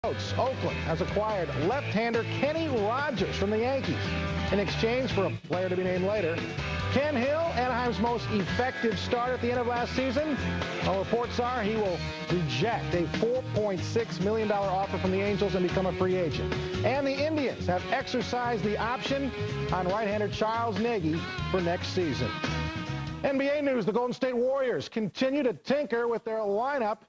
Oakland has acquired left-hander Kenny Rogers from the Yankees in exchange for a player to be named later. Ken Hill, Anaheim's most effective start at the end of last season. Well, reports are he will reject a $4.6 million offer from the Angels and become a free agent. And the Indians have exercised the option on right-hander Charles Nagy for next season. NBA news, the Golden State Warriors continue to tinker with their lineup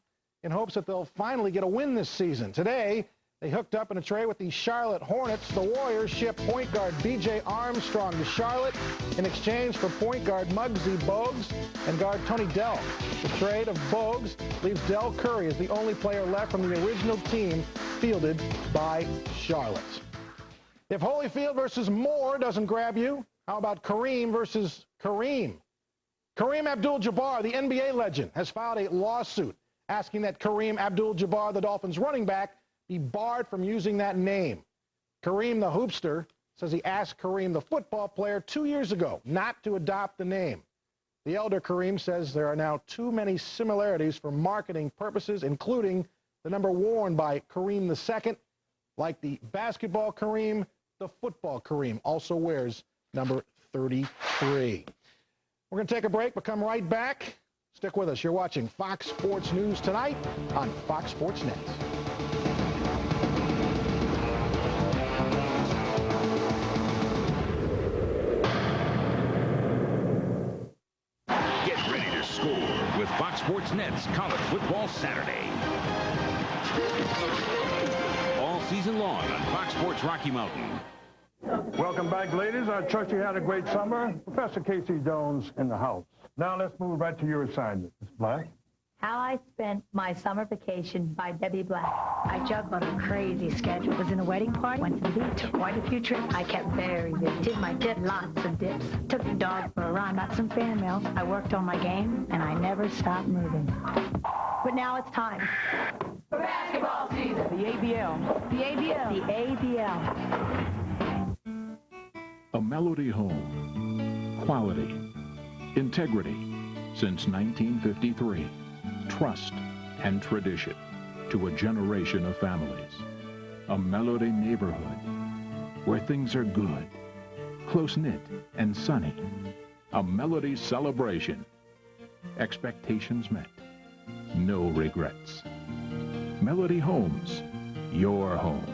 in hopes that they'll finally get a win this season. Today, they hooked up in a trade with the Charlotte Hornets. The Warriors ship point guard B.J. Armstrong to Charlotte in exchange for point guard Muggsy Bogues and guard Tony Dell. The trade of Bogues leaves Dell Curry as the only player left from the original team fielded by Charlotte. If Holyfield versus Moore doesn't grab you, how about Kareem versus Kareem? Kareem Abdul-Jabbar, the NBA legend, has filed a lawsuit asking that Kareem Abdul-Jabbar, the Dolphins running back, be barred from using that name. Kareem the Hoopster says he asked Kareem the football player 2 years ago not to adopt the name. The elder Kareem says there are now too many similarities for marketing purposes, including the number worn by Kareem II. Like the basketball Kareem, the football Kareem also wears number 33. We're going to take a break, but come right back. Stick with us. You're watching Fox Sports News tonight on Fox Sports Net. Get ready to score with Fox Sports Net's College Football Saturday. All season long on Fox Sports Rocky Mountain. Welcome back, ladies. I trust you had a great summer. Professor Casey Jones in the house. Now let's move right to your assignment, Ms. Black. How I spent my summer vacation by Debbie Black. I juggled a crazy schedule. Was in a wedding party, went to the beach, took quite a few trips. I kept very busy. Did my dip, lots of dips. Took the dog for a run, got some fan mail. I worked on my game, and I never stopped moving. But now it's time for basketball season. The ABL. The ABL. The ABL. A Melody home. Quality. Integrity. Since 1953. Trust and tradition to a generation of families. A Melody neighborhood where things are good, close-knit and sunny. A Melody celebration. Expectations met. No regrets. Melody Homes. Your home.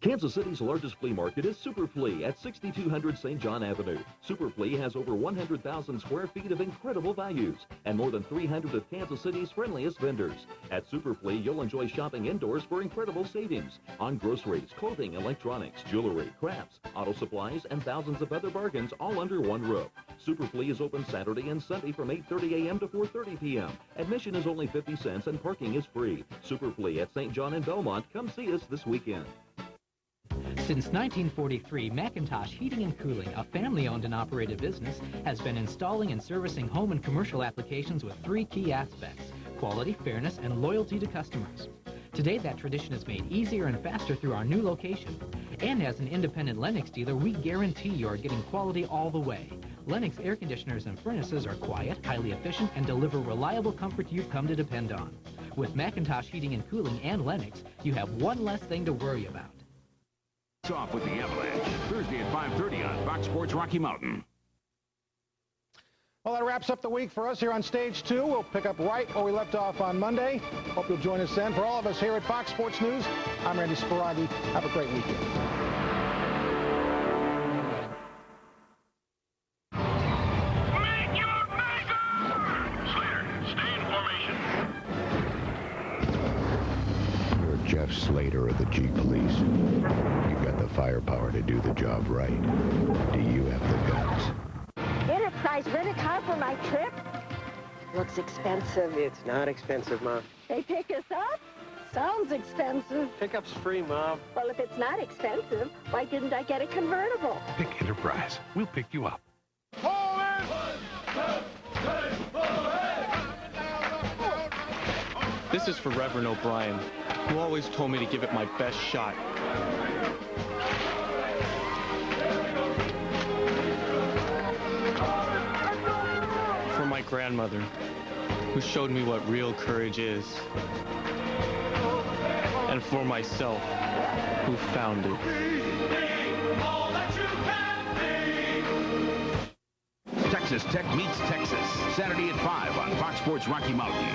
Kansas City's largest flea market is Super Flea at 6200 St. John Avenue. Super Flea has over 100,000 square feet of incredible values and more than 300 of Kansas City's friendliest vendors. At Super Flea, you'll enjoy shopping indoors for incredible savings on groceries, clothing, electronics, jewelry, crafts, auto supplies, and thousands of other bargains all under one roof. Super Flea is open Saturday and Sunday from 8:30 a.m. to 4:30 p.m. Admission is only 50 cents and parking is free. Super Flea at St. John and Belmont. Come see us this weekend. Since 1943, McIntosh Heating and Cooling, a family-owned and operated business, has been installing and servicing home and commercial applications with three key aspects: quality, fairness, and loyalty to customers. Today, that tradition is made easier and faster through our new location. And as an independent Lennox dealer, we guarantee you are getting quality all the way. Lennox air conditioners and furnaces are quiet, highly efficient, and deliver reliable comfort you've come to depend on. With McIntosh Heating and Cooling and Lennox, you have one less thing to worry about. Off with the Avalanche, Thursday at 5:30 on Fox Sports Rocky Mountain. Well, that wraps up the week for us here on Stage 2. We'll pick up right where we left off on Monday. Hope you'll join us then. For all of us here at Fox Sports News, I'm Randy Sparagi. Have a great weekend. Jeff Slater of the G Police. You've got the firepower to do the job right. Do you have the guts? Enterprise, rent a car for my trip? Looks expensive. It's not expensive, Mom. They pick us up? Sounds expensive. Pickup's free, Mom. Well, if it's not expensive, why didn't I get a convertible? Pick Enterprise. We'll pick you up. This is for Reverend O'Brien, who always told me to give it my best shot. For my grandmother, who showed me what real courage is. And for myself, who found it. Texas Tech meets Texas, Saturday at 5 on Fox Sports Rocky Mountain.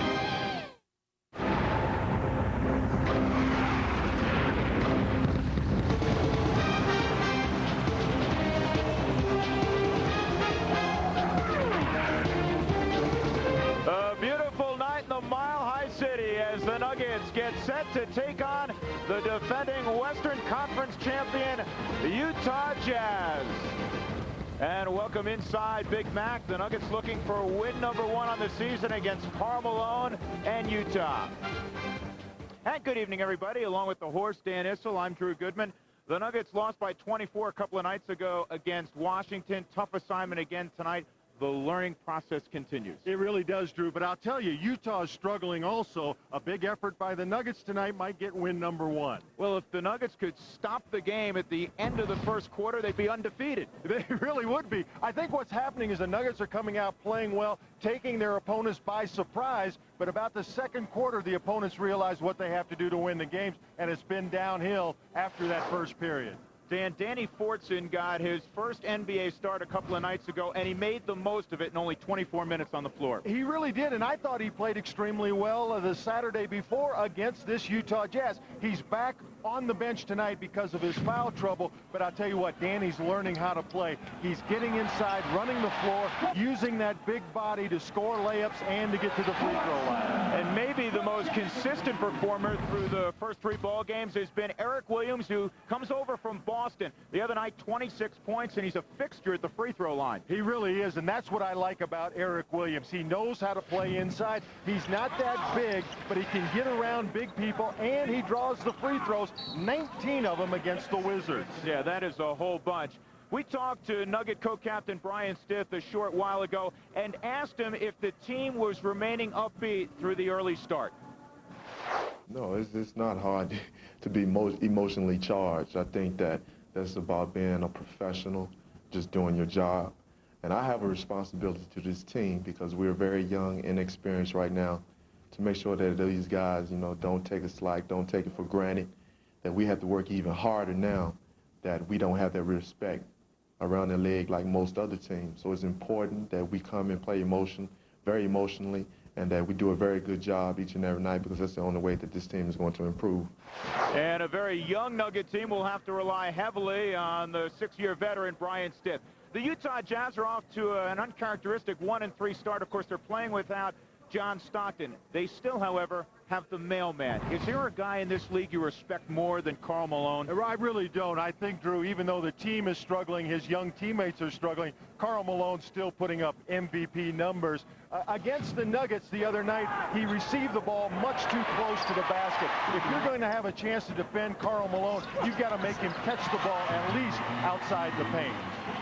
A beautiful night in the Mile High City as the Nuggets get set to take on the defending Western Conference champion, the Utah Jazz. And welcome inside Big Mac. The Nuggets looking for win number 1 on the season against Karl Malone and Utah. And good evening, everybody. Along with the horse, Dan Issel, I'm Drew Goodman. The Nuggets lost by 24 a couple of nights ago against Washington. Tough assignment again tonight. The learning process continues. It really does, Drew, but I'll tell you, Utah is struggling also. A big effort by the Nuggets tonight might get win number 1. Well, if the Nuggets could stop the game at the end of the first quarter, they'd be undefeated. They really would be. I think what's happening is the Nuggets are coming out playing well, taking their opponents by surprise, but about the second quarter, the opponents realize what they have to do to win the games, and it's been downhill after that first period. Dan, Danny Fortson got his first NBA start a couple of nights ago, and he made the most of it in only 24 minutes on the floor. He really did, and I thought he played extremely well the Saturday before against this Utah Jazz. He's back on the bench tonight because of his foul trouble, but I'll tell you what, Danny's learning how to play. He's getting inside, running the floor, using that big body to score layups and to get to the free throw line. And maybe the most consistent performer through the first 3 ball games has been Eric Williams, who comes over from Boston. The other night, 26 points, and he's a fixture at the free throw line. He really is, and that's what I like about Eric Williams. He knows how to play inside. He's not that big, but he can get around big people, and he draws the free throws, 19 of them against the Wizards. Yeah, that is a whole bunch. We talked to Nugget co-captain Brian Stith a short while ago and asked him if the team was remaining upbeat through the early start. No, it's not hard to be emotionally charged. I think that's about being a professional, just doing your job. And I have a responsibility to this team because we're very young, inexperienced right now, to make sure that these guys, you know, don't take it slack, don't take it for granted, that we have to work even harder now, that we don't have that respect around the league like most other teams. So it's important that we come and play very emotionally, and that we do a very good job each and every night, because that's the only way that this team is going to improve. And a very young Nugget team will have to rely heavily on the 6-year veteran Brian Stith. The Utah Jazz are off to an uncharacteristic 1-3 start. Of course, they're playing without John Stockton. They still, however, have the Mailman. Is there a guy in this league you respect more than Karl Malone? I really don't. I think, Drew, even though the team is struggling, his young teammates are struggling, Karl Malone's still putting up MVP numbers. Against the Nuggets the other night, he received the ball much too close to the basket. If you're going to have a chance to defend Karl Malone, you've got to make him catch the ball at least outside the paint.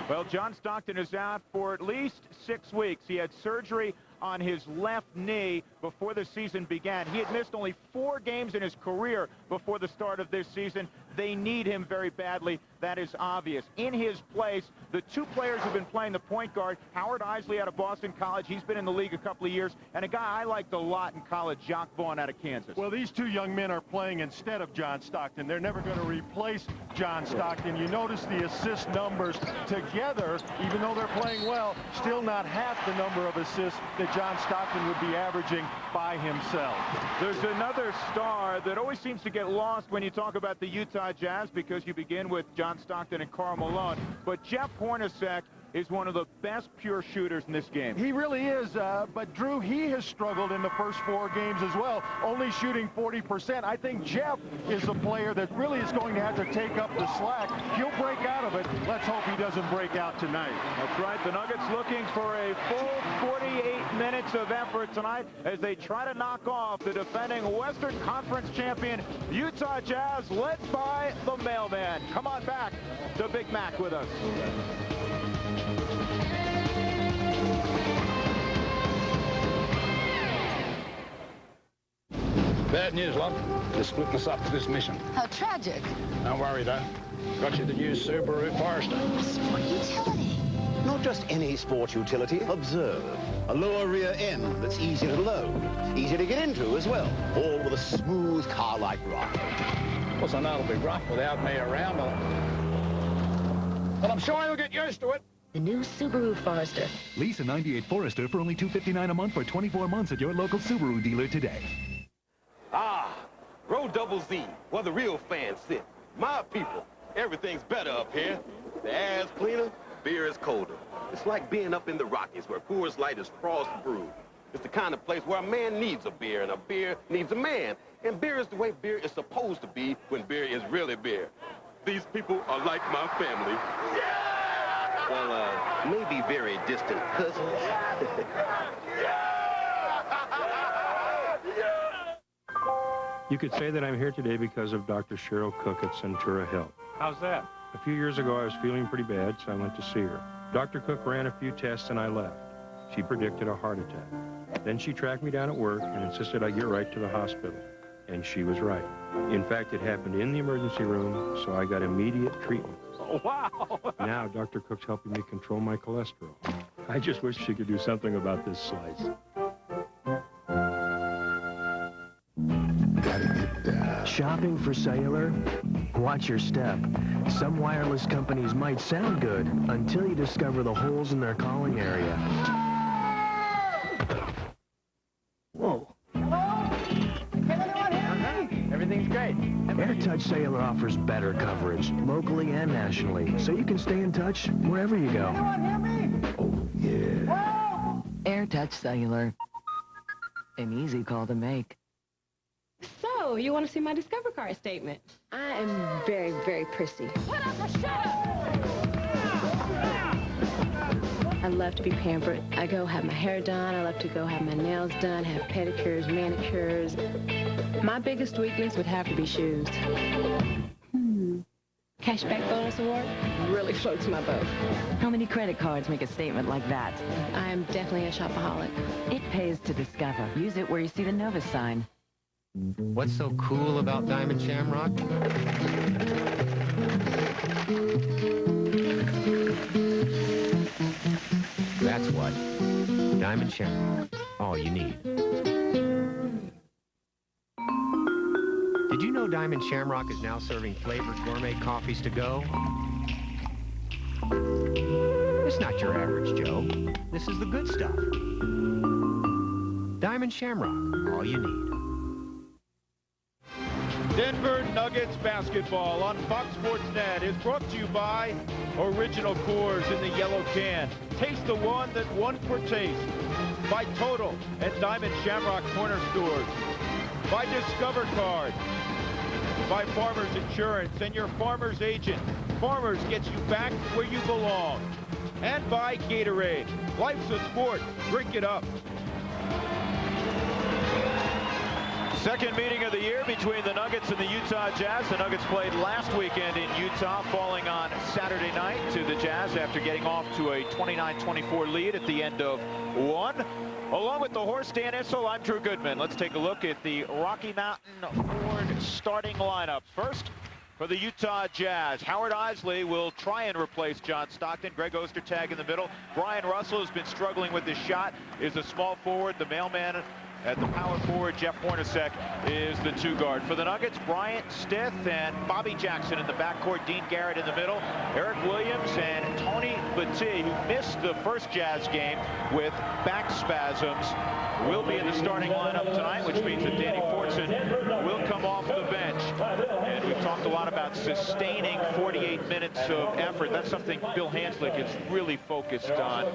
Well, John Stockton is out for at least 6 weeks. He had surgery on his left knee before the season began. He had missed only 4 games in his career before the start of this season. They need him very badly. That is obvious. In his place, the 2 players who've been playing the point guard, Howard Isley out of Boston College. He's been in the league a couple of years. And a guy I liked a lot in college, Jock Vaughn out of Kansas. Well, these 2 young men are playing instead of John Stockton. They're never going to replace John Stockton. You notice the assist numbers together, even though they're playing well, still not half the number of assists that John Stockton would be averaging by himself. There's another star that always seems to get lost when you talk about the Utah Jazz, because you begin with John Stockton and Karl Malone. But Jeff Hornacek is one of the best pure shooters in this game. He really is, but Drew, he has struggled in the first 4 games as well, only shooting 40%. I think Jeff is a player that really is going to have to take up the slack. He'll break out of it. Let's hope he doesn't break out tonight. That's right. The Nuggets looking for a full 48 minutes of effort tonight as they try to knock off the defending Western Conference champion Utah Jazz, led by the Mailman. Come on back to Big Mac with us. Bad news, love. They're splitting us up for this mission. How tragic. Don't worry, though. Got you the new Subaru Forester. Sport utility. Not just any sport utility. Observe. A lower rear end that's easy to load, easy to get into as well, all with a smooth car-like ride. Well, so now it'll be rough without me around. But I'm sure you'll get used to it. The new Subaru Forester. Lease a 98 Forester for only $259 a month for 24 months at your local Subaru dealer today. Ah, Row Double Z, where the real fans sit. My people, everything's better up here. The air's cleaner, beer is colder. It's like being up in the Rockies where Coors Light is frost brewed. It's the kind of place where a man needs a beer and a beer needs a man. And beer is the way beer is supposed to be when beer is really beer. These people are like my family. Well, maybe very distant cousins. You could say that I'm here today because of Dr. Cheryl Cook at Centura Health. How's that? A few years ago, I was feeling pretty bad, so I went to see her. Dr. Cook ran a few tests and I left. She predicted a heart attack. Then she tracked me down at work and insisted I get right to the hospital. And she was right. In fact, it happened in the emergency room, so I got immediate treatment. Oh, wow! Now, Dr. Cook's helping me control my cholesterol. I just wish she could do something about this slice. Shopping for cellular? Watch your step. Some wireless companies might sound good until you discover the holes in their calling area. Whoa. Everything's great. AirTouch Cellular offers better coverage, locally and nationally, so you can stay in touch wherever you go. Oh, yeah. AirTouch Cellular. An easy call to make. So, you want to see my Discover Card statement? I am very, very prissy. Put up or shut up! I love to be pampered. I go have my hair done. I love to go have my nails done, have pedicures, manicures. My biggest weakness would have to be shoes. Cashback bonus award really floats my boat. How many credit cards make a statement like that? I am definitely a shopaholic. It pays to Discover. Use it where you see the Novus sign. What's so cool about Diamond Shamrock? That's what. Diamond Shamrock. All you need. Did you know Diamond Shamrock is now serving flavored gourmet coffees to go? It's not your average Joe. This is the good stuff. Diamond Shamrock. All you need. Denver Nuggets basketball on Fox Sports Net is brought to you by Original Coors in the yellow can. Taste the one that won for taste. By Total and Diamond Shamrock Corner Stores. By Discover Card. By Farmers Insurance and your Farmers Agent. Farmers gets you back where you belong. And by Gatorade. Life's a sport. Drink it up. Second meeting of the year between the Nuggets and the Utah Jazz. The Nuggets played last weekend in Utah, falling on Saturday night to the Jazz after getting off to a 29-24 lead at the end of one. Along with the horse Dan Issel, I'm Drew Goodman. Let's take a look at the Rocky Mountain Ford starting lineup. First, for the Utah Jazz, Howard Isley will try and replace John Stockton. Greg Ostertag in the middle. Brian Russell has been struggling with his shot, is a small forward. The mailman at the power forward, Jeff Hornacek, is the two guard. For the Nuggets, Bryant Stith and Bobby Jackson in the backcourt, Dean Garrett in the middle, Eric Williams and Tony Battie, who missed the first Jazz game with back spasms, will be in the starting lineup tonight, which means that Danny Fortson will come off the bench. And we've talked a lot about sustaining 48 minutes of effort. That's something Bill Hanslick is really focused on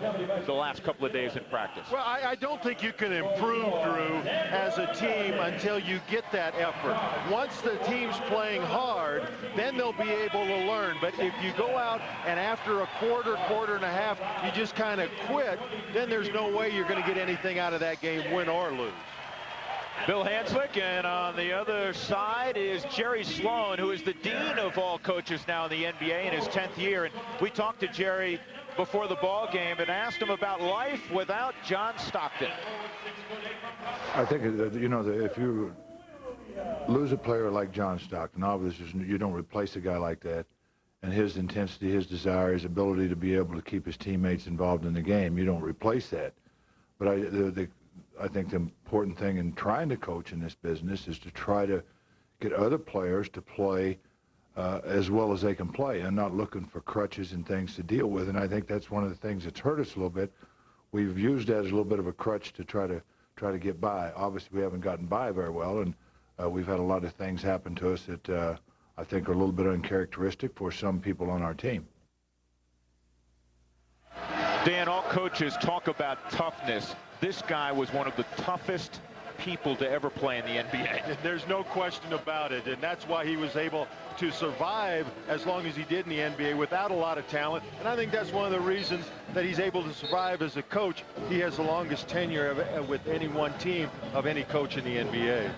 the last couple of days in practice. Well, I don't think you can improve, Drew, as a team until you get that effort. Once the team's playing hard, then they'll be able to learn. But if you go out and after a quarter and a half, you just kind of quit, then there's no way you're going to get anything out of that game, win or lose. Bill Hanslick, and on the other side is Jerry Sloan, who is the dean of all coaches now in the NBA in his 10th year. And we talked to Jerry before the ball game and asked him about life without John Stockton. I think that, you know, that if you lose a player like John Stockton, obviously you don't replace a guy like that, and his intensity, his desire, his ability to be able to keep his teammates involved in the game, you don't replace that. But I think the important thing in trying to coach in this business is to try to get other players to play as well as they can play, and not looking for crutches and things to deal with. And I think that's one of the things that's hurt us a little bit. We've used that as a little bit of a crutch to try to get by. Obviously, we haven't gotten by very well, and we've had a lot of things happen to us that I think are a little bit uncharacteristic for some people on our team. Dan, all coaches talk about toughness. This guy was one of the toughest people to ever play in the NBA. There's no question about it, and that's why he was able to survive as long as he did in the NBA without a lot of talent. And I think that's one of the reasons that he's able to survive as a coach. He has the longest tenure with any one team of any coach in the NBA.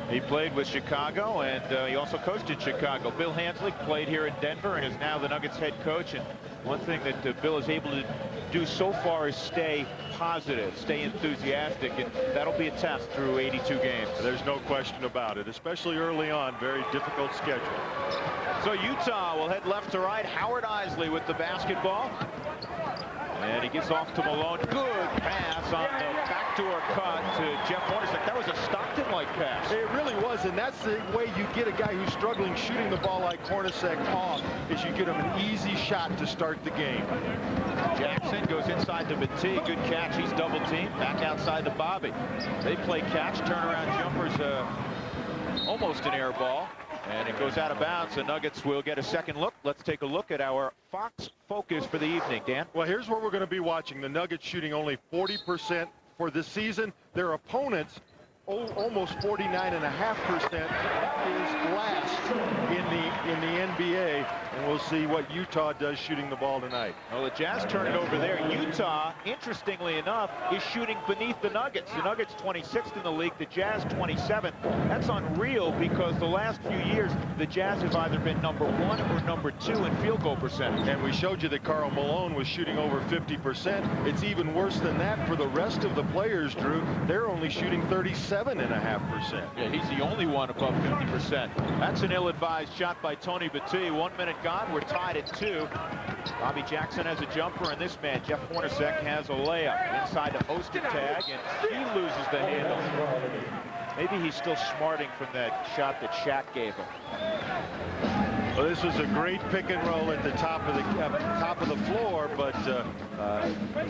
He played with Chicago, and he also coached in Chicago. Bill Hanslick played here in Denver and is now the Nuggets head coach. And one thing that Bill is able to do so far is stay positive, stay enthusiastic, and that'll be a test through 82 games. There's no question about it, especially early on. Very difficult schedule. So Utah will head left to right. Howard Isley with the basketball. And he gets off to Malone. Good pass on the backdoor cut to Jeff Hornacek. That was a Stockton-like pass. It really was, and that's the way you get a guy who's struggling shooting the ball like Hornacek off, is you get him an easy shot to start the game. Jackson goes inside to Battee. Good catch. He's double-teamed. Back outside to Bobby. They play catch. Turnaround jumpers, almost an air ball. And it goes out of bounds. The Nuggets will get a second look. Let's take a look at our Fox focus for the evening, Dan. Well, here's what we're going to be watching. The Nuggets shooting only 40% for the season. Their opponents almost 49.5%. That is last in the NBA, and we'll see what Utah does shooting the ball tonight. Well, the Jazz turn it over there. Utah, interestingly enough, is shooting beneath the Nuggets. The Nuggets 26th in the league, the Jazz 27th. That's unreal because the last few years, the Jazz have either been number 1 or number 2 in field goal percentage. And we showed you that Karl Malone was shooting over 50%. It's even worse than that for the rest of the players, Drew. They're only shooting 37.5%. Yeah, he's the only one above 50%. That's an ill-advised shot by Tony Battee. 1 minute gone. We're tied at 2. Bobby Jackson has a jumper, and this man, Jeff Hornacek, has a layup inside the Ostertag, and he loses the handle. Maybe he's still smarting from that shot that Shaq gave him. Well, this was a great pick and roll at the top of the floor, but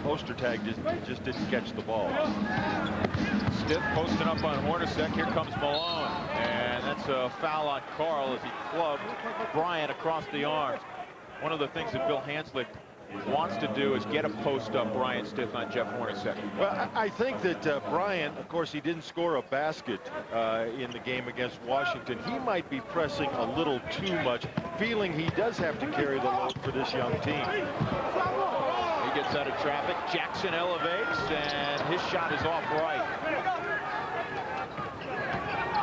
Ostertag just didn't catch the ball. Stiff posting up on Hornacek. Here comes Malone, and that's a foul on Carl as he clubbed Bryant across the arms. One of the things that Bill Hanslick wants to do is get a post up Bryant stiff on Jeff Hornacek. Well, I think that Bryant, of course, he didn't score a basket in the game against Washington. He might be pressing a little too much, feeling he does have to carry the load for this young team. He gets out of traffic. Jackson elevates, and his shot is off right.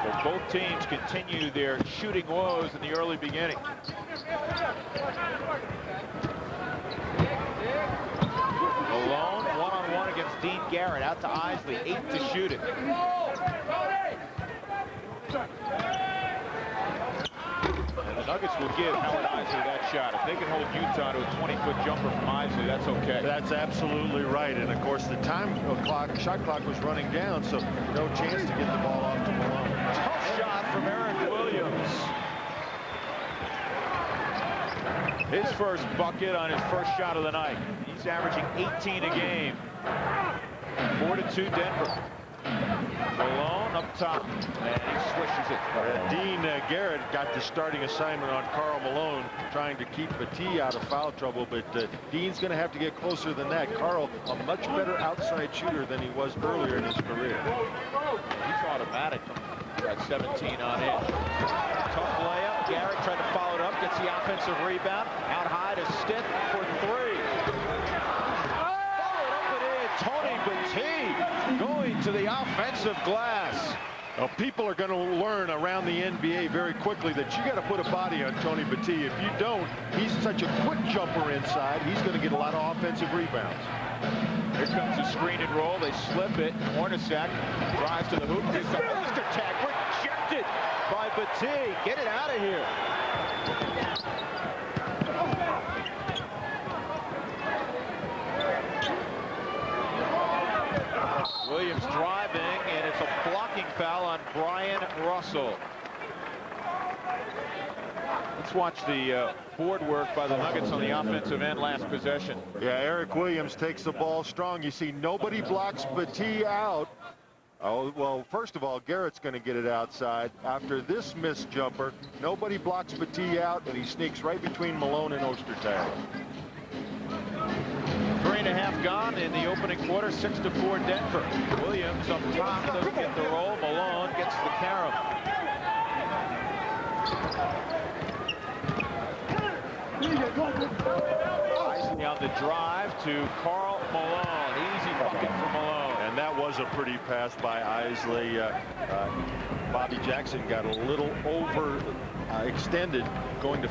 So both teams continue their shooting woes in the early beginning. Malone one-on-one against Dean Garrett. Out to Isley. 8 to shoot it. And the Nuggets will give Howard Isley that shot. If they can hold Utah to a 20-foot jumper from Isley, that's okay. That's absolutely right. And, of course, the shot clock was running down, so no chance to get the ball off to Malone. Tough shot from Eric Williams. His first bucket on his first shot of the night. He's averaging 18 a game. 4-2 Denver. Malone up top, and he swishes it. Dean Garrett got the starting assignment on Karl Malone, trying to keep Battee out of foul trouble, but Dean's going to have to get closer than that. Karl, a much better outside shooter than he was earlier in his career. He's automatic at 17 on in. Tough layup. Garrett tried to follow it up, gets the offensive rebound. Out high to Stitt for 3. Followed up and in. Tony Battee going to the offensive glass. Well, people are going to learn around the NBA very quickly that you got to put a body on Tony Battee. If you don't, he's such a quick jumper inside. He's going to get a lot of offensive rebounds. Here comes the screen and roll. They slip it. Hornacek drives to the hoop. Gets the Ostertag rejected by Battee. Get it out of here. Russell. Let's watch the board work by the Nuggets on the offensive end last possession. Yeah, Eric Williams takes the ball strong. You see nobody blocks Battie out. Oh, well, first of all, Garrett's going to get it outside. After this missed jumper, nobody blocks Battie out, and he sneaks right between Malone and Ostertag. 3.5 gone in the opening quarter, 6-4 Denver. Williams up top doesn't get the roll. Malone gets the carom. Isley on the drive to Karl Malone. Easy bucket for Malone. And that was a pretty pass by Isley. Bobby Jackson got a little extended, going to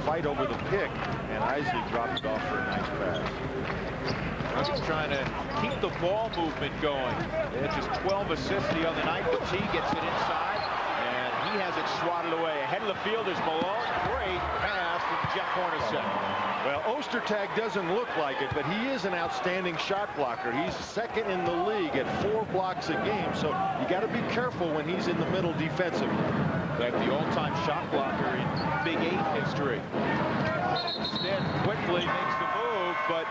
fight over the pick, and Isley dropped it off for a nice pass. He's trying to keep the ball movement going. They had just 12 assists the other night. Battie gets it inside, and he has it swatted away. Ahead of the field is Malone. Great pass from Jeff Hornacek. Well, Ostertag doesn't look like it, but he is an outstanding shot blocker. He's second in the league at 4 blocks a game, so you got to be careful when he's in the middle defensively. Like the all-time shot blocker in Big 8 history. Instead, quickly makes the move, but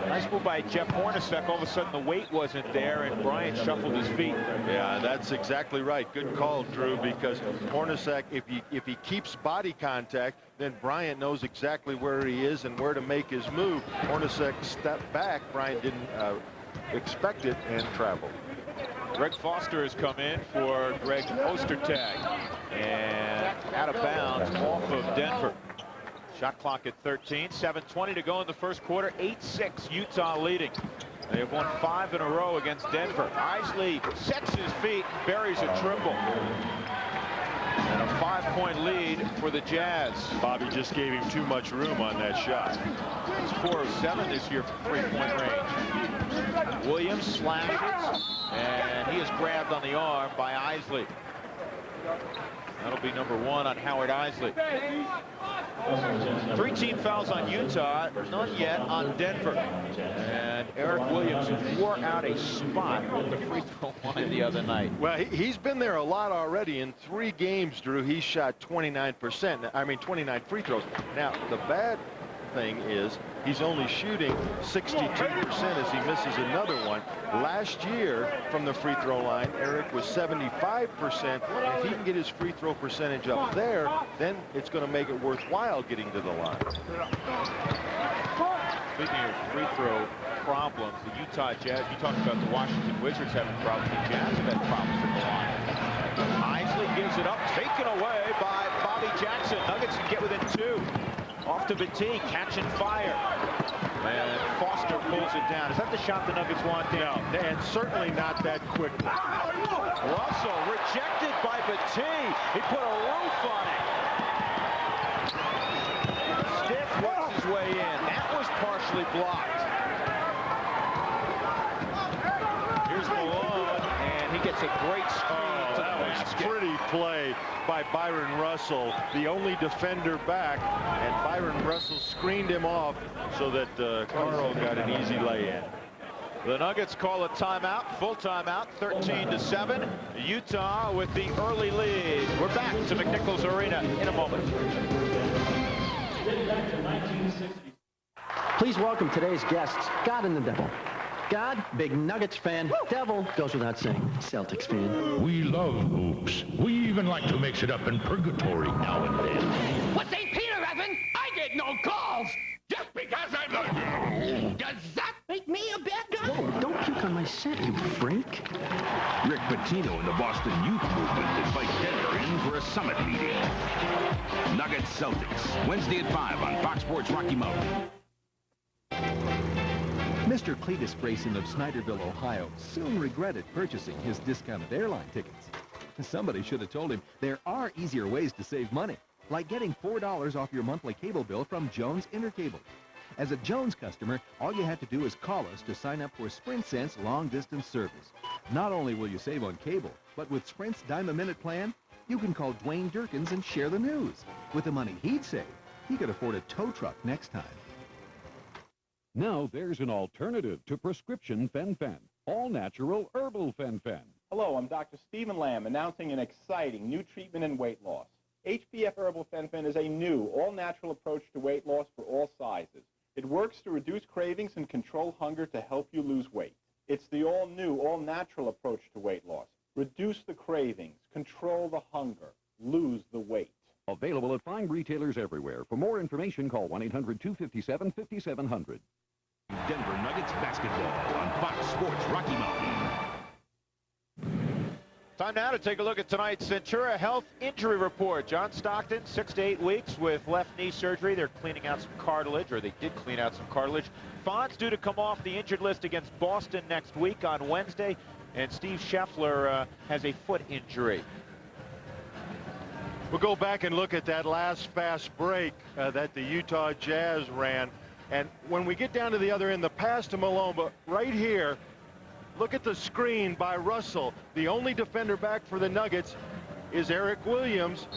nice move by Jeff Hornacek. All of a sudden, the weight wasn't there, and Bryant shuffled his feet. Yeah, that's exactly right. Good call, Drew, because Hornacek, if he keeps body contact, then Bryant knows exactly where he is and where to make his move. Hornacek stepped back. Bryant didn't expect it and traveled. Greg Foster has come in for Greg Ostertag, and out of bounds off of Denver. Shot clock at 13, 7:20 to go in the first quarter, 8-6 Utah leading. They have won 5 in a row against Denver. Isley sets his feet, buries a triple. And a 5-point lead for the Jazz. Bobby just gave him too much room on that shot. He's 4 of 7 this year from 3-point range. Williams slashes, and he is grabbed on the arm by Isley. That'll be number 1 on Howard Isley. 3 team fouls on Utah, none yet on Denver. And Eric Williams wore out a spot at the free throw line the other night. Well, he's been there a lot already. In 3 games, Drew, he shot 29%. I mean, 29 free throws. Now, the bad thing is he's only shooting 62% as he misses another one. Last year from the free throw line, Eric was 75%. If he can get his free throw percentage up there, then it's going to make it worthwhile getting to the line. Speaking of free throw problems, the Utah Jazz, you talked about the Washington Wizards having problems. The Jazz have had problems at the line. Isley gives it up, taken away by Bobby Jackson. Nuggets can get within 2. Off to Battie, catching fire. And Foster pulls it down. Is that the shot the Nuggets want? No, and certainly not that quickly. Russell rejected by Battie. He put a roof on it. Stiff works his way in. That was partially blocked. Here's Malone, and he gets a great screen to the basket. Pretty play by Byron Russell, the only defender back, and Byron Russell screened him off so that Carr got an easy lay-in. The Nuggets call a timeout, full timeout, 13-7. Utah with the early lead. We're back to McNichols Arena in a moment. Please welcome today's guests, God and the Devil. God, big Nuggets fan. Devil goes without saying, Celtics fan. We love hoops. We even like to mix it up in purgatory now and then. What St. Peter, Evan? I get no calls just because I'm a... Does that make me a bad guy? Whoa, don't puke on my set, you freak. Rick Pitino and the Boston Youth Movement invite Denver in for a summit meeting. Nuggets Celtics, Wednesday at 5 on Fox Sports Rocky Mountain. Mr. Cletus Grayson of Snyderville, Ohio, soon regretted purchasing his discounted airline tickets. Somebody should have told him there are easier ways to save money, like getting $4 off your monthly cable bill from Jones Intercable. As a Jones customer, all you have to do is call us to sign up for Sprint Sense long-distance service. Not only will you save on cable, but with Sprint's dime-a-minute plan, you can call Dwayne Durkins and share the news. With the money he'd save, he could afford a tow truck next time. Now there's an alternative to prescription Fen-Phen. All-natural herbal Fen-Phen. Hello, I'm Dr. Stephen Lamb, announcing an exciting new treatment in weight loss. HPF Herbal Fen-Phen is a new, all-natural approach to weight loss for all sizes. It works to reduce cravings and control hunger to help you lose weight. It's the all-new, all-natural approach to weight loss. Reduce the cravings, control the hunger, lose the weight. Available at fine retailers everywhere. For more information, call 1-800-257-5700. Denver Nuggets basketball on Fox Sports Rocky Mountain. Time now to take a look at tonight's Centura Health Injury Report. John Stockton, 6 to 8 weeks with left knee surgery. They're cleaning out some cartilage, or they did clean out some cartilage. Fonz due to come off the injured list against Boston next week on Wednesday. And Steve Scheffler has a foot injury. We'll go back and look at that last fast break that the Utah Jazz ran. And when we get down to the other end, the pass to Malone, but right here, look at the screen by Russell. The only defender back for the Nuggets is Eric Williams.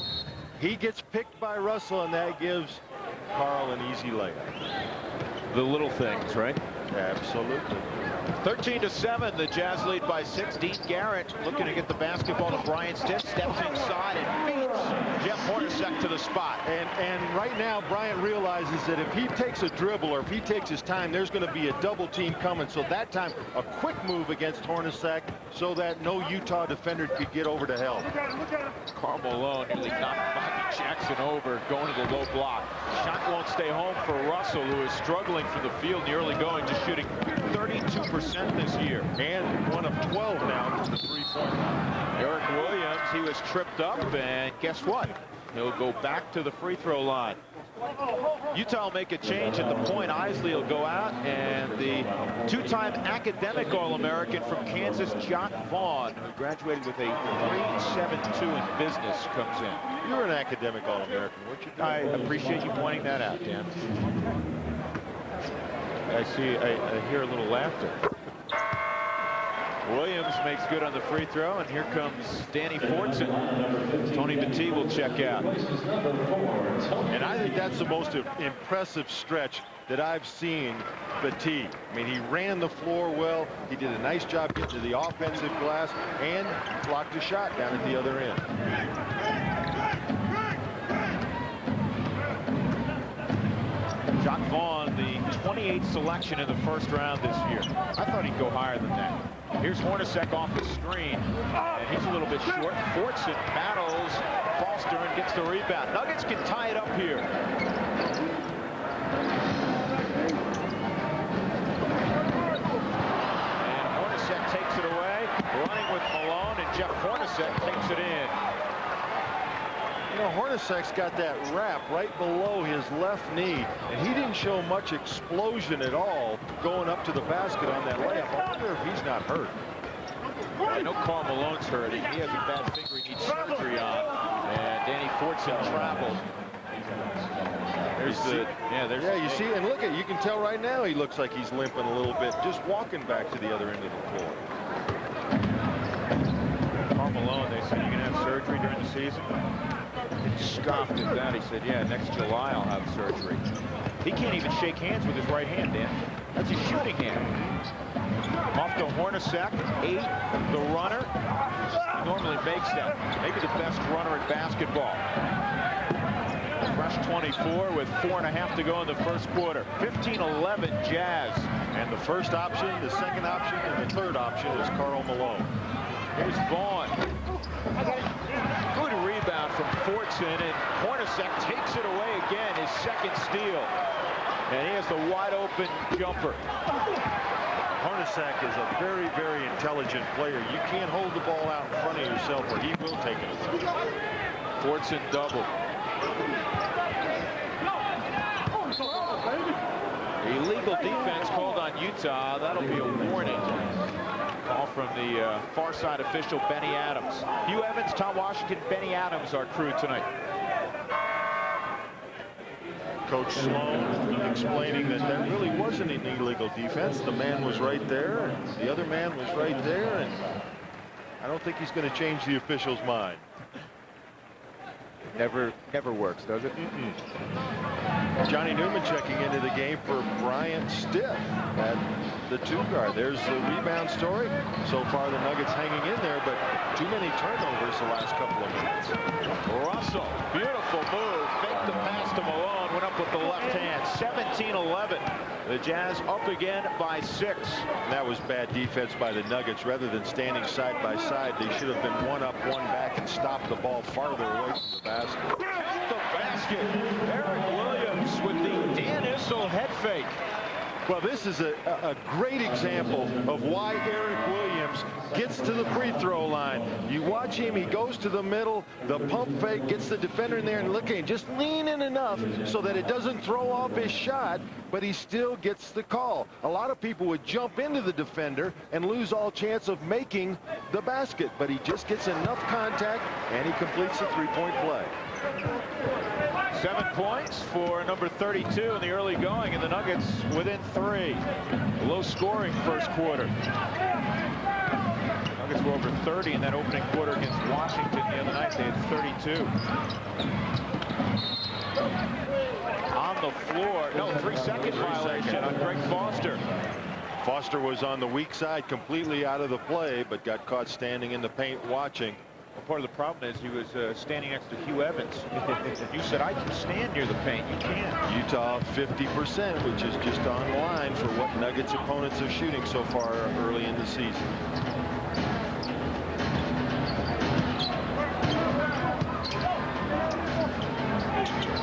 He gets picked by Russell, and that gives Karl an easy layup. The little things, right? Absolutely. 13-7, the Jazz lead by 6. Dean Garrett looking to get the basketball to Brian Stitt, steps inside and beats Jeff Hornacek to the spot. And right now, Bryant realizes that if he takes a dribble or if he takes his time, there's going to be a double team coming. So that time, a quick move against Hornacek so that no Utah defender could get over to help. Karl Malone nearly knocked Bobby Jackson over, going to the low block. Shot won't stay home for Russell, who is struggling from the field in the early going, just shooting 32% this year. And 1 of 12 now from the three-point line. Eric Williams, he was tripped up, and guess what? He'll go back to the free throw line. Utah will make a change at the point. Isley will go out, and the two-time academic All-American from Kansas, Jock Vaughn, who graduated with a 3.72 in business, comes in. You're an academic All-American. What you doing? I appreciate you pointing that out, Dan. I hear a little laughter. Williams makes good on the free throw, and here comes Danny Fortson. Tony Battie will check out. And I think that's the most impressive stretch that I've seen Battie. I mean, he ran the floor well. He did a nice job getting to the offensive glass and blocked a shot down at the other end. Jock Vaughn, the 28th selection in the first round this year. I thought he'd go higher than that. Here's Hornacek off the screen, and he's a little bit short. Fortson battles Foster and gets the rebound. Nuggets can tie it up here. And Hornacek takes it away, running with Malone, and Jeff Hornacek takes it in. You know, Hornacek's got that wrap right below his left knee, and he didn't show much explosion at all going up to the basket on that layup. I wonder if he's not hurt. I know Karl Malone's hurt. He has a bad finger he needs surgery on, and Danny Fortson traveled. There's the, you see, and look at, you can tell right now he looks like he's limping a little bit, just walking back to the other end of the floor. Karl Malone, they said, you can have surgery during the season? He scoffed at that. He said, yeah, next July I'll have surgery. He can't even shake hands with his right hand, Dan. That's his shooting hand. Off to Hornacek, 8, the runner. He normally makes that. Maybe the best runner in basketball. Fresh 24 with 4.5 to go in the first quarter. 15-11 Jazz. And the first option, the second option, and the third option is Karl Malone. Here's Vaughn. Good rebound from Fortson, and Hornacek takes it away again, his second steal. And he has the wide open jumper. Hornacek is a very, very intelligent player. You can't hold the ball out in front of yourself or he will take it away. Fortson double. Illegal defense called on Utah. That'll be a warning. Call from the far side official, Benny Adams. Hugh Evans, Tom Washington, Benny Adams, our crew tonight. Coach Sloan explaining that that really wasn't an illegal defense. The man was right there, and the other man was right there, and I don't think he's going to change the official's mind. Never works, does it? Johnny Newman checking into the game for Bryant Stiff at the 2 guard. There's the rebound story. So far, the Nuggets hanging in there, but too many turnovers the last couple of minutes. Russell, beautiful move. Faked the pass to Malone. Went up with the left hand. 17-11. The Jazz up again by 6. That was bad defense by the Nuggets. Rather than standing side by side, they should have been 1 up, 1 back, and stopped the ball farther away from the basket. The basket. Eric Williams with the Dan Issel head fake. Well, this is a great example of why Eric Williams gets to the free throw line. You watch him, he goes to the middle, the pump fake, gets the defender in there, and look at him, just lean in enough so that it doesn't throw off his shot, but he still gets the call. A lot of people would jump into the defender and lose all chance of making the basket, but he just gets enough contact, and he completes the three-point play. 7 points for number 32 in the early going, and the Nuggets within 3. Low scoring first quarter. Nuggets were over 30 in that opening quarter against Washington the other night. They had 32. On the floor, no, 3-second violation on Greg Foster. Foster was on the weak side, completely out of the play, but got caught standing in the paint watching. Well, part of the problem is he was standing next to Hugh Evans. You said, I can stand near the paint. You can't. Utah 50%, which is just on line for what Nuggets opponents are shooting so far early in the season.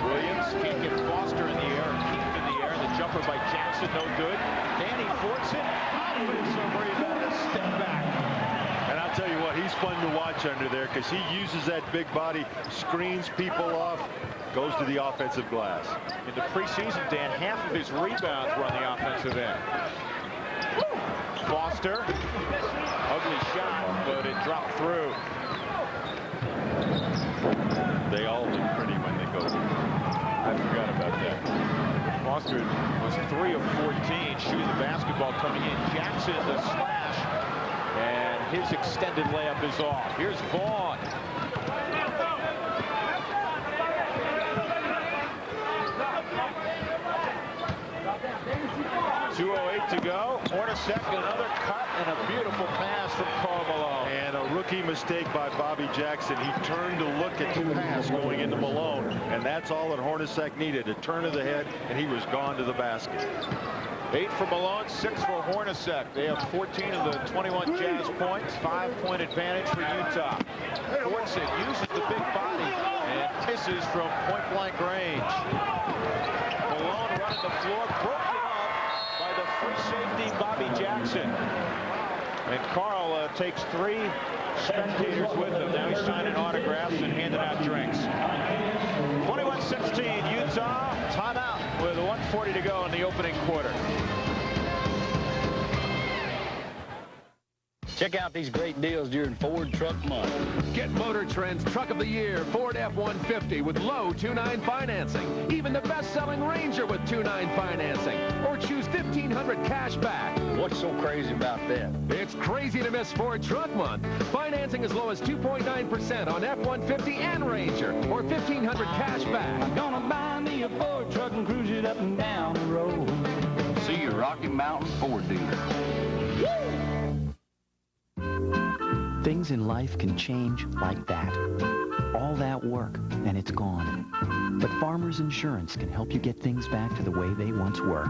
Williams can't get Foster in the air. Keith in the air. The jumper by Jackson, no good. Danny Fortson, offensive rebound, step back. And I'll tell you what, he's fun to watch under there because he uses that big body, screens people off, goes to the offensive glass. In the preseason, Dan, half of his rebounds were on the offensive end. Foster, ugly shot, but it dropped through. They all look pretty when they go. I forgot about that. Foster was 3 of 14 shooting the basketball coming in. Jackson, the slash, and his extended layup is off. Here's Vaughn. 2:08 to go. Hornacek, another cut and a beautiful pass from Karl Malone. And a rookie mistake by Bobby Jackson. He turned to look at the pass going into Malone, and that's all that Hornacek needed, a turn of the head, and he was gone to the basket. 8 for Malone, 6 for Hornacek. They have 14 of the 21 Jazz points, 5-point advantage for Utah. Fortson uses the big body and misses from point-blank range. Malone running the floor, broken up by the free safety Bobby Jackson. And Carl takes 3 spectators with him. Now he's signing autographs and handing out drinks. 21-16 Utah, timeout with 1:40 to go in the opening quarter. Check out these great deals during Ford Truck Month. Get Motor Trend's Truck of the Year Ford F-150 with low 2.9 financing. Even the best-selling Ranger with 2.9 financing. Or choose $1,500 cash back. What's so crazy about that? It's crazy to miss Ford Truck Month. Financing as low as 2.9% on F-150 and Ranger. Or $1,500 cash back. I'm gonna buy me a Ford truck and cruise it up and down the road. See your Rocky Mountain Ford dealer. Things in life can change like that. All that work, and it's gone. But Farmers Insurance can help you get things back to the way they once were.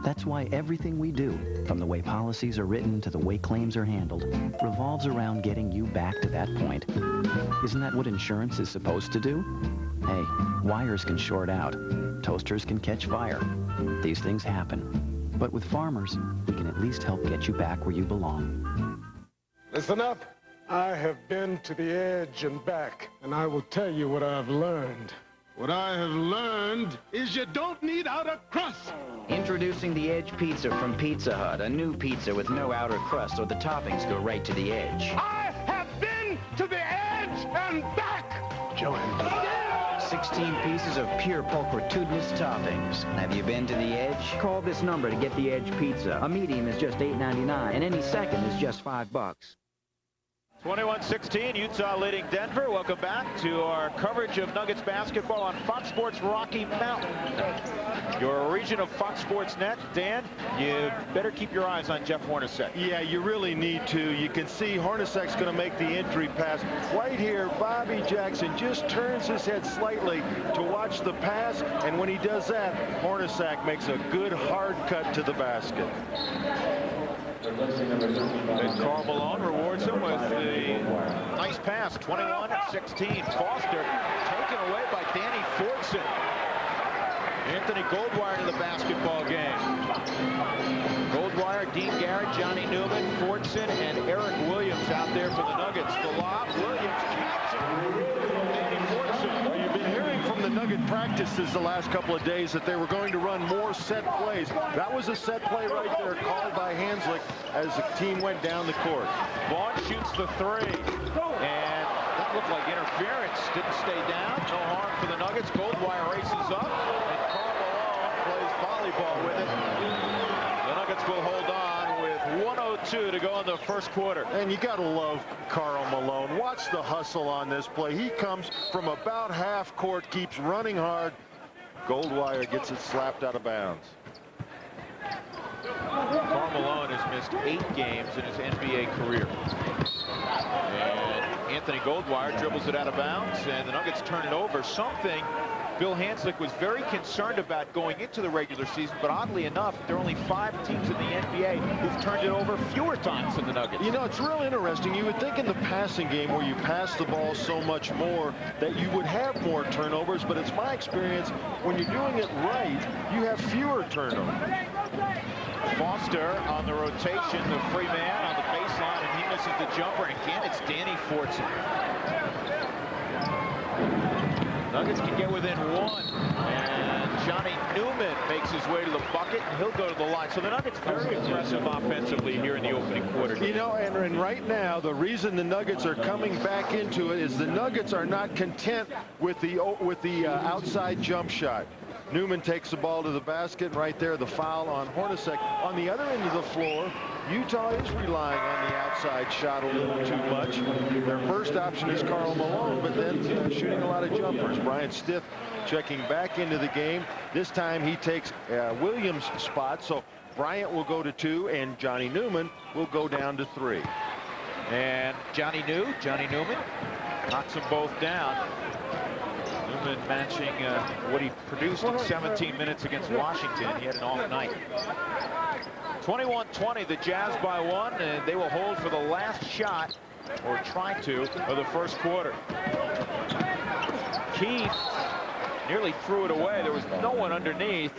That's why everything we do, from the way policies are written to the way claims are handled, revolves around getting you back to that point. Isn't that what insurance is supposed to do? Hey, wires can short out. Toasters can catch fire. These things happen. But with Farmers, we can at least help get you back where you belong. Listen up. I have been to the edge and back, and I will tell you what I've learned. What I have learned is you don't need outer crust. Introducing the Edge Pizza from Pizza Hut, a new pizza with no outer crust, or the toppings go right to the edge. I have been to the edge and back. Joanne. 16 pieces of pure pulchritudinous toppings. Have you been to the edge? Call this number to get the Edge Pizza. A medium is just $8.99, and any second is just $5. 21-16, Utah leading Denver. Welcome back to our coverage of Nuggets basketball on Fox Sports Rocky Mountain. Your region of Fox Sports Net. Dan, you better keep your eyes on Jeff Hornacek. Yeah, you really need to. You can see Hornacek's going to make the entry pass. Right here, Bobby Jackson just turns his head slightly to watch the pass, and when he does that, Hornacek makes a good hard cut to the basket. And Karl Malone rewards him with a nice pass, 21-16. Foster taken away by Danny Fordson. Anthony Goldwire to the basketball game. Goldwire, Dean Garrett, Johnny Newman, Fordson, and Eric Williams out there for the Nuggets. The lob, Williams catches Danny Fordson. Well, you've been hearing from the Nugget practices the last couple of days that they were going to run more set plays. That was a set play right there called by Hanslick as the team went down the court. Vaughn shoots the three, and that looked like interference. Didn't stay down. No harm for the Nuggets. Goldwire races up, and Karl Malone plays volleyball with it. The Nuggets will hold on with 1:02 to go in the first quarter. And you got to love Karl Malone. Watch the hustle on this play. He comes from about half court, keeps running hard. Goldwire gets it slapped out of bounds. Karl Malone has missed 8 games in his NBA career. And Anthony Goldwire dribbles it out of bounds, and the Nuggets turn it over. Something Bill Hanslick was very concerned about going into the regular season, but oddly enough, there are only 5 teams in the NBA who've turned it over fewer times than the Nuggets. You know, it's real interesting. You would think in the passing game where you pass the ball so much more that you would have more turnovers, but it's my experience when you're doing it right, you have fewer turnovers. Foster on the rotation, the free man on the baseline, and he misses the jumper. Again, it's Danny Fordson. Nuggets can get within 1, and Johnny Newman makes his way to the bucket, and he'll go to the line. So the Nuggets very aggressive offensively here in the opening quarter. You know, and right now, the reason the Nuggets are coming back into it is the Nuggets are not content with the outside jump shot. Newman takes the ball to the basket. Right there, the foul on Hornacek. On the other end of the floor, Utah is relying on the outside shot a little too much. Their first option is Karl Malone, but then shooting a lot of jumpers. Brian Stiff checking back into the game. This time he takes Williams' spot, so Bryant will go to 2, and Johnny Newman will go down to 3. And Johnny Newman knocks them both down. Newman matching what he produced in 17 minutes against Washington. He had an off night. 21-20, the Jazz by 1, and they will hold for the last shot, or try to, of the first quarter. Keith nearly threw it away. There was no one underneath,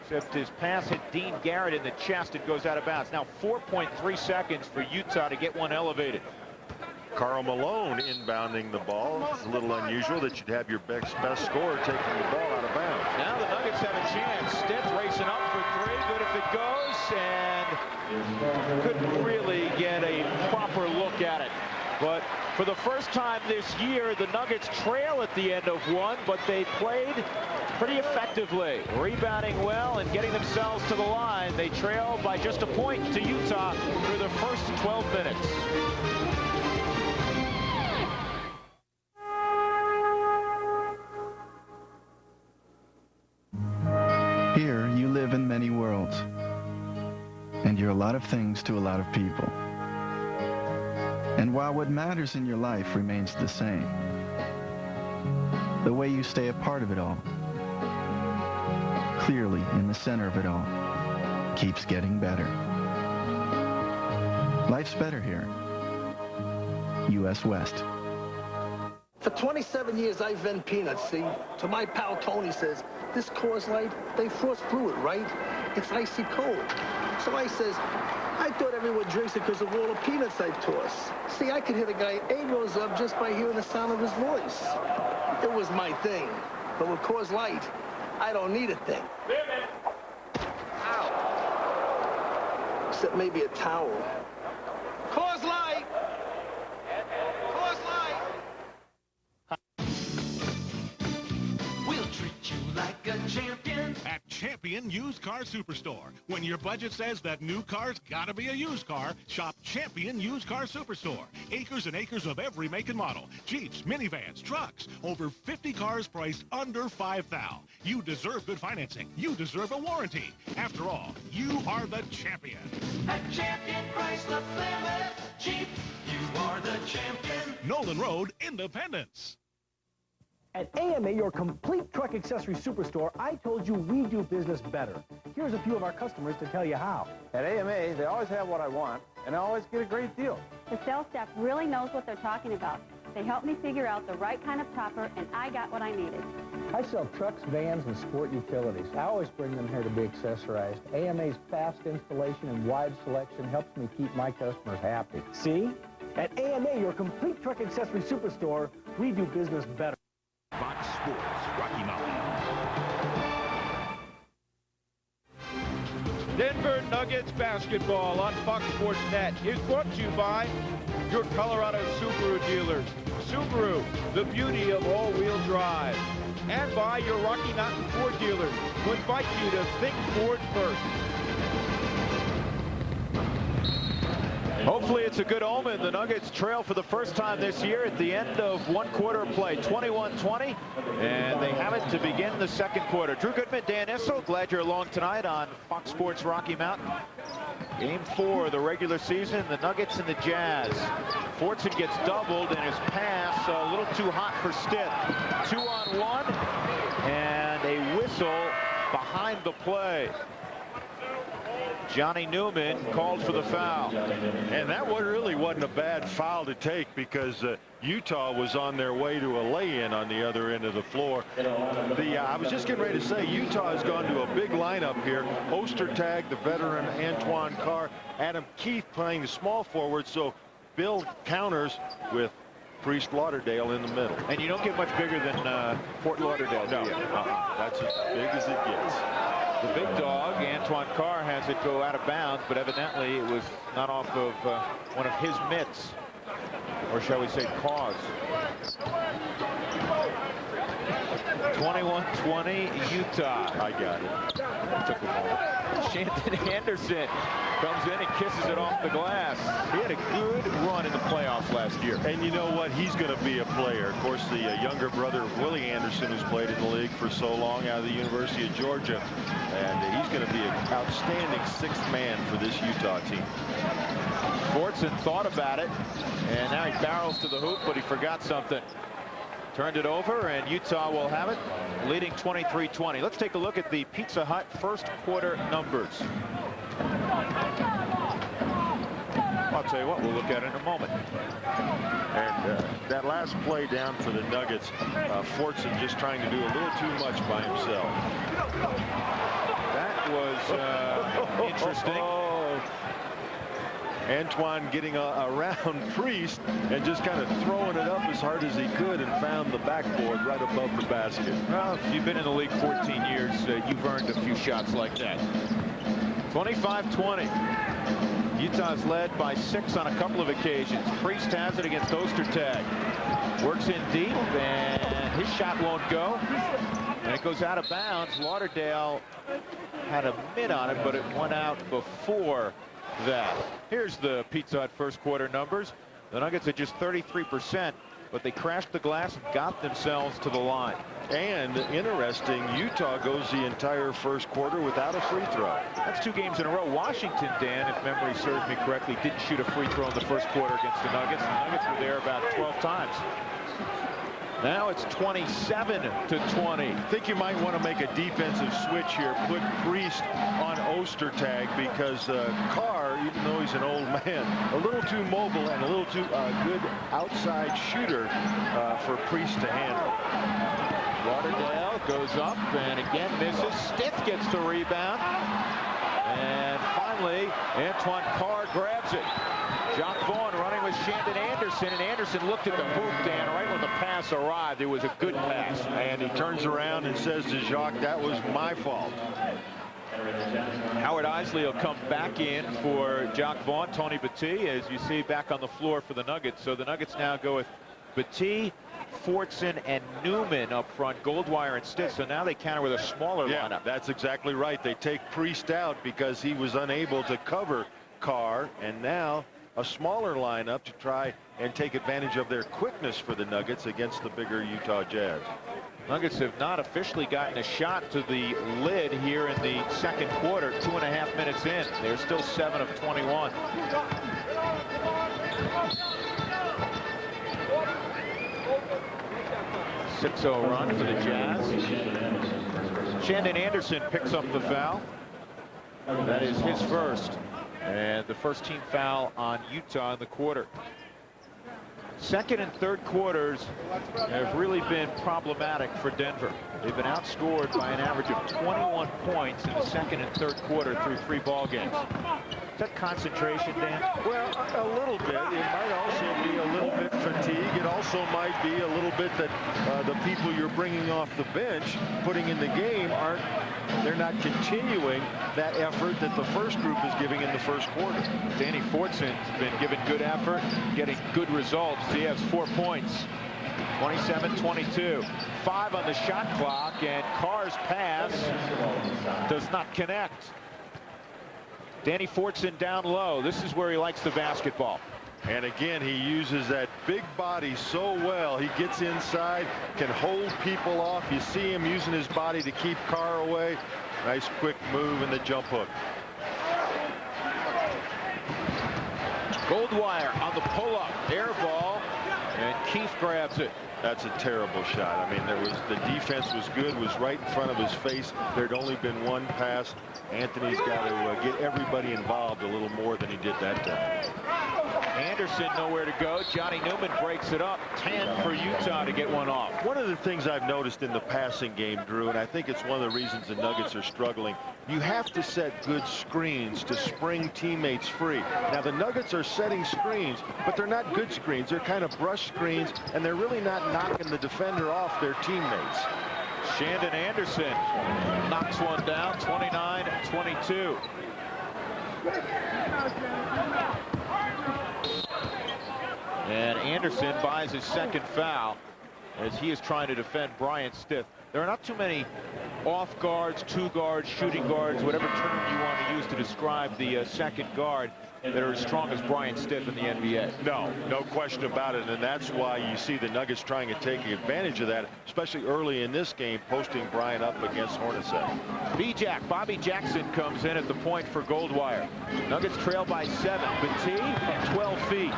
except his pass hit Dean Garrett in the chest. It goes out of bounds. Now 4.3 seconds for Utah to get one elevated. Karl Malone inbounding the ball. It's a little unusual that you'd have your best scorer taking the ball out of bounds. Now the Nuggets have a chance. Stiff racing up for 3. Good if it goes, and couldn't really get a proper look at it. But for the first time this year, the Nuggets trail at the end of 1, but they played pretty effectively, rebounding well and getting themselves to the line. They trail by just a point to Utah through the first 12 minutes. Here, you live in many worlds, and you're a lot of things to a lot of people. And while what matters in your life remains the same, the way you stay a part of it all, clearly in the center of it all, keeps getting better. Life's better here. U.S. West. For 27 years, I've vended peanuts, see? So my pal Tony says, this Coors Light, they frost fluid, right? It's icy cold. So I says, I thought everyone drinks it because of all the peanuts I toss. See, I could hit a guy 8 rows up just by hearing the sound of his voice. It was my thing. But with Coors Light, I don't need a thing. Ow. Except maybe a towel. Coors Light! Coors Light! We'll treat you like a champion. At Champion Champion Used Car Superstore. When your budget says that new car's gotta be a used car, shop Champion Used Car Superstore. Acres and acres of every make and model. Jeeps, minivans, trucks. Over 50 cars priced under $5,000. You deserve good financing. You deserve a warranty. After all, you are the champion. At Champion Chrysler Plymouth Jeep, you are the champion. Nolan Road, Independence. At AMA, your complete truck accessory superstore, I told you we do business better. Here's a few of our customers to tell you how. At AMA, they always have what I want, and I always get a great deal. The sales staff really knows what they're talking about. They helped me figure out the right kind of topper, and I got what I needed. I sell trucks, vans, and sport utilities. I always bring them here to be accessorized. AMA's fast installation and wide selection helps me keep my customers happy. See? At AMA, your complete truck accessory superstore, we do business better. Fox Sports, Rocky Mountain. Denver Nuggets basketball on Fox Sports Net is brought to you by your Colorado Subaru dealers. Subaru, the beauty of all-wheel drive. And by your Rocky Mountain Ford dealers, who invite you to think Ford first. Hopefully it's a good omen. The Nuggets trail for the first time this year at the end of one quarter of play, 21-20, and they have it to begin the second quarter. Drew Goodman, Dan Issel, glad you're along tonight on Fox Sports Rocky Mountain. Game 4 of the regular season, the Nuggets and the Jazz. Fortson gets doubled, and his pass a little too hot for Stitt. 2-on-1, and a whistle behind the play. Johnny Newman called for the foul. And that one really wasn't a bad foul to take, because Utah was on their way to a lay-in on the other end of the floor. I was just getting ready to say, Utah has gone to a big lineup here. Ostertag, the veteran Antoine, Carr, Adam Keith playing the small forward, so Bill counters with Priest Lauderdale in the middle. And you don't get much bigger than Fort Lauderdale, no. That's as big as it gets. The big dog, Antoine Carr, has it go out of bounds, but evidently it was not off of one of his mitts, or shall we say paws. 21-20 Utah. I got it. Took a moment. Shanton Anderson comes in and kisses it off the glass. He had a good run in the playoffs last year. And you know what? He's going to be a player. Of course, the younger brother of Willie Anderson, who's played in the league for so long, out of the University of Georgia. And he's going to be an outstanding sixth man for this Utah team. Fortson thought about it, and now he barrels to the hoop, but he forgot something. Turned it over, and Utah will have it, leading 23-20. Let's take a look at the Pizza Hut first quarter numbers. I'll tell you what, we'll look at it in a moment. And that last play down for the Nuggets, Fortson just trying to do a little too much by himself. That was interesting. Antoine getting around Priest and just kind of throwing it up as hard as he could, and found the backboard right above the basket. Well, if you've been in the league 14 years, you've earned a few shots like that. 25-20. Utah's led by 6 on a couple of occasions. Priest has it against Ostertag. Works in deep, and his shot won't go. And it goes out of bounds. Lauderdale had a mitt on it, but it went out before that. Here's the Pizza Hut first quarter numbers. The Nuggets are just 33%, but they crashed the glass and got themselves to the line. And interesting, Utah goes the entire first quarter without a free throw. That's 2 games in a row. Washington, Dan, if memory serves me correctly, didn't shoot a free throw in the first quarter against the Nuggets. The Nuggets were there about 12 times. Now it's 27-20. I think you might want to make a defensive switch here. Put Priest on Ostertag, because Carr, even though he's an old man, a little too mobile and a little too good outside shooter for Priest to handle. Lauderdale goes up and again misses. Stitt gets the rebound. And finally, Antoine Carr grabs it. Jock Vaughn running with Shandon Anderson, and Anderson looked at the hoop, Dan, right when the pass arrived. It was a good pass. And he turns around and says to Jock, that was my fault. Howard Isley will come back in for Jock Vaughn. Tony Battie, as you see, back on the floor for the Nuggets. So the Nuggets now go with Battie Fortson and Newman up front, Goldwire and Stitt. So now they counter with a smaller lineup. That's exactly right. They take Priest out because he was unable to cover Carr, and now a smaller lineup to try and take advantage of their quickness for the Nuggets against the bigger Utah Jazz. Nuggets have not officially gotten a shot to the lid here in the second quarter, 2.5 minutes in. They're still 7 of 21. .6-0 run for the Jazz. Shandon Anderson picks up the foul. That is his first. And the first team foul on Utah in the quarter. Second and third quarters have really been problematic for Denver. They've been outscored by an average of 21 points in the second and third quarter through 3 ball games. Is that concentration, Dan? Well, a little bit. It might also be a little bit fatigue. It also might be a little bit that the people you're bringing off the bench, putting in the game, they're not continuing that effort that the first group is giving in the first quarter. Danny Fortson's been given good effort, getting good results. He has 4 points. 27-22. 5 on the shot clock, and Carr's pass does not connect. Danny Fortson down low. This is where he likes the basketball. And again, he uses that big body so well. He gets inside, can hold people off. You see him using his body to keep Carr away. Nice quick move in the jump hook. Goldwire on the pull-up. Air ball, and Keith grabs it. That's a terrible shot. I mean, the defense was good, was right in front of his face. There'd only been one pass. Anthony's got to get everybody involved a little more than he did that time. Anderson nowhere to go. Johnny Newman breaks it up. 10 for Utah to get one off. One of the things I've noticed in the passing game, Drew, and I think it's one of the reasons the Nuggets are struggling, you have to set good screens to spring teammates free. Now, the Nuggets are setting screens, but they're not good screens. They're kind of brush screens, and they're really not knocking the defender off their teammates. Shandon Anderson knocks one down, 29-22. And Anderson buys his second foul as he is trying to defend Bryant Stith. There are not too many off guards, 2 guards, shooting guards, whatever term you want to use to describe the second guard that are as strong as Bryant Stith in the NBA. No question about it, and that's why you see the Nuggets trying to take advantage of that, especially early in this game, posting Bryant up against Hornacek. B-Jack, Bobby Jackson comes in at the point for Goldwire. Nuggets trail by 7. Petit, 12 feet.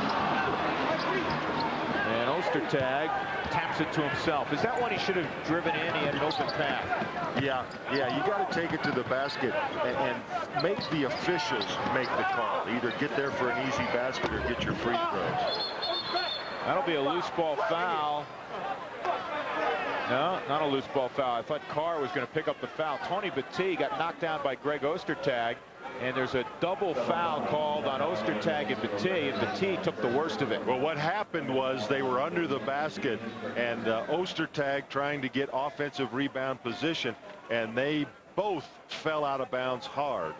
And Ostertag taps it to himself. Is that one he should have driven in? He had an open path. Yeah, you got to take it to the basket and make the officials make the call. Either get there for an easy basket or get your free throws. That'll be a loose ball foul. No, not a loose ball foul. I thought Carr was going to pick up the foul. Tony Petit got knocked down by Greg Ostertag. And there's a double foul called on Ostertag and Petit, and Petit took the worst of it. Well, what happened was they were under the basket, and Ostertag trying to get offensive rebound position, and they both fell out of bounds hard.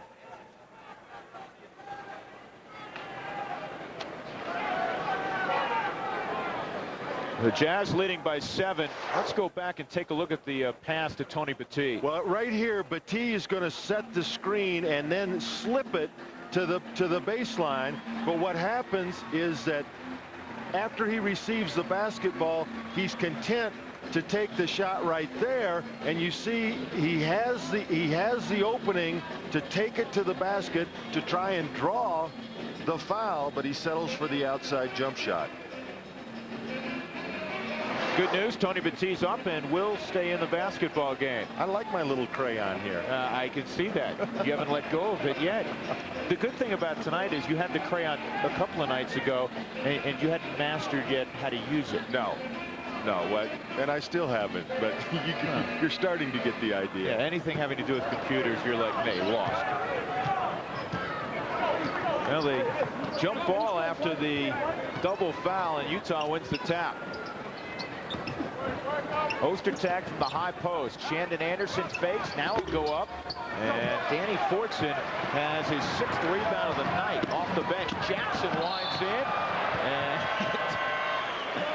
The Jazz leading by 7. Let's go back and take a look at the pass to Tony Petit. Well, right here, Petit is going to set the screen and then slip it to the baseline. But what happens is that after he receives the basketball, he's content to take the shot right there, and you see he has the opening to take it to the basket to try and draw the foul, but he settles for the outside jump shot. Good news, Tony Petit's up and will stay in the basketball game. I like my little crayon here. I can see that. You haven't let go of it yet. The good thing about tonight is you had the crayon a couple of nights ago, and you hadn't mastered yet how to use it. No, and I still haven't, but you're starting to get the idea. Yeah, anything having to do with computers, you're like, hey, lost. Well, the jump ball after the double foul, and Utah wins the tap. Ostertag from the high post. Shandon Anderson fakes. Now he'll go up. And Danny Fortson has his 6th rebound of the night off the bench. Jackson winds in. And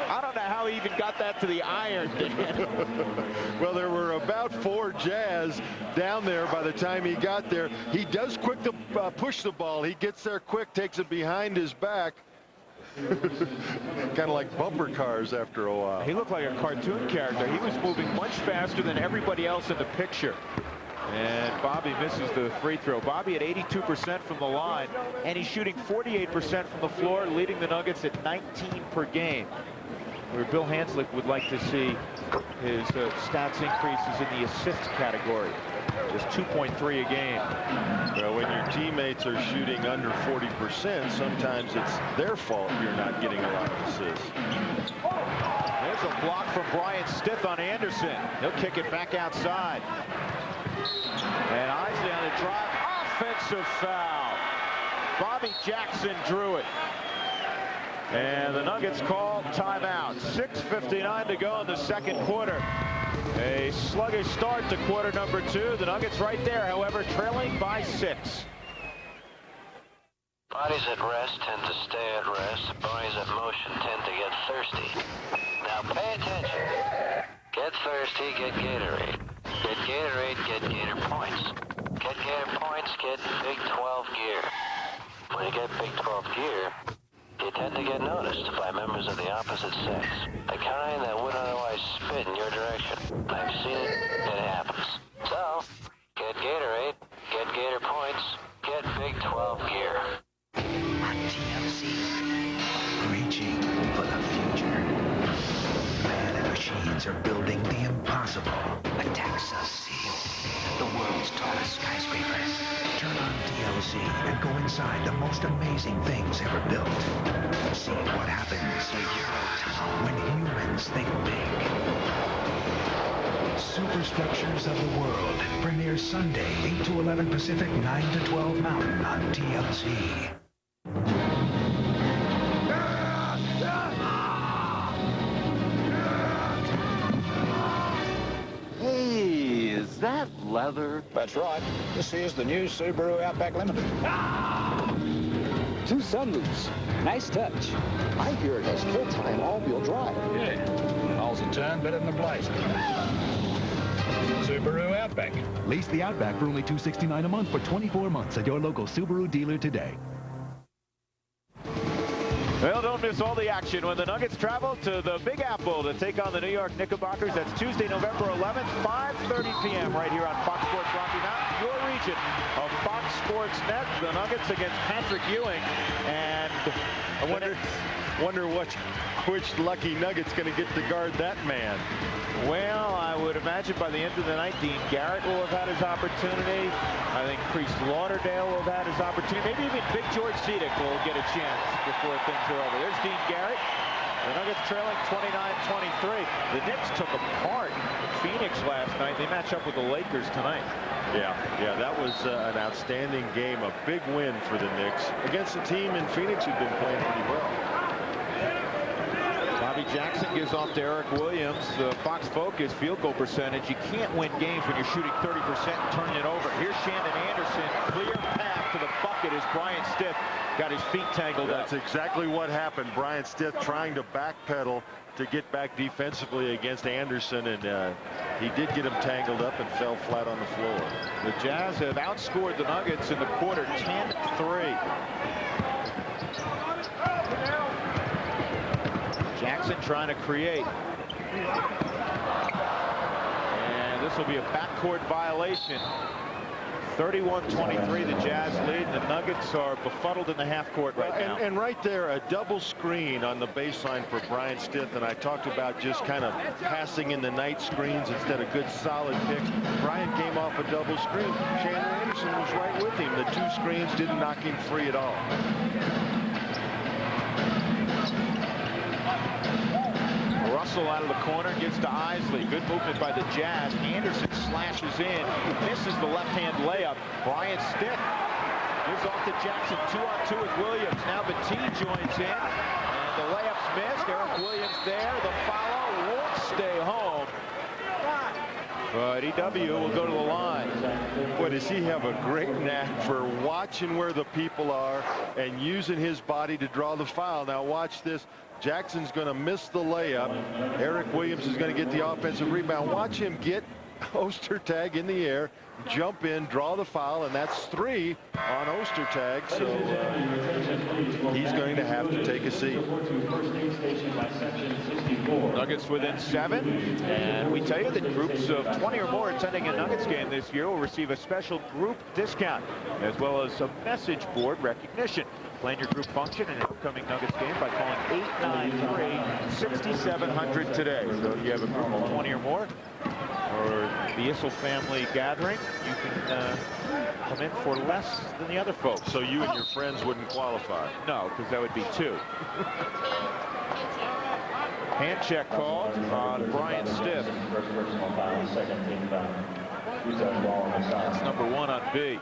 I don't know how he even got that to the iron, Dan. Well, there were about 4 Jazz down there by the time he got there. He does quick to push the ball. He gets there quick, takes it behind his back. Kind of like bumper cars after a while. He looked like a cartoon character. He was moving much faster than everybody else in the picture. And Bobby misses the free throw. Bobby at 82% from the line, and he's shooting 48% from the floor, leading the Nuggets at 19 per game. Where Bill Hanslick would like to see his stats increases in the assist category. Just 2.3 a game. Well, when your teammates are shooting under 40%, sometimes it's their fault you're not getting a lot of assists. There's a block from Brian Stith on Anderson. He'll kick it back outside. And Isley on the drive. Offensive foul. Bobby Jackson drew it. And the Nuggets call timeout. 6:59 to go in the second quarter. A sluggish start to quarter number 2. The Nuggets right there, however, trailing by 6. Bodies at rest tend to stay at rest. Bodies at motion tend to get thirsty. Now pay attention. Get thirsty, get Gatorade. Get Gatorade, get Gator points. Get Gator points, get Big 12 gear. When you get Big 12 gear, you tend to get noticed by members of the opposite sex. The kind that would otherwise spit in your direction. I've seen it, it happens. So, get Gatorade, get Gator points, get Big 12 gear. On TLC, reaching for the future. Man and machines are building the impossible. A Texas Seal, the world's tallest skyscraper. Turn on TLC and go inside the most amazing things ever built. See what happens when humans think big. Superstructures of the World premieres Sunday, 8 to 11 Pacific, 9 to 12 Mountain on TLC. Hey, is that leather? That's right. This is the new Subaru Outback Limited. 2 sunroofs. Nice touch. I hear it has full-time all-wheel drive. Yeah. All's a turn better than a blazer. Subaru Outback. Lease the Outback for only $269 a month for 24 months at your local Subaru dealer today. Well, don't miss all the action when the Nuggets travel to the Big Apple to take on the New York Knickerbockers. That's Tuesday, November 11th, 5:30 p.m. right here on Fox Sports Rocky Mountain, your region of Fox Sports Net. The Nuggets against Patrick Ewing. And I wonder which lucky Nugget's going to get to guard that man. Well, I would imagine by the end of the night, Dean Garrett will have had his opportunity. I think Priest Lauderdale will have had his opportunity. Maybe even Big George Cedic will get a chance before things are over. There's Dean Garrett. The Nuggets trailing 29-23. The Knicks took apart Phoenix last night. They match up with the Lakers tonight. Yeah, that was an outstanding game. A big win for the Knicks against a team in Phoenix who'd been playing pretty well. Bobby Jackson gives off to Eric Williams. The Fox Focus field goal percentage. You can't win games when you're shooting 30% and turning it over. Here's Shannon Anderson. Clear path to the bucket as Brian Stith got his feet tangled up. That's exactly what happened. Brian Stith trying to backpedal to get back defensively against Anderson, and he did get him tangled up and fell flat on the floor. The Jazz have outscored the Nuggets in the quarter 10-3. Jackson trying to create. And this will be a backcourt violation. 31-23, the Jazz lead. The Nuggets are befuddled in the half court right now. And right there, a double screen on the baseline for Brian Stith. And I talked about just kind of passing in the night screens instead of good solid picks. Brian came off a double screen. Shannon Anderson was right with him. The 2 screens didn't knock him free at all. Russell out of the corner, gives to Isley. Good movement by the Jazz. Anderson slashes in, misses the left-hand layup. Brian Stith gives off to Jackson. 2-on-2 with Williams. Now Bateen joins in, and the layup's missed. Eric Williams there. The follow won't stay home. But EW will go to the line. Boy, does he have a great knack for watching where the people are and using his body to draw the foul. Now watch this. Jackson's going to miss the layup. Eric Williams is going to get the offensive rebound. Watch him get Ostertag in the air, jump in, draw the foul, and that's 3 on Ostertag. So he's going to have to take a seat. Nuggets within 7, and we tell you that groups of 20 or more attending a Nuggets game this year will receive a special group discount, as well as a message board recognition. Plan your group function in an upcoming Nuggets game by calling 893-6700 today. So if you have a group of 20 or more, or the Issel family gathering, you can come in for less than the other folks. So you and your friends wouldn't qualify? No, because that would be 2. Hand check called on Brian Stiff. That's number 1 on B.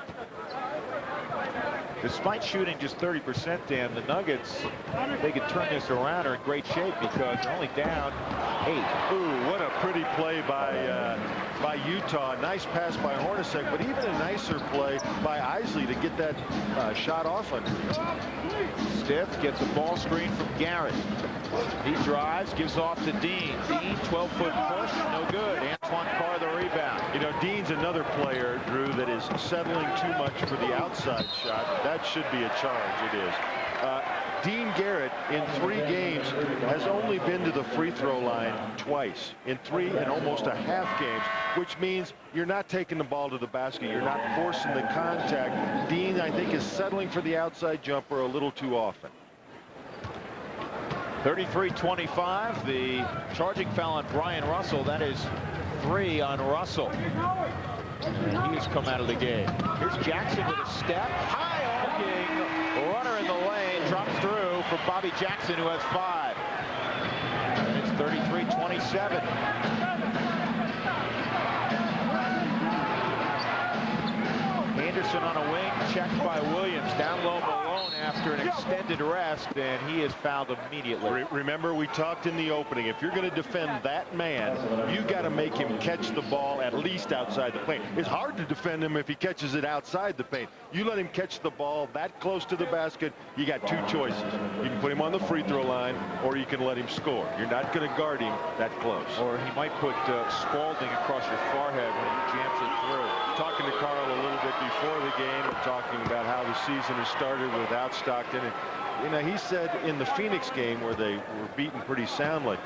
Despite shooting just 30%, Dan, the Nuggets, they could turn this around, are in great shape because they're only down 8. Ooh, what a pretty play by Utah. Nice pass by Hornacek, but even a nicer play by Isley to get that shot off under. Stiff gets a ball screen from Garrett. He drives, gives off to Dean. Dean, 12-foot push, no good. Antoine Carr the rebound. You know, Dean's another player, Drew, that is settling too much for the outside shot. That should be a charge. It is. Dean Garrett in 3 games has only been to the free throw line twice in 3 and almost a half games, which means you're not taking the ball to the basket. You're not forcing the contact. Dean, I think, is settling for the outside jumper a little too often. 33-25, the charging foul on Brian Russell. That is 3 on Russell. And he has come out of the game. Here's Jackson with a step. High arcing runner in the lane. Drops through for Bobby Jackson, who has 5. And it's 33-27. Anderson on a wing, checked by Williams. Down low Malone after an extended rest, and he is fouled immediately. Remember, we talked in the opening, if you're going to defend that man, you got to make him catch the ball at least outside the paint. It's hard to defend him if he catches it outside the paint. You let him catch the ball that close to the basket, you got 2 choices. You can put him on the free throw line, or you can let him score. You're not going to guard him that close. Or he might put Spalding across your forehead when he jams it through. Talking to Karl a little bit before the game and talking about how the season has started without Stockton. And, you know, he said in the Phoenix game where they were beaten pretty soundly,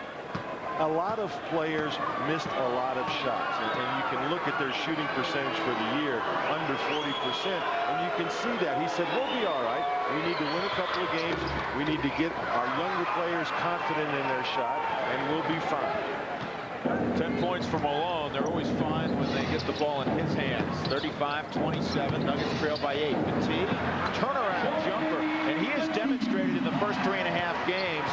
a lot of players missed a lot of shots. And you can look at their shooting percentage for the year, under 40%, and you can see that. He said, we'll be all right. We need to win a couple of games. We need to get our younger players confident in their shot, and we'll be fine. 10 points for Malone. They're always fine when they get the ball in his hands. 35-27. Nuggets trail by 8. Petit, turnaround jumper. And he has demonstrated in the first 3.5 games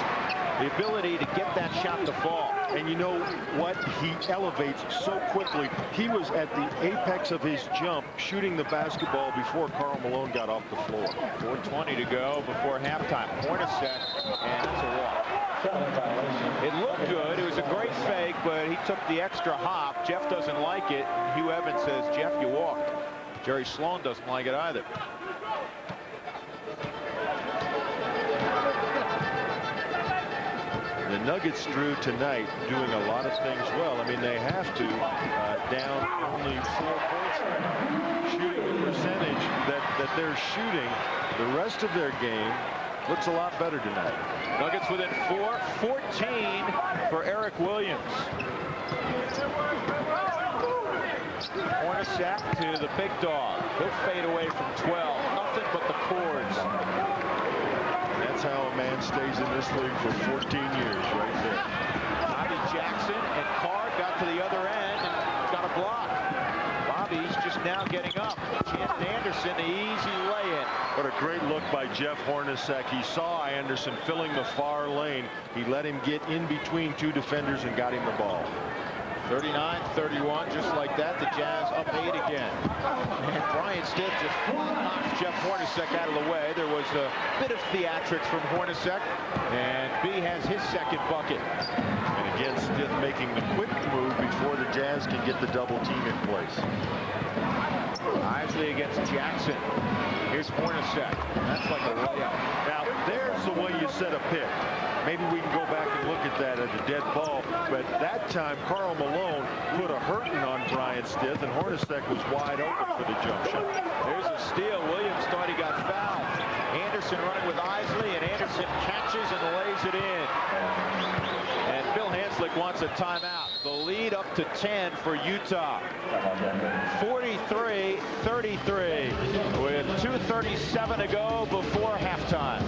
the ability to get that shot to fall. And you know what? He elevates so quickly. He was at the apex of his jump, shooting the basketball before Karl Malone got off the floor. 4:20 to go before halftime. Hornacek, and it's a walk. It looked good. It was a great fake, but he took the extra hop. Jeff doesn't like it. Hugh Evans says, Jeff, you walked. Jerry Sloan doesn't like it either. The Nuggets, Drew, tonight doing a lot of things well. I mean, they have to, down only 4 points. Shooting the percentage that they're shooting, the rest of their game looks a lot better tonight. Nuggets within 4, 14 for Eric Williams. Hornacek to the big dog. He'll fade away from 12. Nothing but the cords. That's how a man stays in this league for 14 years right there. Bobby Jackson and Carr got to the other end and got a block. Bobby's just now getting up. Chandon Anderson, the easy lay-in. What a great look by Jeff Hornacek. He saw Anderson filling the far lane. He let him get in between 2 defenders and got him the ball. 39-31, just like that. The Jazz up 8 again. And Brian Stiff just knocks Jeff Hornacek out of the way. There was a bit of theatrics from Hornacek, and B has his second bucket. And again, Stiff making the quick move before the Jazz can get the double team in place. Isley against Jackson. Here's Hornacek. That's like a layup. Now, there's the way you set a pick. Maybe we can go back and look at that as a dead ball. But that time, Karl Malone put a hurting on Brian Stith, and Hornacek was wide open for the jump shot. There's a steal. Williams thought he got fouled. Anderson running with Isley, and Anderson catches and lays it in. And Bill Hanslick wants a timeout. The lead up to 10 for Utah. 43-33 with 2:37 to go before halftime.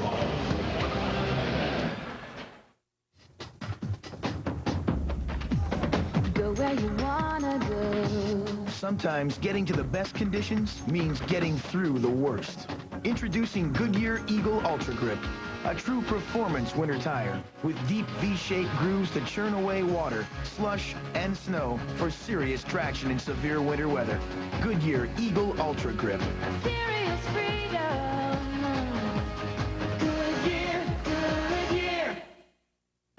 Go where you wanna go. Sometimes getting to the best conditions means getting through the worst. Introducing Goodyear Eagle Ultra Grip, a true performance winter tire with deep V-shaped grooves to churn away water, slush, and snow for serious traction in severe winter weather. Goodyear Eagle Ultra Grip. Serious freedom. Goodyear, Goodyear.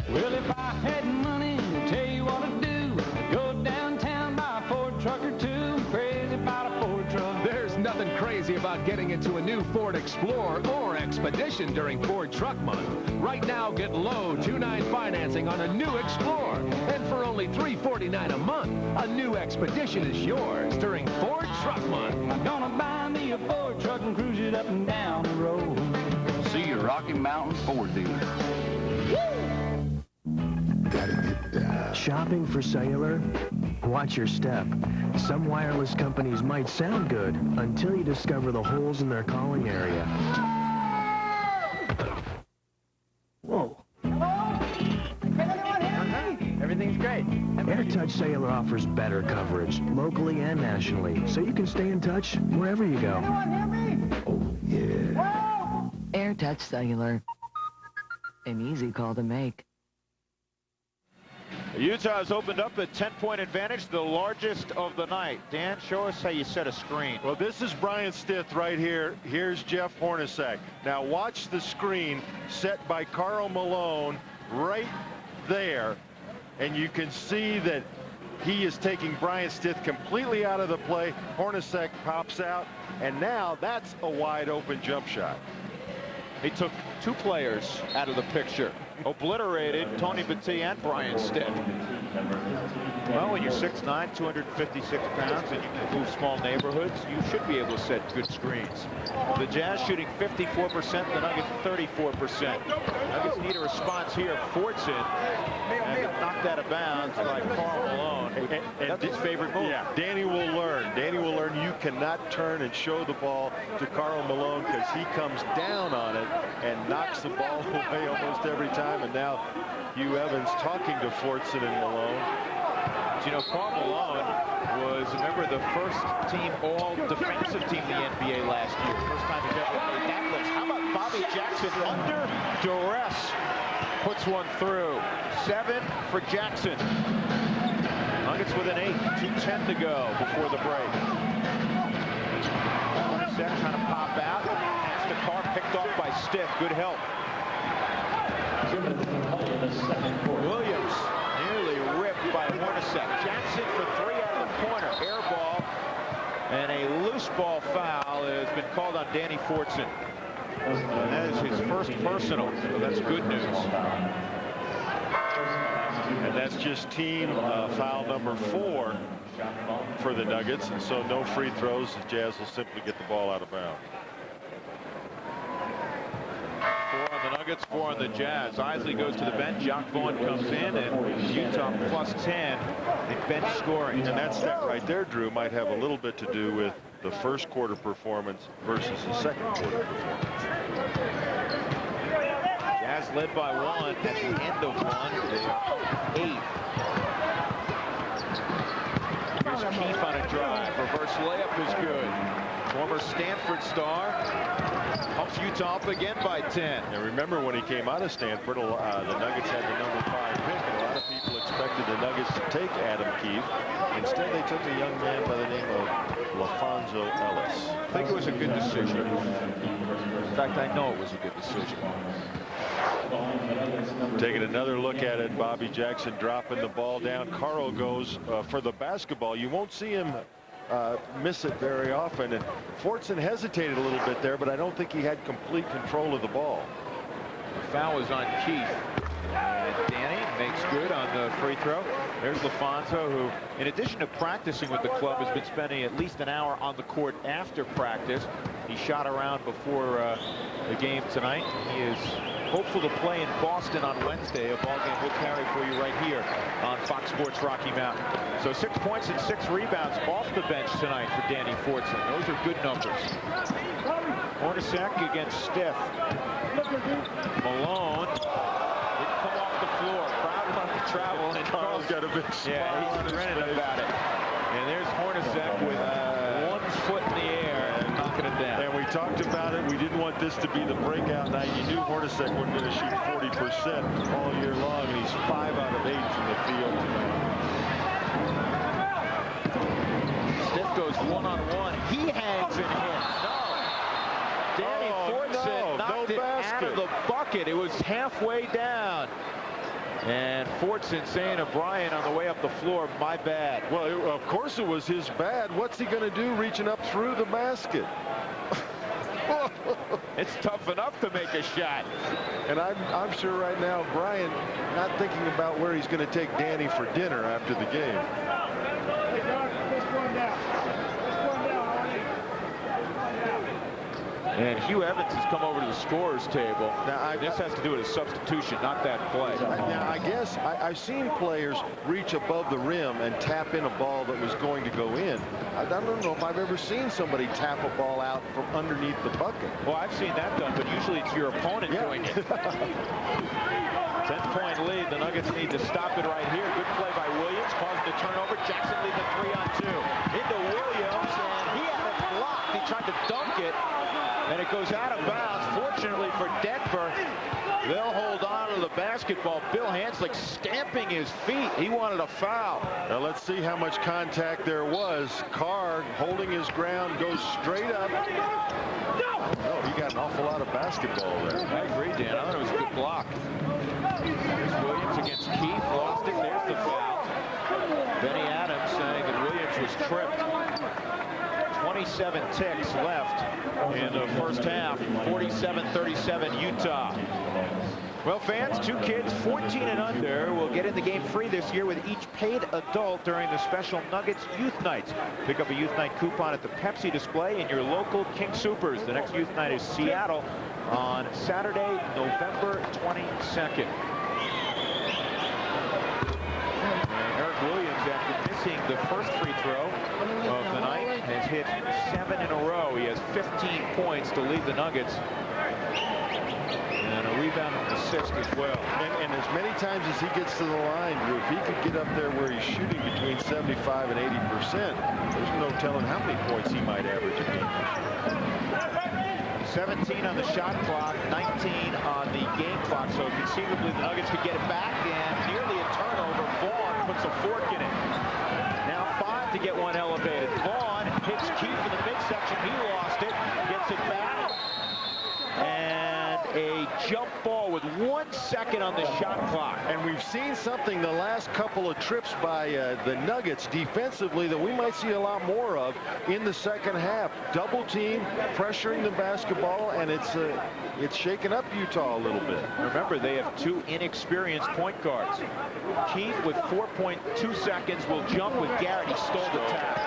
Well, if I had money to tell you what to do, go downtown, buy a Ford truck or two. Crazy about a Ford truck. There's nothing crazy about getting into a new Ford Explorer or Expedition during Ford Truck Month. Right now, get low 2.9 financing on a new Explorer. And for only $349 a month, a new Expedition is yours during Ford Truck Month. I'm gonna buy me a Ford truck and cruise it up and down the road. See your Rocky Mountain Ford dealer. Shopping for cellular? Watch your step. Some wireless companies might sound good until you discover the holes in their calling area. Whoa. Everything's great. AirTouch Cellular offers better coverage, locally and nationally, so you can stay in touch wherever you go. Oh, yeah. AirTouch Cellular. An easy call to make. Utah has opened up a 10-point advantage, the largest of the night. Dan, show us how you set a screen. Well, this is Brian Stith right here. Here's Jeff Hornacek. Now watch the screen set by Karl Malone right there. And you can see that he is taking Brian Stith completely out of the play. Hornacek pops out, and now that's a wide open jump shot. He took two players out of the picture. Obliterated Tony Battie and Brian Stith. Well, when you're 6'9", 256 pounds, and you can move small neighborhoods, you should be able to set good screens. The Jazz shooting 54%, the Nuggets 34%. Nuggets need a response here. Fortson and knocked out of bounds by Karl Malone. That's his favorite move. Yeah, Danny will learn. Danny will learn you cannot turn and show the ball to Karl Malone because he comes down on it and knocks the ball away almost every time. And now Hugh Evans talking to Fortson and Malone. You know, Karl Malone was a member of the first team all-defensive team in the NBA last year. First time he's ever made that list. How about Bobby Jackson under duress? Puts one through. 7 for Jackson. Nuggets with an 8. 2:10 to go before the break. Hornacek trying to pop out. Pass to Carr, picked off by Stith. Good help. Williams nearly ripped by Hornacek. Jackson for 3 out of the corner. Air ball and a loose ball foul has been called on Danny Fortson. And that is his first personal, so that's good news. And that's just team foul number 4 for the Nuggets. And so no free throws. The Jazz will simply get the ball out of bounds. 4 on the Nuggets, 4 on the Jazz. Isley goes to the bench. Jock Vaughn comes in, and Utah plus 10 in bench scoring. And that stat right there, Drew, might have a little bit to do with the first quarter performance versus the second quarter performance. Jazz led by 1 at the end of 1. They are 8. Here's Keefe on a drive. Reverse layup is good. Former Stanford star helps Utah up again by 10. And remember when he came out of Stanford, the Nuggets had the number 5 pick. And a lot of people expected the Nuggets to take Adam Keefe. Instead, they took a young man by the name of LaFonso Ellis. I think it was a good decision. In fact, I know it was a good decision. Taking another look at it, Bobby Jackson dropping the ball down. Karl goes for the basketball. You won't see him miss it very often. And Fortson hesitated a little bit there, but I don't think he had complete control of the ball. The foul was on Keith. And Danny makes good on the free throw. There's LaFonso, who, in addition to practicing with the club, has been spending at least an hour on the court after practice. He shot around before the game tonight. He is hopeful to play in Boston on Wednesday, a ball game we'll carry for you right here on Fox Sports Rocky Mountain. So 6 points and 6 rebounds off the bench tonight for Danny Fortson. Those are good numbers. Hornacek against Stiff. Malone didn't come off the floor. Crowd on the travel. And Carl's got a big smile. Yeah, he's grinning about it. And there's Hornacek with 1 foot in the air and knocking it down. And we talked about it. We didn't want this to be the breakout night. You knew Hornacek wasn't going to shoot 40% all year long, and he's 5 out of 8 from the field. Stiff goes one-on-one. He hangs and hits. No. Danny Fortson knocked it out of the bucket. It was halfway down. And Fortson saying to Brian on the way up the floor, my bad. Well, of course it was his bad. What's he going to do reaching up through the basket? It's tough enough to make a shot. And I'm sure right now Brian not thinking about where he's going to take Danny for dinner after the game. And Hugh Evans has come over to the scorer's table. Now, this has to do with a substitution, not that play. Now, I guess I've seen players reach above the rim and tap in a ball that was going to go in. I don't know if I've ever seen somebody tap a ball out from underneath the bucket. Well, I've seen that done, but usually it's your opponent doing it. 10-point lead. The Nuggets need to stop it right here. Good play by Williams. Caused the turnover. Jackson leads a 3-on-2. Into Williams, and he had it blocked. He tried to dunk it, and it goes out of bounds. Fortunately for Denver, they'll hold on to the basketball. Bill Hanslick stamping his feet. He wanted a foul. Now let's see how much contact there was. Carr holding his ground, goes straight up. Oh, he got an awful lot of basketball there. I agree, Dan. I thought it was a good block. There's Williams against Keith. Lost it. There's the foul. Benny Adams saying that Williams was tripped. 27 ticks left in the first half. 47-37 Utah. Well, fans, 2 kids 14 and under will get in the game free this year with each paid adult during the special Nuggets Youth Nights. Pick up a Youth Night coupon at the Pepsi display in your local King Soopers. The next Youth Night is Seattle on Saturday, November 22nd. And Eric Williams, after missing the first free throw of the night, has hit 7 in a row. He has 15 points to lead the Nuggets. And a rebound on the 6th as well. And as many times as he gets to the line, Drew, if he could get up there where he's shooting between 75 and 80%, there's no telling how many points he might average a game. 17 on the shot clock, 19 on the game clock, so conceivably the Nuggets could get it back, and nearly a turnover. Vaughn puts a fork in it. Now 5 to get one elevated. Vaughn hits Keith in the midsection. He lost it, gets it back, and a jump ball with 1 second on the shot clock. And we've seen something the last couple of trips by the Nuggets defensively that we might see a lot more of in the second half. Double team, pressuring the basketball, and it's shaken up Utah a little bit. Remember, they have 2 inexperienced point guards. Keith with 4.2 seconds will jump with Garrett. He stole the tap.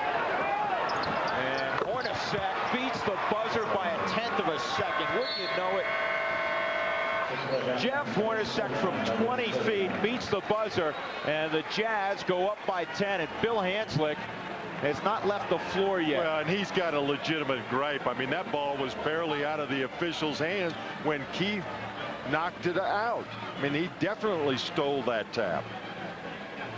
And Hornacek beats the buzzer by a 1/10 of a second. Wouldn't you know it? Jeff Hornacek from 20 feet beats the buzzer, and the Jazz go up by 10, and Bill Hanslick has not left the floor yet. Well, and he's got a legitimate gripe. I mean, that ball was barely out of the official's hands when Keith knocked it out. I mean, he definitely stole that tap.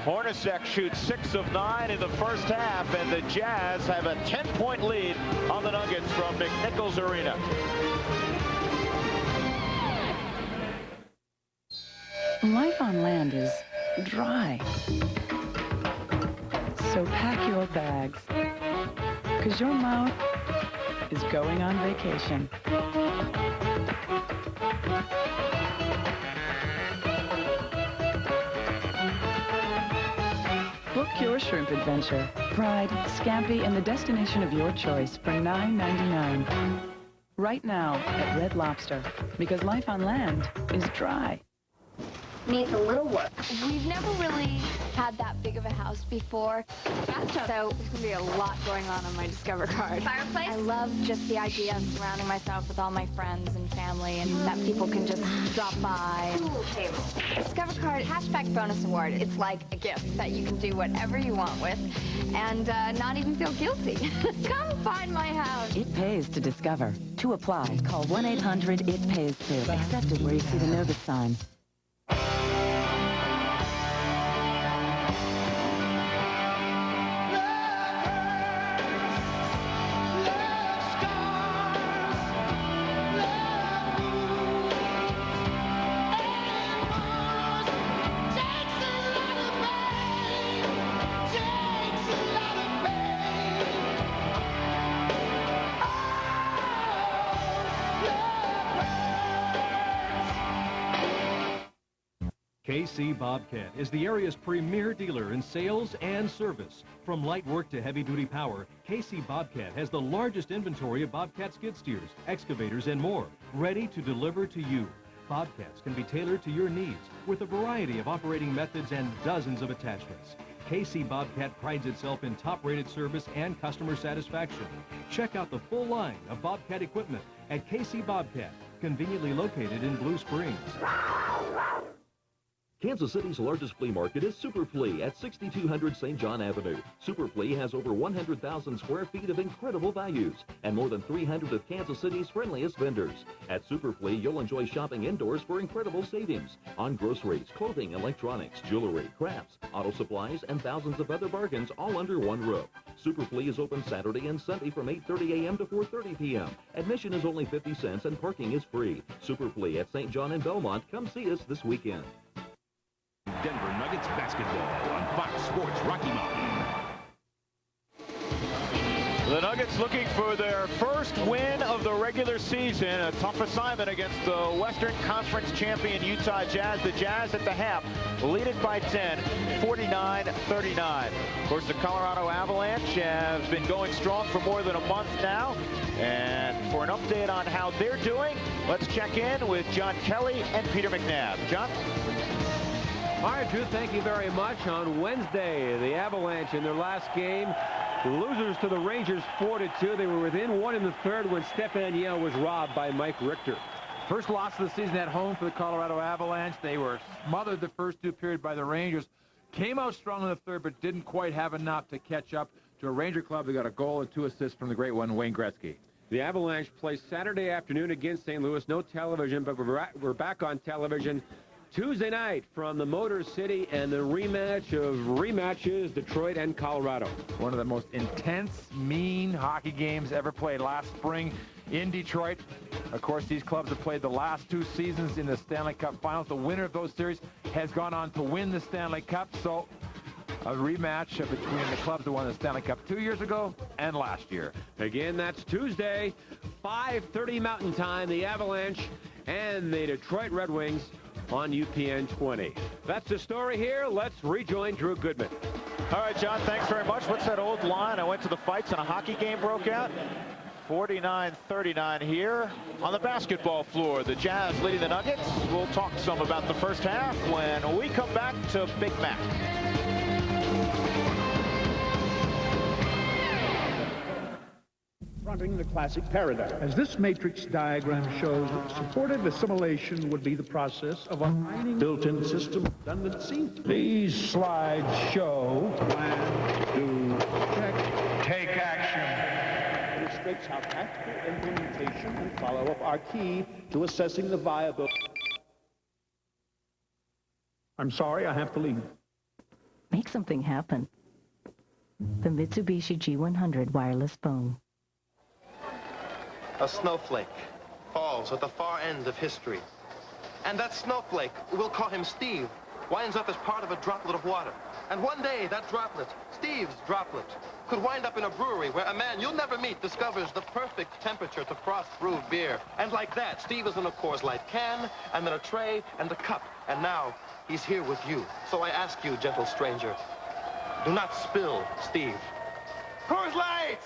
Hornacek shoots 6 of 9 in the first half, and the Jazz have a 10-point lead on the Nuggets from McNichols Arena. Life on land is dry. So pack your bags, because your mouth is going on vacation. Book Pure shrimp adventure. Fried, scampi, and the destination of your choice for $9.99. Right now at Red Lobster, because life on land is dry. Needs a little work. We've never really had that big of a house before. So there's going to be a lot going on my Discover card. Fireplace? I love just the idea of surrounding myself with all my friends and family and that people can just drop by. Pool table. Discover card Hatchback Bonus Award. It's like a gift that you can do whatever you want with and not even feel guilty. Come find my house. It pays to discover. To apply, call 1-800-IT-PAYS-TO. Accepted where you see the notice sign. KC Bobcat is the area's premier dealer in sales and service. From light work to heavy-duty power, KC Bobcat has the largest inventory of Bobcat skid steers, excavators, and more, ready to deliver to you. Bobcats can be tailored to your needs with a variety of operating methods and dozens of attachments. KC Bobcat prides itself in top-rated service and customer satisfaction. Check out the full line of Bobcat equipment at KC Bobcat, conveniently located in Blue Springs. Kansas City's largest flea market is Super Flea at 6200 St. John Avenue. Super Flea has over 100,000 square feet of incredible values and more than 300 of Kansas City's friendliest vendors. At Super Flea, you'll enjoy shopping indoors for incredible savings on groceries, clothing, electronics, jewelry, crafts, auto supplies, and thousands of other bargains all under one roof. Super Flea is open Saturday and Sunday from 8:30 a.m. to 4:30 p.m. Admission is only 50 cents and parking is free. Super Flea at St. John and Belmont. Come see us this weekend. Denver Nuggets basketball on Fox Sports Rocky Mountain. The Nuggets looking for their first win of the regular season. A tough assignment against the Western Conference champion Utah Jazz. The Jazz at the half lead it by 10, 49-39. Of course, the Colorado Avalanche have been going strong for more than a month now. And for an update on how they're doing, let's check in with John Kelly and Peter McNabb. John? All right, Drew, thank you very much. On Wednesday, the Avalanche in their last game, losers to the Rangers 4-2. They were within one in the third when Stefan Yell was robbed by Mike Richter. First loss of the season at home for the Colorado Avalanche. They were smothered the first two periods by the Rangers. Came out strong in the third, but didn't quite have enough to catch up to a Ranger club. They got a goal and 2 assists from the great one, Wayne Gretzky. The Avalanche play Saturday afternoon against St. Louis. No television, but we're back on television Tuesday night from the Motor City, and the rematch of rematches, Detroit and Colorado. One of the most intense, mean hockey games ever played last spring in Detroit. Of course, these clubs have played the last 2 seasons in the Stanley Cup Finals. The winner of those series has gone on to win the Stanley Cup. So a rematch between the clubs that won the Stanley Cup 2 years ago and last year. Again, that's Tuesday, 5:30 Mountain Time, the Avalanche and the Detroit Red Wings on UPN 20. That's the story here. Let's rejoin Drew Goodman. All right, John, thanks very much. What's that old line? I went to the fights and a hockey game broke out. 49-39 here on the basketball floor. The Jazz leading the Nuggets. We'll talk some about the first half when we come back to Big Mac. Confronting the classic paradigm. As this matrix diagram shows, supportive assimilation would be the process of aligning built-in system redundancy. These slides show plan, do, check, take action. It illustrates how practical implementation and follow-up are key to assessing the viability. I'm sorry, I have to leave. Make something happen. The Mitsubishi G100 wireless phone. A snowflake falls at the far end of history. And that snowflake, we'll call him Steve, winds up as part of a droplet of water. And one day, that droplet, Steve's droplet, could wind up in a brewery where a man you'll never meet discovers the perfect temperature to frost-brewed beer. And like that, Steve is in a Coors Light can, and then a tray, and a cup. And now, he's here with you. So I ask you, gentle stranger, Do not spill, Steve. Coors Light!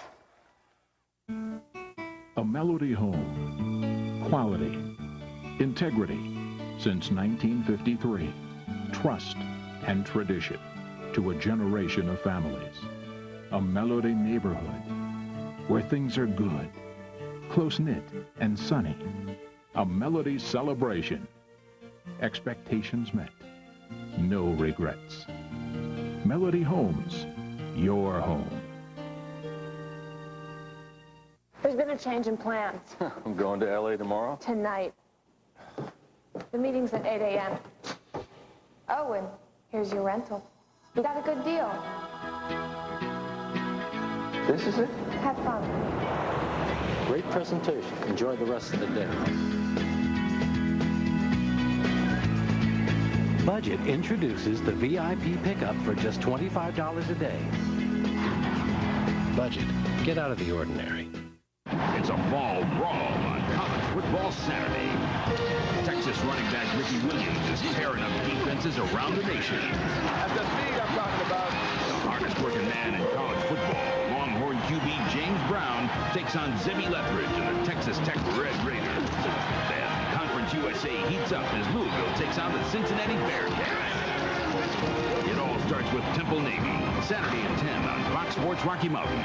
A Melody home. Quality. Integrity. Since 1953. Trust and tradition to a generation of families. A Melody neighborhood where things are good, close-knit and sunny. A Melody celebration. Expectations met. No regrets. Melody Homes, your home. There's been a change in plans. I'm going to L.A. tomorrow? Tonight. The meeting's at 8 a.m. Oh, and here's your rental. You got a good deal. This is it? Have fun. Great presentation. Enjoy the rest of the day. Budget introduces the VIP pickup for just $25 a day. Budget. Get out of the ordinary. It's a fall brawl on college football Saturday. Texas running back Ricky Williams is tearing up defenses around the nation. That's the speed I'm talking about. The hardest working man in college football, Longhorn QB James Brown, takes on Zimmy Lethbridge and the Texas Tech Red Raiders. Then Conference USA heats up as Louisville takes on the Cincinnati Bearcats. It all starts with Temple Navy, Saturday at 10 on Fox Sports Rocky Mountain.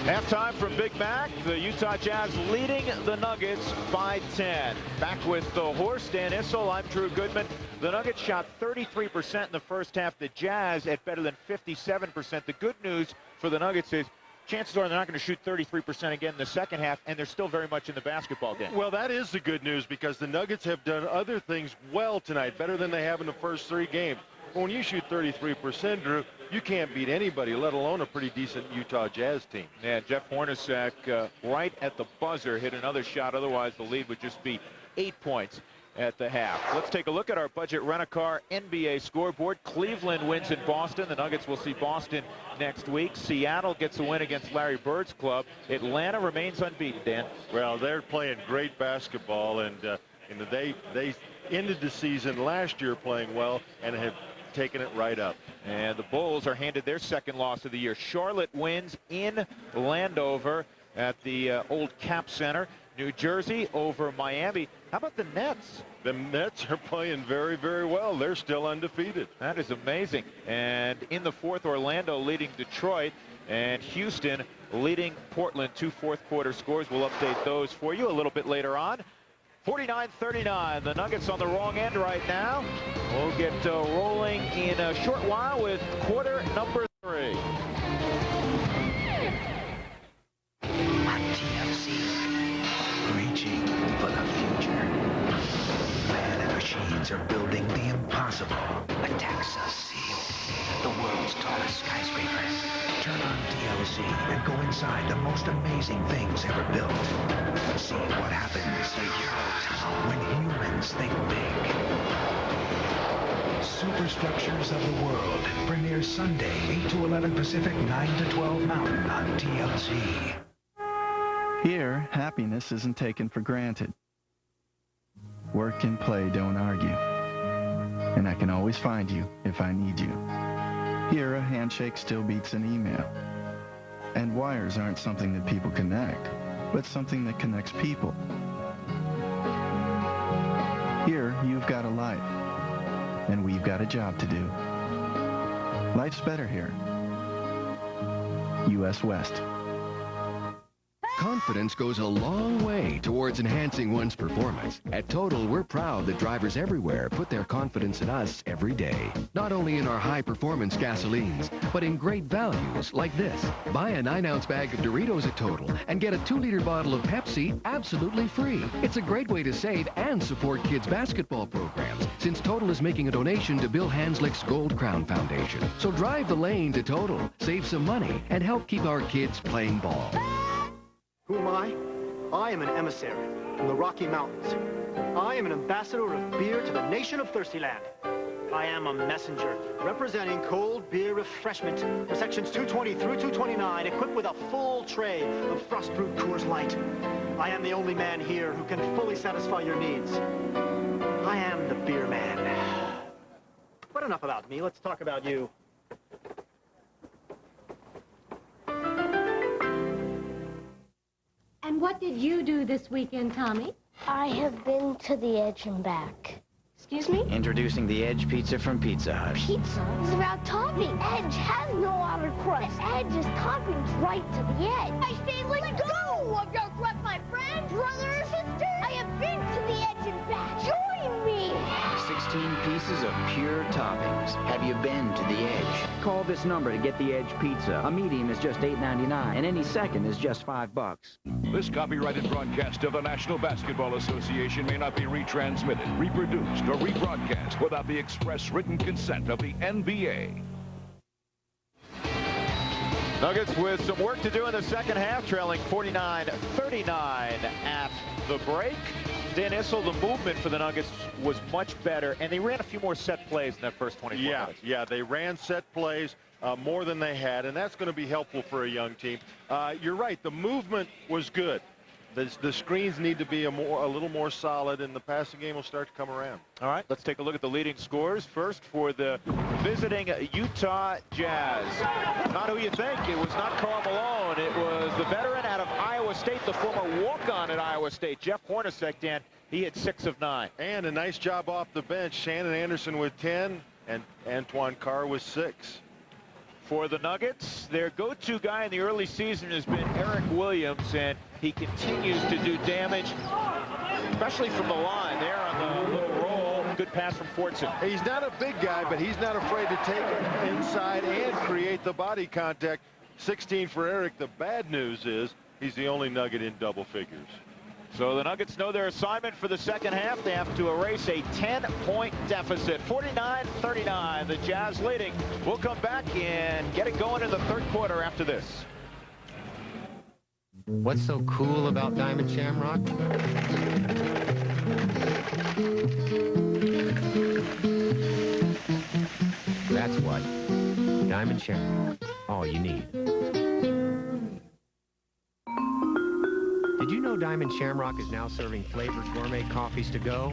Halftime from Big Mac. The Utah Jazz leading the Nuggets by 10. Back with the horse, Dan Issel. I'm Drew Goodman. The Nuggets shot 33% in the first half. The Jazz at better than 57%. The good news for the Nuggets is chances are they're not going to shoot 33% again in the second half, and they're still very much in the basketball game. Well, that is the good news because the Nuggets have done other things well tonight, better than they have in the first 3 games. When you shoot 33%, Drew, you can't beat anybody, let alone a pretty decent Utah Jazz team. Yeah, Jeff Hornacek right at the buzzer hit another shot. Otherwise, the lead would just be 8 points at the half. Let's take a look at our budget rent-a-car NBA scoreboard. Cleveland wins in Boston. The Nuggets will see Boston next week. Seattle gets a win against Larry Bird's club. Atlanta remains unbeaten, Dan. Well, they're playing great basketball, and they ended the season last year playing well and have taken it right up. And the Bulls are handed their second loss of the year. Charlotte wins in Landover at the old Cap Center. New Jersey over Miami. How about the Nets? The Nets are playing very, very well. They're still undefeated. That is amazing. And in the fourth, Orlando leading Detroit, and Houston leading Portland. 2 fourth-quarter scores. We'll update those for you a little bit later on. 49-39. The Nuggets on the wrong end right now. We'll get rolling in a short while with quarter number 3. TFC, reaching for the future. Man and machines are building the impossible. A Texas seal, the world's tallest skyscraper. Turn on TLC and go inside the most amazing things ever built. See what happens when humans think big. Superstructures of the World premieres Sunday, 8 to 11 Pacific, 9 to 12 Mountain on TLC. Here, happiness isn't taken for granted. Work and play don't argue. And I can always find you if I need you. Here, a handshake still beats an email. And wires aren't something that people connect, but something that connects people. Here, you've got a life, and we've got a job to do. Life's better here. U.S. West. Confidence goes a long way towards enhancing one's performance. At Total, we're proud that drivers everywhere put their confidence in us every day. Not only in our high-performance gasolines, but in great values like this. Buy a 9-ounce bag of Doritos at Total and get a 2-liter bottle of Pepsi absolutely free. It's a great way to save and support kids' basketball programs, since Total is making a donation to Bill Hanslick's Gold Crown Foundation. So drive the lane to Total, save some money, and help keep our kids playing ball. Who am I? I am an emissary from the Rocky Mountains. I am an ambassador of beer to the nation of Thirstyland. I am a messenger representing cold beer refreshment for sections 220 through 229, equipped with a full tray of frost-brewed Coors Light. I am the only man here who can fully satisfy your needs. I am the beer man. But enough about me. Let's talk about you. And what did you do this weekend, Tommy? I have been to the Edge and back. Excuse me? Introducing the Edge Pizza from Pizza Hut. Pizza is about topping. Edge has no outer crust. Edge is toppings right to the edge. I say, let go of your crust, my friend, brother or sister. I have been to the Edge and back. Join me. 16 pieces of pure toppings. Have you been to the Edge? Call this number to get the Edge Pizza. A medium is just $8.99, and any second is just $5. This copyrighted broadcast of the National Basketball Association may not be retransmitted, reproduced, or rebroadcast without the express written consent of the NBA. Nuggets with some work to do in the second half, trailing 49-39 at the break. Dan Issel, the movement for the Nuggets was much better, and they ran a few more set plays in that first 24 minutes. Yeah, they ran set plays more than they had, and that's going to be helpful for a young team. You're right, the movement was good. The screens need to be a little more solid, and the passing game will start to come around. All right, let's take a look at the leading scorers. First, for the visiting Utah Jazz. Not who you think. It was not Karl Malone. It was the veteran out of Iowa State, the former walk-on at Iowa State, Jeff Hornacek. Dan, he had 6 of 9. And a nice job off the bench. Shannon Anderson with 10, and Antoine Carr with 6. For the Nuggets, their go-to guy in the early season has been Eric Williams, and he continues to do damage, especially from the line there on the little roll. Good pass from Fortson. He's not a big guy, but he's not afraid to take it inside and create the body contact. 16 for Eric. The bad news is he's the only Nugget in double figures. So the Nuggets know their assignment for the second half. They have to erase a 10-point deficit. 49-39, the Jazz leading. We'll come back and get it going in the third quarter after this. What's so cool about Diamond Shamrock? That's what. Diamond Shamrock. All you need. Did you know Diamond Shamrock is now serving flavored gourmet coffees to go?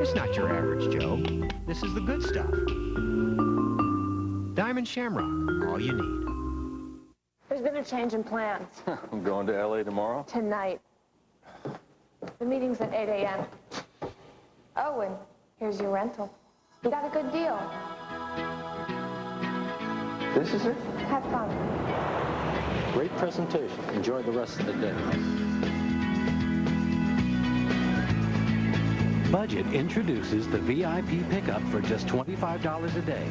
It's not your average Joe. This is the good stuff. Diamond Shamrock, all you need. There's been a change in plans. I'm going to LA tomorrow? Tonight. The meeting's at 8 a.m. Oh, and here's your rental. You got a good deal. This is it? Have fun. Great presentation. Enjoy the rest of the day. Budget introduces the VIP pickup for just $25 a day.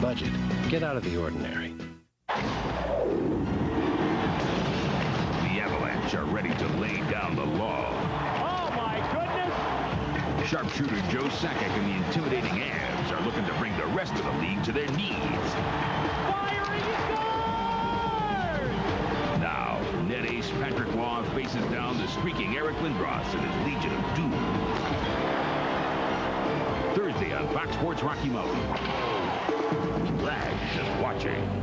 Budget. Get out of the ordinary. The Avalanche are ready to lay down the law. Oh, my goodness! Sharpshooter Joe Sakic and the intimidating Avs are looking to bring the rest of the league to their knees. Now, net ace Patrick Waugh faces down the streaking Eric Lindros and his Legion of Doom. Thursday on Fox Sports Rocky Mountain. Glad you're just watching.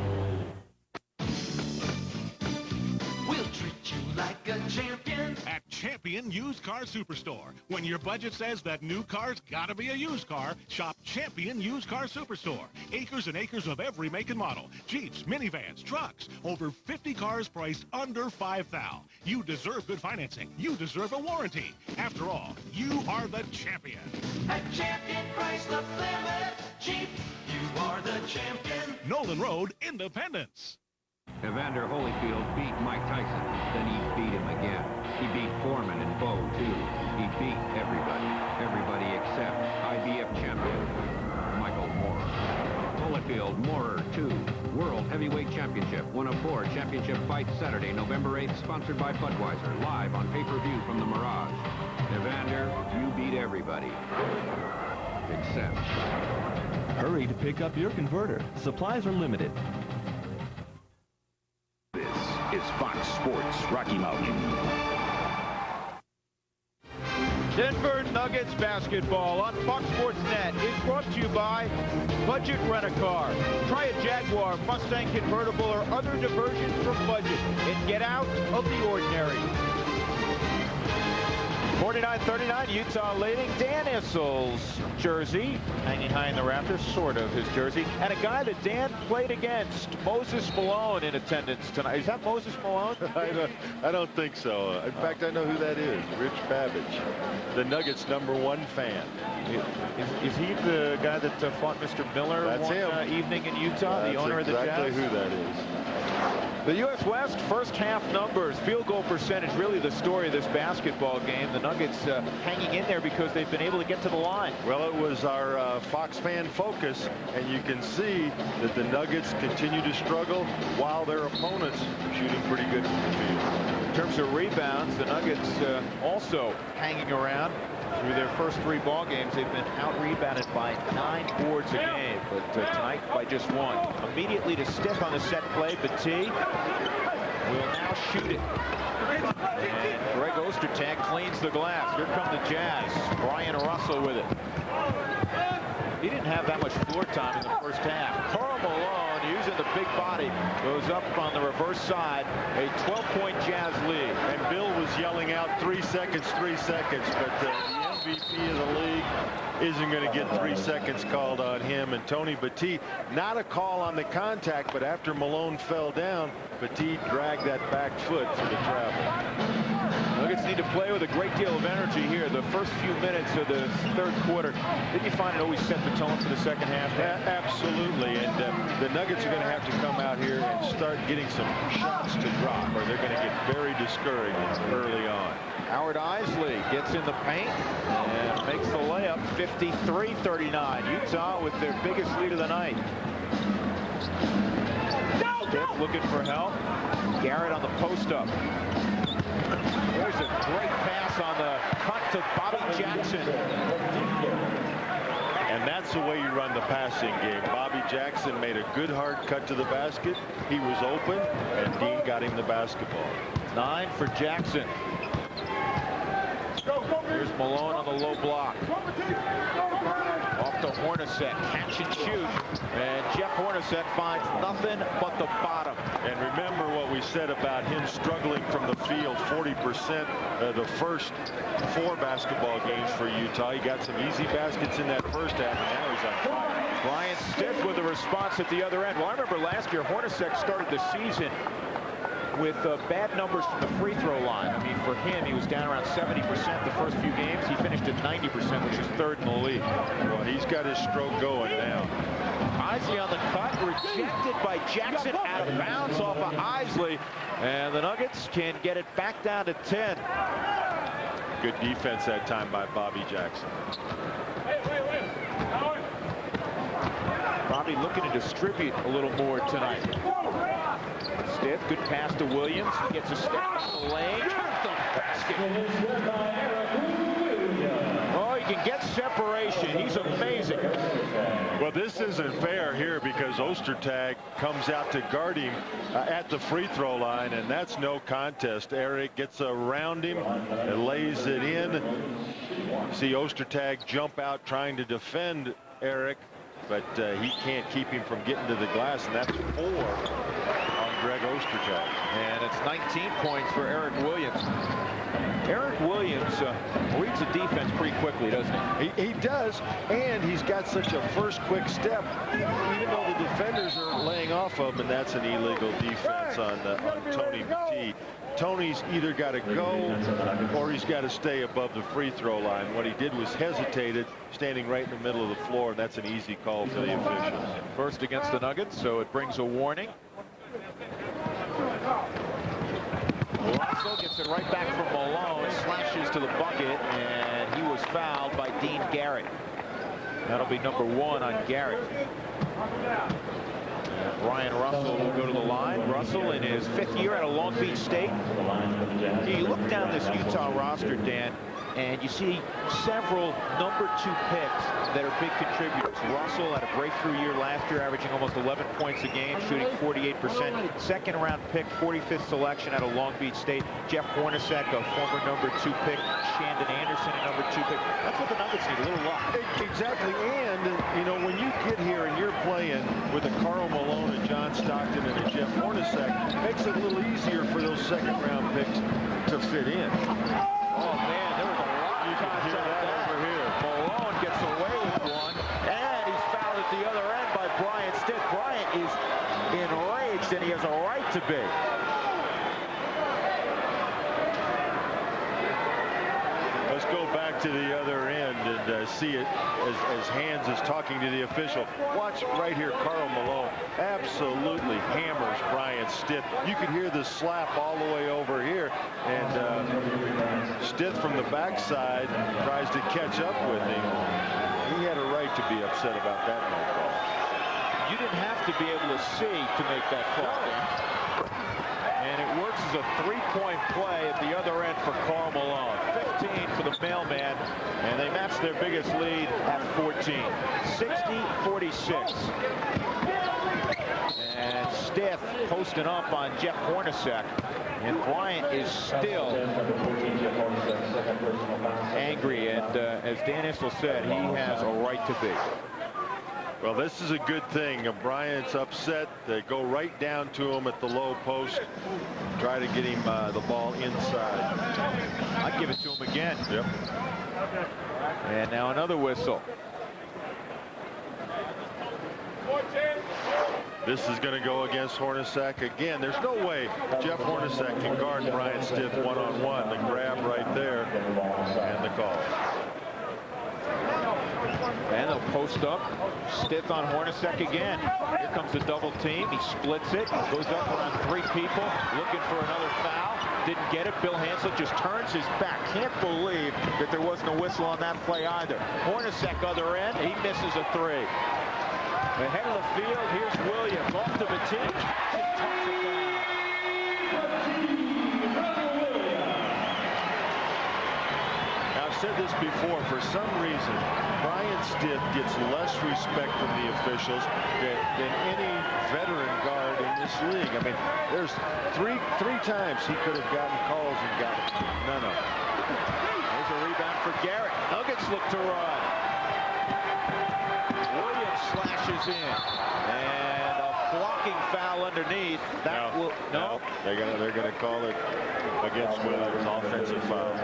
We'll treat you like a champion at Champion Used Car Superstore. When your budget says that new car's gotta be a used car, shop Champion Used Car Superstore. Acres and acres of every make and model. Jeeps, minivans, trucks. Over 50 cars priced under $5,000. You deserve good financing. You deserve a warranty. After all, you are the champion. At Champion Chrysler Plymouth Jeep, you are the champion. Nolan Road, Independence. Evander Holyfield beat Mike Tyson. Then he beat him again. He beat Foreman and Bo, too. He beat everybody. Everybody except IBF champion Michael Moorer. Holyfield, Moorer, 2. World Heavyweight Championship. One of 4 championship fights Saturday, November 8th, sponsored by Budweiser. Live on pay-per-view from the Mirage. Evander, you beat everybody. Except... Hurry to pick up your converter. Supplies are limited. Is Fox Sports Rocky Mountain. Denver Nuggets basketball on Fox Sports Net is brought to you by Budget Rent-A-Car. Try a Jaguar, Mustang convertible, or other diversions from budget and get out of the ordinary. 49-39, Utah leading. Dan Issel's jersey hanging high in the rafters, sort of his jersey. And a guy that Dan played against, Moses Malone, in attendance tonight. Is that Moses Malone? I don't think so. In fact, I know who that is. Rich Babbage, the Nuggets #1 fan. Is he the guy that fought Mr. Miller one evening in Utah, the owner of the Jazz? That's exactly who that is. The U.S. West first half numbers, field goal percentage, really the story of this basketball game. The Nuggets hanging in there because they've been able to get to the line. Well, it was our Fox fan focus, and you can see that the Nuggets continue to struggle while their opponents are shooting pretty good from the field. In terms of rebounds, the Nuggets also hanging around. Through their first 3 ball games, they've been out-rebounded by 9 boards a game, but tonight by just 1. Immediately to stick on the set play, Petit will now shoot it. And Greg Ostertag cleans the glass. Here come the Jazz. Brian Russell with it. He didn't have that much floor time in the first half. Karl Malone, using the big body, goes up on the reverse side. A 12-point Jazz lead. And Bill was yelling out 3 seconds, 3 seconds, but the MVP of the league isn't going to get 3 seconds called on him. And Tony Petit, not a call on the contact, but after Malone fell down, Petit dragged that back foot for the travel. Nuggets need to play with a great deal of energy here. The first few minutes of the third quarter, didn't you find it always set the tone for the second half? Absolutely, and the Nuggets are going to have to come out here and start getting some shots to drop, or they're going to get very discouraged early on. Howard Isley gets in the paint and makes the layup. 53-39. Utah with their biggest lead of the night. Steph looking for help. Garrett on the post-up. There's a great pass on the cut to Bobby Jackson. And that's the way you run the passing game. Bobby Jackson made a good hard cut to the basket. He was open, and Dean got him the basketball. 9 for Jackson. Here's Malone on the low block. Off to Hornacek, catch and shoot. And Jeff Hornacek finds nothing but the bottom. And remember what we said about him struggling from the field. 40% the first 4 basketball games for Utah. He got some easy baskets in that first half, and now he's on fire. Brian Stiff with a response at the other end. Well, I remember last year Hornacek started the season with bad numbers from the free throw line. I mean, for him, he was down around 70% the first few games. He finished at 90%, which is 3rd in the league. Well, he's got his stroke going now. Isley on the cut, rejected by Jackson, out of bounds off of Isley. And the Nuggets can get it back down to 10. Good defense that time by Bobby Jackson. Bobby looking to distribute a little more tonight. Stiff, good pass to Williams. He gets a step on the lane. Basket. Oh, he can get separation. He's amazing. Well, this isn't fair here because Ostertag comes out to guard him at the free throw line, and that's no contest. Eric gets around him and lays it in. See Ostertag jump out trying to defend Eric, but he can't keep him from getting to the glass, and that's 4 on Greg Ostertag. And it's 19 points for Eric Williams. Eric Williams reads the defense pretty quickly, doesn't he? He does, and he's got such a first quick step, even though the defenders are laying off of him, and that's an illegal defense on Tony Petit. Tony's either got to go or he's got to stay above the free throw line. What he did was hesitated, standing right in the middle of the floor, and that's an easy call for the officials. First against the Nuggets, so it brings a warning. Russell gets it right back from Malone, slashes to the bucket, and he was fouled by Dean Garrett. That'll be number 1 on Garrett. Brian Russell will go to the line. Russell in his 5th year out of Long Beach State. You look down this Utah roster, Dan, and you see several number 2 picks that are big contributors. Russell had a breakthrough year last year, averaging almost 11 points a game, shooting 48%. Second round pick, 45th selection out of Long Beach State. Jeff Hornacek, a former number 2 pick. Shandon Anderson, a number 2 pick. That's what the Nuggets need, a little luck. Exactly, and you know, when you get here and you're playing with a Karl Malone, a John Stockton, and a Jeff Hornacek, it makes it a little easier for those second round picks to fit in. Oh man, there was a hear that over here. Malone gets away with one, and he's fouled at the other end by Bryant Stitt. Bryant is enraged, and he has a right to be. Let's go back to the other end and see it as Hands is talking to the official. Watch right here, Karl Malone absolutely hammers Bryant Stitt. You could hear the slap all the way over here, and Stitt from the backside tries to catch up with him. He had a right to be upset about that no call. You didn't have to be able to see to make that call. And it works as a three-point play at the other end for Karl Malone. 15 for the Mailman, and they match their biggest lead at 14. 60-46. And Stitt posting up on Jeff Hornacek. And Bryant is still angry. And as Dan Issel said, he has a right to be. Well, this is a good thing. Bryant's upset. They go right down to him at the low post. Try to get him the ball inside. I'd give it to him again. Yep. And now another whistle. This is going to go against Hornacek again. There's no way Jeff Hornacek can guard Bryant Stitt one-on-one. The grab right there and the call. And they'll post up. Stitt on Hornacek again. Here comes the double team. He splits it. Goes up around three people. Looking for another foul. Didn't get it. Bill Hansel just turns his back. Can't believe that there wasn't a whistle on that play either. Hornacek other end. He misses a three. Ahead of the field, here's Williams. Off to Batik. I've said this before, for some reason, Bryant Stitt gets less respect from the officials than any veteran guard in this league. I mean, there's three times he could have gotten calls and got none of them. There's a rebound for Garrett. Nuggets look to run. Williams slashes in. And a blocking foul underneath. That will no. They're gonna call it against Williams, offensive foul.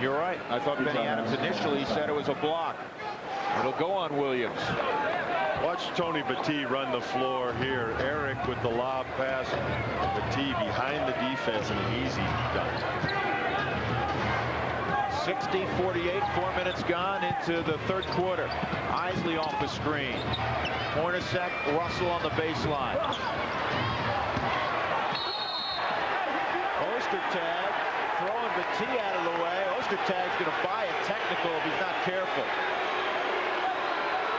You're right. I thought Benny Adams initially said it was a block. It'll go on Williams. Watch Tony Batik run the floor here. Eric with the lob pass. Batik behind the defense and an easy dunk. 60-48, 4 minutes gone into the third quarter. Isley off the screen. Hornacek, Russell on the baseline. Ostertag throwing Batik out of the way. Ostertag's going to buy a technical if he's not careful.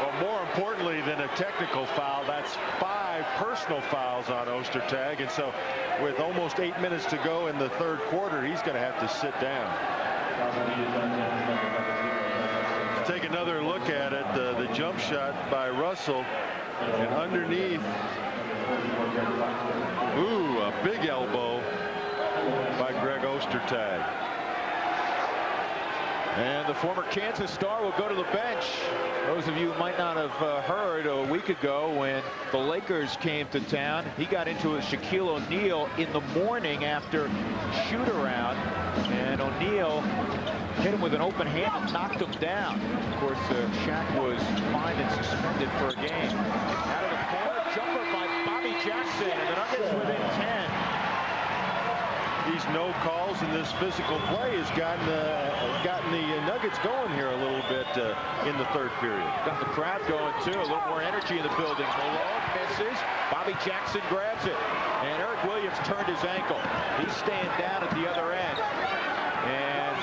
Well, more importantly than a technical foul, that's 5 personal fouls on Ostertag. And so with almost 8 minutes to go in the third quarter, he's going to have to sit down. Let's take another look at it. The jump shot by Russell. And underneath, ooh, a big elbow by Greg Ostertag. And the former Kansas star will go to the bench. Those of you who might not have heard a week ago when the Lakers came to town, he got into a Shaquille O'Neal in the morning after shoot-around. And O'Neal hit him with an open hand and knocked him down. Of course, Shaq was fined and suspended for a game. Out of the corner, jumper by Bobby Jackson, and the Nuggets within 10. These no calls and this physical play has gotten the Nuggets going here a little bit in the third period. Got the crowd going too. A little more energy in the building. Malone misses. Bobby Jackson grabs it. And Eric Williams turned his ankle. He's staying down at the other end. And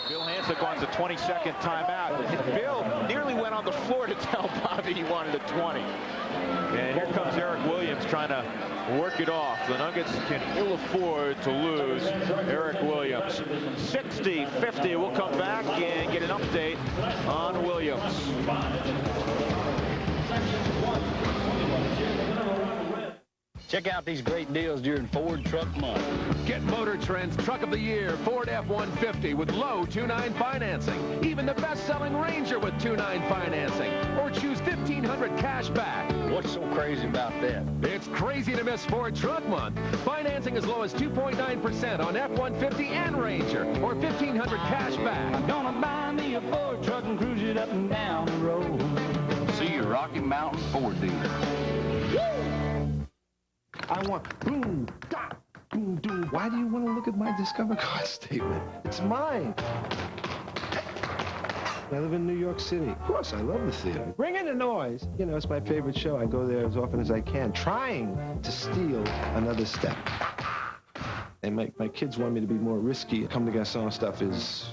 Bill Hansel wants a 20-second timeout. Bill nearly went on the floor to tell Bobby he wanted a 20. And here comes Eric Williams trying to work it off. The Nuggets can ill afford to lose Eric Williams. 60-50. We'll come back and get an update on Williams. Check out these great deals during Ford Truck Month. Get Motor Trend's Truck of the Year Ford F-150 with low 2.9 financing. Even the best-selling Ranger with 2.9 financing. Or choose $1,500 cash back. What's so crazy about that? It's crazy to miss Ford Truck Month. Financing as low as 2.9% on F-150 and Ranger. Or $1,500 cash back. I'm gonna buy me a Ford truck and cruise it up and down the road. See your Rocky Mountain Ford dealer. I want boom, da, boom, doom. Why do you want to look at my Discover card statement? It's mine. I live in New York City. Of course, I love the theater. Bring in the noise. You know, it's my favorite show. I go there as often as I can, trying to steal another step. And my kids want me to be more risky. Come to Garcon stuff is,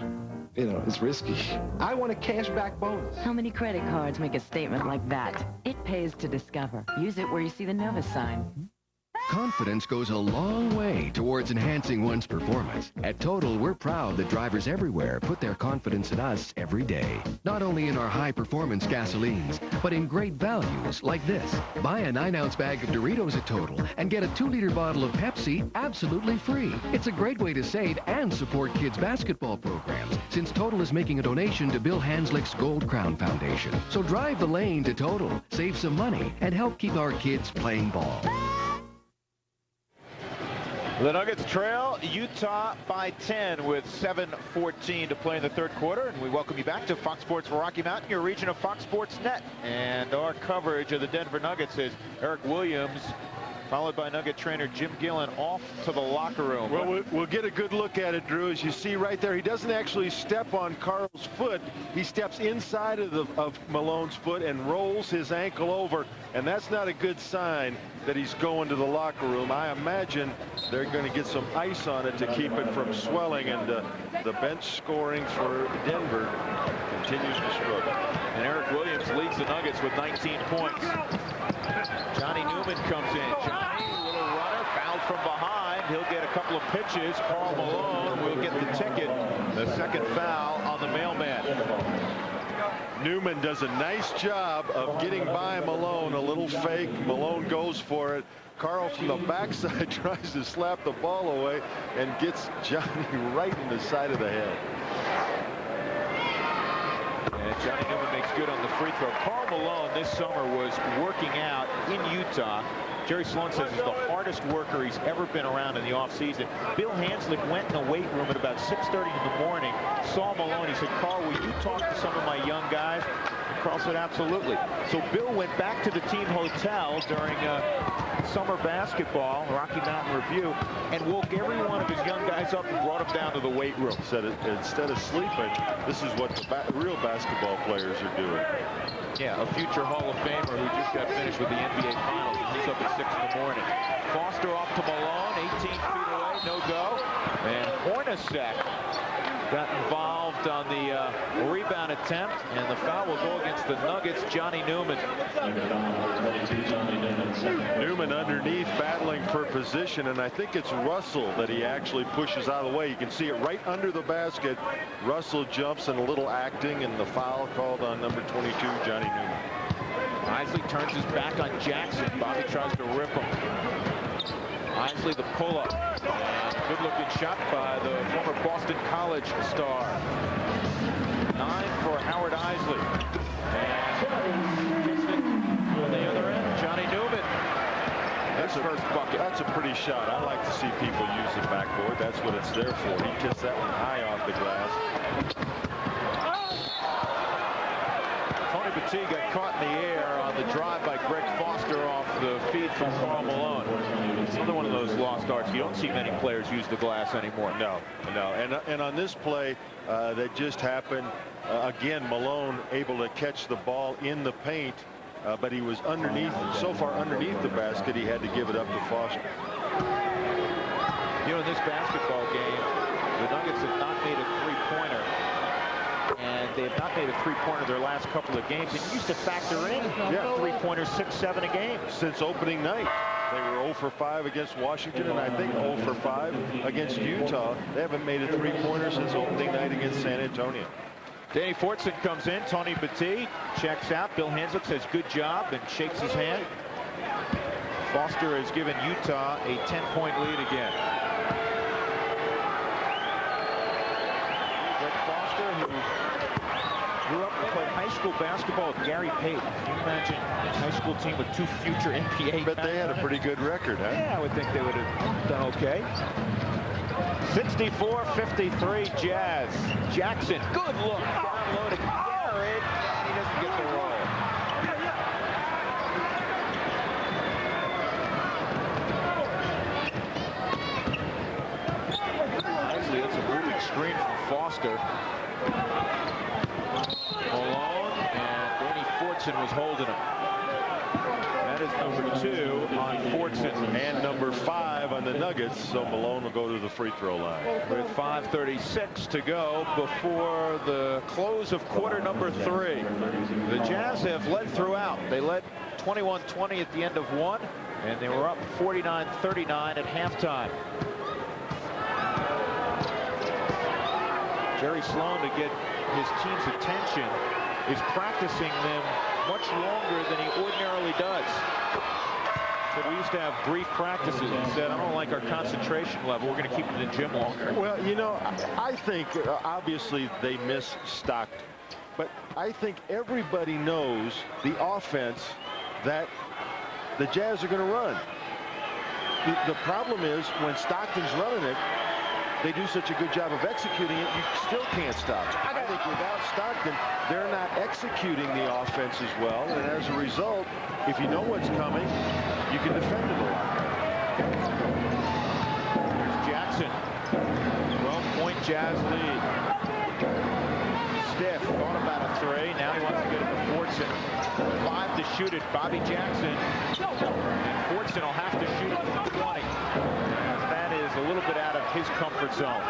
you know, it's risky. I want a cash back bonus. How many credit cards make a statement like that? It pays to Discover. Use it where you see the Novus sign. Confidence goes a long way towards enhancing one's performance. At Total, we're proud that drivers everywhere put their confidence in us every day. Not only in our high-performance gasolines, but in great values like this. Buy a 9-ounce bag of Doritos at Total and get a 2-liter bottle of Pepsi absolutely free. It's a great way to save and support kids' basketball programs, since Total is making a donation to Bill Hanslick's Gold Crown Foundation. So drive the lane to Total, save some money, and help keep our kids playing ball. The Nuggets trail Utah by 10 with 7:14 to play in the third quarter. And we welcome you back to Fox Sports Rocky Mountain, your region of Fox Sports Net. And our coverage of the Denver Nuggets is Eric Williams, followed by Nugget trainer Jim Gillen, off to the locker room. Well, we'll get a good look at it, Drew. As you see right there, he doesn't actually step on Karl's foot. He steps inside of Malone's foot and rolls his ankle over. And that's not a good sign that he's going to the locker room. I imagine they're going to get some ice on it to keep it from swelling. And the bench scoring for Denver continues to struggle. And Eric Williams leads the Nuggets with 19 points. Johnny Newman comes in. Johnny, little runner, fouled from behind. He'll get a couple of pitches. Karl Malone will get the ticket. The second foul on the Mailman. Newman does a nice job of getting by Malone. A little fake. Malone goes for it. Karl from the backside tries to slap the ball away and gets Johnny right in the side of the head. And Johnny Newman makes good on the free throw. Karl Malone this summer was working out in Utah. Jerry Sloan says he's the hardest worker he's ever been around in the offseason. Bill Hanslick went in the weight room at about 6:30 in the morning, saw Malone. He said, Karl, will you talk to some of my young guys? And Karl said, absolutely. So Bill went back to the team hotel during summer basketball, Rocky Mountain Review, and woke every one of his young guys up and brought them down to the weight room. Said instead of sleeping, this is what the real basketball players are doing. Yeah, a future Hall of Famer who just got finished with the NBA Finals. He's up at 6 in the morning. Foster off to Malone, 18 feet away, no go. And Hornacek got involved on the rebound attempt, and the foul will go against the Nuggets. Johnny Newman. Newman underneath, battling for position, and I think it's Russell that he actually pushes out of the way. You can see it right under the basket. Russell jumps and a little acting, and the foul called on number 22, Johnny Newman. Isley turns his back on Jackson. Bobby tries to rip him. Isley the pull-up. Good-looking shot by the former Boston College star. 9 for Howard Isley. And on the other end, Johnny Newman. That's first bucket. That's a pretty shot. I like to see people use the backboard. That's what it's there for. He gets that one high off the glass. Tony Battie got caught in the air on the drive by Greg Foster off the feed from Karl Malone. It's another one of those lost arts. You don't see many players use the glass anymore. No. And on this play that just happened, again, Malone able to catch the ball in the paint, but he was underneath, so far underneath the basket, he had to give it up to Foster. You know, in this basketball game, the Nuggets have not made a three-pointer. And they have not made a three-pointer their last couple of games. It used to factor in three-pointers 6-7 a game. Since opening night. They were 0 for 5 against Washington, and I think 0 for 5 against Utah. They haven't made a three-pointer since opening night against San Antonio. Danny Fortson comes in. Tony Battie checks out. Bill Hanslick says good job and shakes his hand. Foster has given Utah a 10-point lead again. Greg Foster, who grew up and played high school basketball with Gary Payton. Can you imagine a high school team with 2 future NBA? But they had a pretty good record, huh? Yeah, I would think they would have done okay. 64-53 Jazz. Jackson, good look. Down low to Garrett, and he doesn't get the roll. Nicely, that's a moving screen from Foster. Malone, and Danny Fortson was holding him. That is number 2 on Fortson. And number 5 on the Nuggets, so Malone will go to the free throw line. With 5:36 to go before the close of quarter number 3. The Jazz have led throughout. They led 21-20 at the end of 1, and they were up 49-39 at halftime. Jerry Sloan, to get his team's attention, is practicing them much longer than he ordinarily does. So we used to have brief practices. He said, I don't like our concentration level. We're going to keep them in the gym longer. Well, you know, I think obviously they miss Stockton, but I think everybody knows the offense that the Jazz are going to run. The problem is when Stockton's running it, they do such a good job of executing it, you still can't stop it. I think without Stockton, they're not executing the offense as well, and as a result, if you know what's coming, you can defend it a lot. Here's Jackson. 12-point Jazz lead. Stiff, thought about a 3. Now he wants to get it to Fortson. 5 to shoot it. Bobby Jackson. And Fortson will have to shoot it from 20. That is a little bit out of his comfort zone.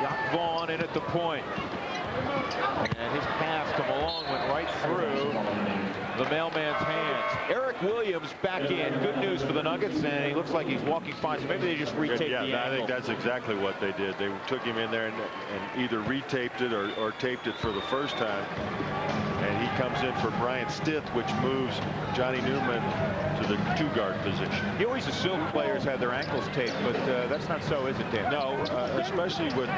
Jock Vaughn in at the point. And his pass to Malone went right through the mailman's hands. Eric Williams back in. Good news for the Nuggets, and he looks like he's walking fine. So maybe they just retaped the angle. I think that's exactly what they did. They took him in there and either retaped it or taped it for the first time. And he comes in for Brian Stith, which moves Johnny Newman to the 2-guard position. You always assume players have their ankles taped, but that's not so, is it, Dan? No, especially with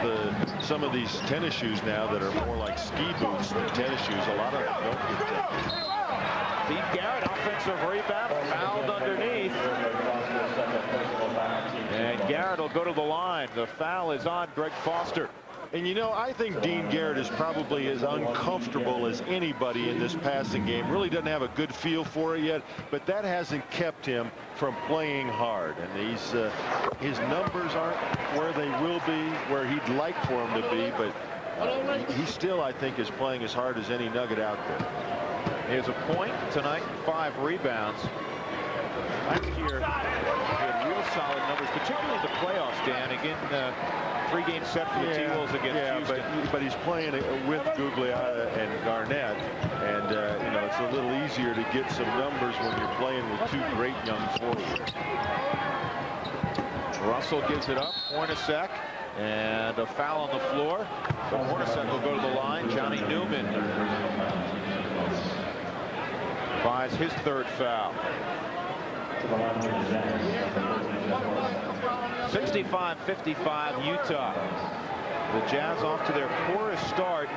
some of these tennis shoes now that are more like ski boots than tennis shoes. A lot of them don't get taped. Steve Garrett, offensive rebound, fouled underneath. And Garrett will go to the line. The foul is on Greg Foster. And you know, I think Dean Garrett is probably as uncomfortable as anybody in this passing game. Really doesn't have a good feel for it yet, but that hasn't kept him from playing hard. And his numbers aren't where they will be, where he'd like for them to be, but he still, I think, is playing as hard as any Nugget out there. Here's a point tonight, 5 rebounds. Last year, he had real solid numbers, particularly in the playoffs, Dan. Again, 3-game set for the T-Wolves against Houston. But he's playing with Gugliotta and Garnett, and you know, it's a little easier to get some numbers when you're playing with 2 great young forwards. Russell gives it up. Hornacek, and a foul on the floor. So Hornacek will go to the line. Johnny Newman buys his 3rd foul. 65-55 Utah. The Jazz off to their poorest start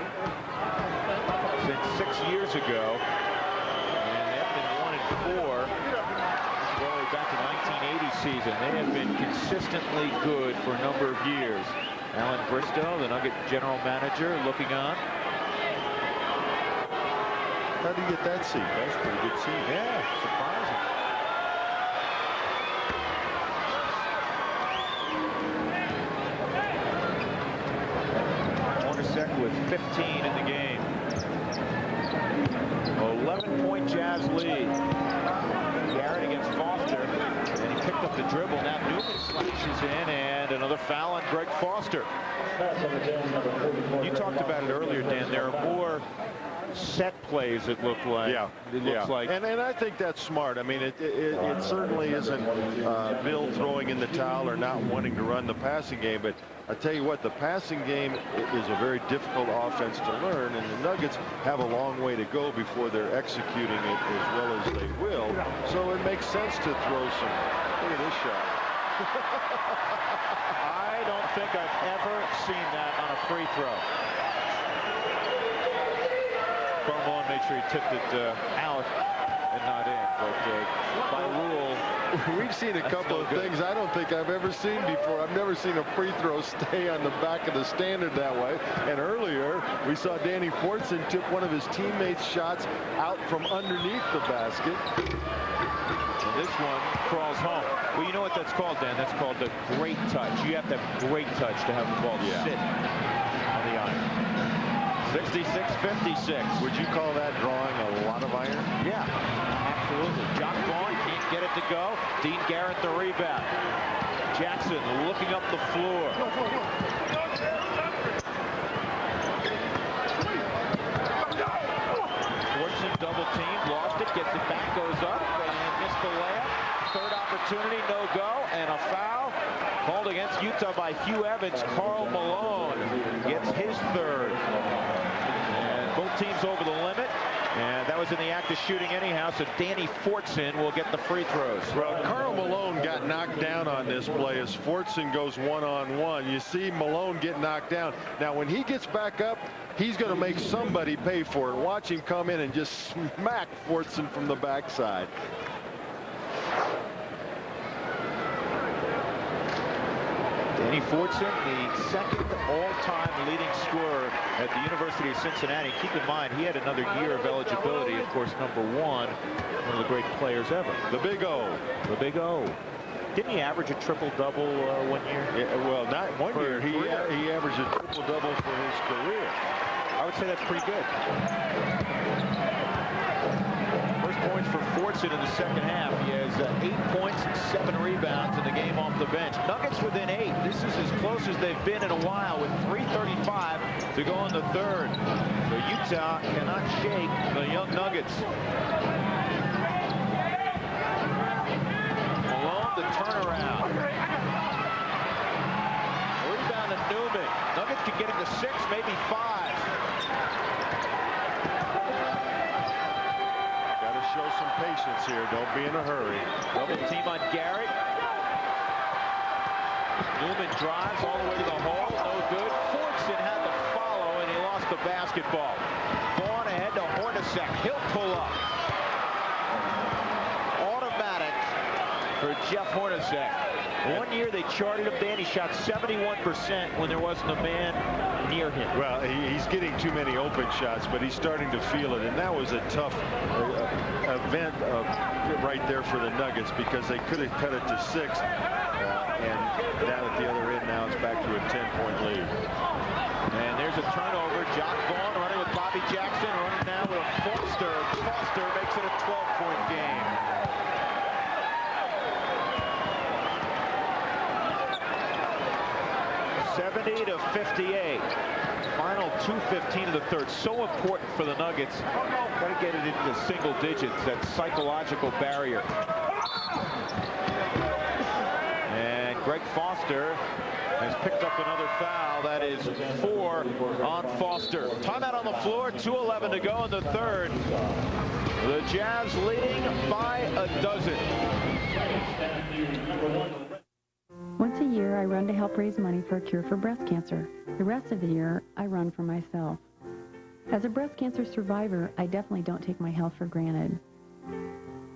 since 6 years ago. And they've been 1-4 all the way back to 1980 season. They have been consistently good for a number of years. Alan Bristow, the Nugget general manager, looking on. How do you get that seat? That's a pretty good seat. Yeah, surprising. Hornacek with 15 in the game. 11-point Jazz lead. Garrett against Foster, and he picked up the dribble. Now Newman slashes in, and another foul on Greg Foster. You talked about it earlier, Dan. There are more set plays, it looked like. Yeah, it looks like. And I think that's smart. I mean, it certainly isn't Bill throwing in the towel or not wanting to run the passing game, but I tell you what, the passing game is a very difficult offense to learn, and the Nuggets have a long way to go before they're executing it as well as they will. So it makes sense to throw some. Look at this shot. I don't think I've ever seen that on a free throw. Karl Malone made sure he tipped it out and not in, but by rule, we've seen a couple of things I don't think I've ever seen before. I've never seen a free throw stay on the back of the standard that way. And earlier, we saw Danny Fortson tip one of his teammates' shots out from underneath the basket. And this one crawls home. Well, you know what that's called, Dan? That's called the great touch. You have to have great touch to have the ball sit on the iron. 66-56. Would you call that drawing a lot of iron? Yeah, absolutely. Jock Vaughn can't get it to go. Dean Garrett the rebound. Jackson looking up the floor. Fortson double team, lost it, gets it back, goes up, and missed the layup. Third opportunity, no go, and a foul called against Utah by Hugh Evans. Karl Malone gets his third. And both teams over the limit. And that was in the act of shooting anyhow, so Danny Fortson will get the free throws. Well, Karl Malone got knocked down on this play as Fortson goes one-on-one. You see Malone get knocked down. Now, when he gets back up, he's going to make somebody pay for it. Watch him come in and just smack Fortson from the backside. Danny Fortson, the second all-time leading scorer at the University of Cincinnati. Keep in mind, he had another year of eligibility. Of course, #1, one of the great players ever. The Big O. The Big O. Didn't he average a triple-double 1 year? Yeah, well, not 1 year. He averaged a triple-double for his career. I would say that's pretty good. First points for Fortson in the second half. He has 8 points, 7 rebounds in the game off the bench. Nuggets within 8. This is as close as they've been in a while with 3:35 to go in the third. So Utah cannot shake the young Nuggets. Malone, the turnaround. Rebound to Newman. Nuggets can get it to 6, maybe 5. Show some patience here. Don't be in a hurry. Double team on Garrett. Newman drives all the way to the hole. No good. Fortson had the follow, and he lost the basketball. Vaughn ahead to Hornacek. He'll pull up. Automatic for Jeff Hornacek. 1 year they charted him. Danny shot 71% when there wasn't a man near him. Well, he's getting too many open shots, but he's starting to feel it. And that was a tough event right there for the Nuggets because they could have cut it to 6. And down at the other end now it's back to a 10-point lead. And there's a turnover. Jock Vaughn running with Bobby Jackson, running now with Foster. Foster makes it a 12-point game. (70-58). Final 2:15 of the third. So important for the Nuggets. Got to get it into single digits. That psychological barrier. And Greg Foster has picked up another foul. That is 4 on Foster. Timeout on the floor. 2:11 to go in the third. The Jazz leading by a dozen. Once a year, I run to help raise money for a cure for breast cancer. The rest of the year, I run for myself. As a breast cancer survivor, I definitely don't take my health for granted.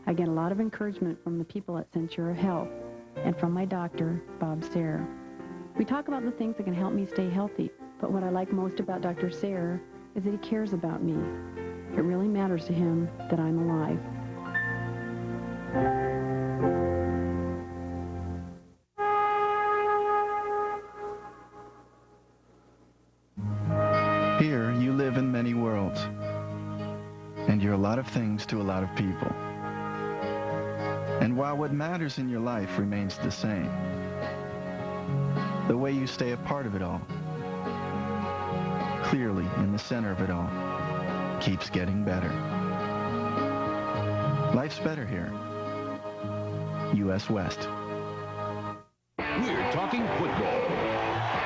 I get a lot of encouragement from the people at Centura Health and from my doctor, Bob Sayre. We talk about the things that can help me stay healthy, but what I like most about Dr. Sayre is that he cares about me. It really matters to him that I'm alive. Here, you live in many worlds, and you're a lot of things to a lot of people. And while what matters in your life remains the same, the way you stay a part of it all, clearly in the center of it all, keeps getting better. Life's better here. U.S. West. We're talking football.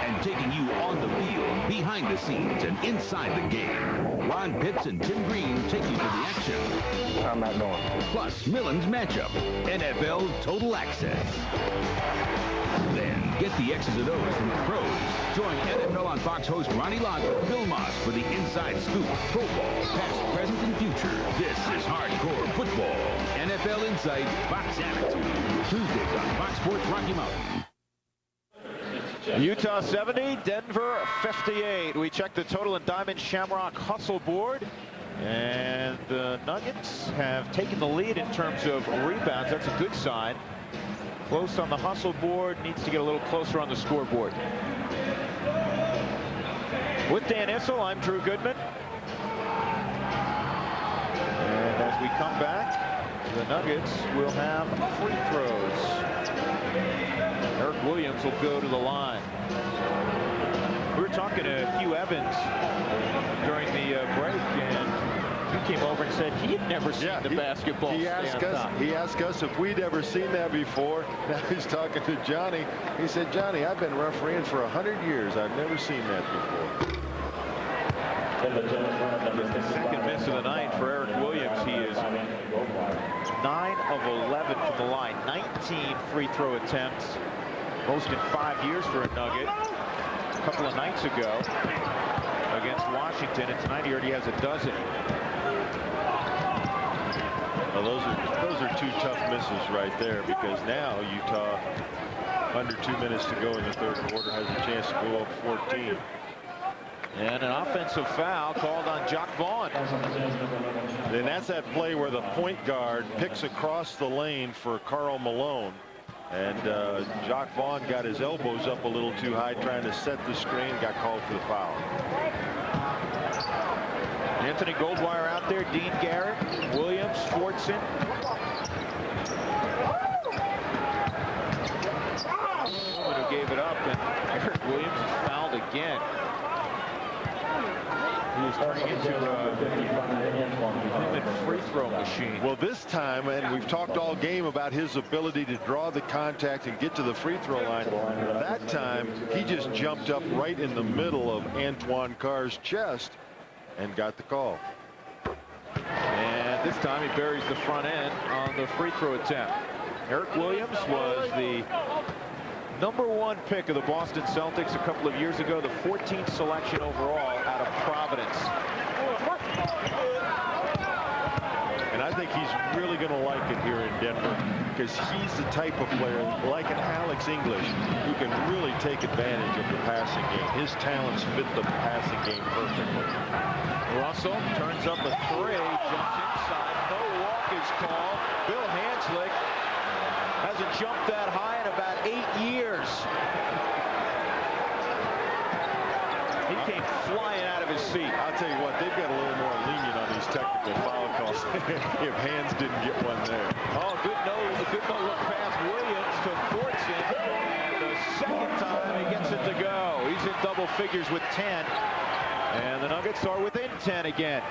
And taking you on the field, behind the scenes, and inside the game. Ron Pitts and Tim Green take you to the action. I'm not going. Plus Millen's matchup, NFL Total Access. Then get the X's and O's from the pros. Join NFL on Fox host Ronnie Lott with Bill Moss for the inside scoop. Pro Bowl, past, present, and future. This is hardcore football. NFL Insight, Fox Attitude. Tuesdays on Fox Sports Rocky Mountain. Utah 70, Denver 58. We check the total and Diamond Shamrock hustle board. And the Nuggets have taken the lead in terms of rebounds. That's a good sign. Close on the hustle board, needs to get a little closer on the scoreboard. With Dan Issel, I'm Drew Goodman. And as we come back, the Nuggets will have free throws. Eric Williams will go to the line. We were talking to Hugh Evans during the break, and he came over and said he had never seen the basketball stand up. He asked us if we'd ever seen that before. Now he's talking to Johnny. He said, Johnny, I've been refereeing for 100 years. I've never seen that before. Second miss of the night for Eric Williams. He is 9 of 11 from the line. 19 free throw attempts. Most in 5 years for a Nugget. A couple of nights ago against Washington, and tonight he already has a dozen. Well, those are two tough misses right there, because now Utah, under 2 minutes to go in the third quarter, has a chance to go up 14. And an offensive foul called on Jock Vaughn. And that's that play where the point guard picks across the lane for Karl Malone. And Jock Vaughn got his elbows up a little too high trying to set the screen, got called for the foul. Anthony Goldwire out there, Dean Garrett, Williams, Fortson. Who gave it up, and Eric Williams is fouled again. He was turning into a free throw machine. Well, this time, and we've talked all game about his ability to draw the contact and get to the free throw line. That time, he just jumped up right in the middle of Antoine Carr's chest and got the call. And this time he buries the front end on the free throw attempt. Eric Williams was the #1 pick of the Boston Celtics a couple of years ago, the 14th selection overall out of Providence. And I think he's really going to like it here in Denver, because he's the type of player, like an Alex English, who can really take advantage of the passing game. His talents fit the passing game perfectly. Russell turns up a three, jumps inside, no walk is called. Bill Hanslick hasn't jumped that high in about 8 years. He came flying out of his seat. I'll tell you what, they've got a little more lenient on these technical foul calls if Hands didn't get one there. Oh, good no look past Williams to Fortson. The second time he gets it to go. He's in double figures with 10. And the Nuggets are within 10 again.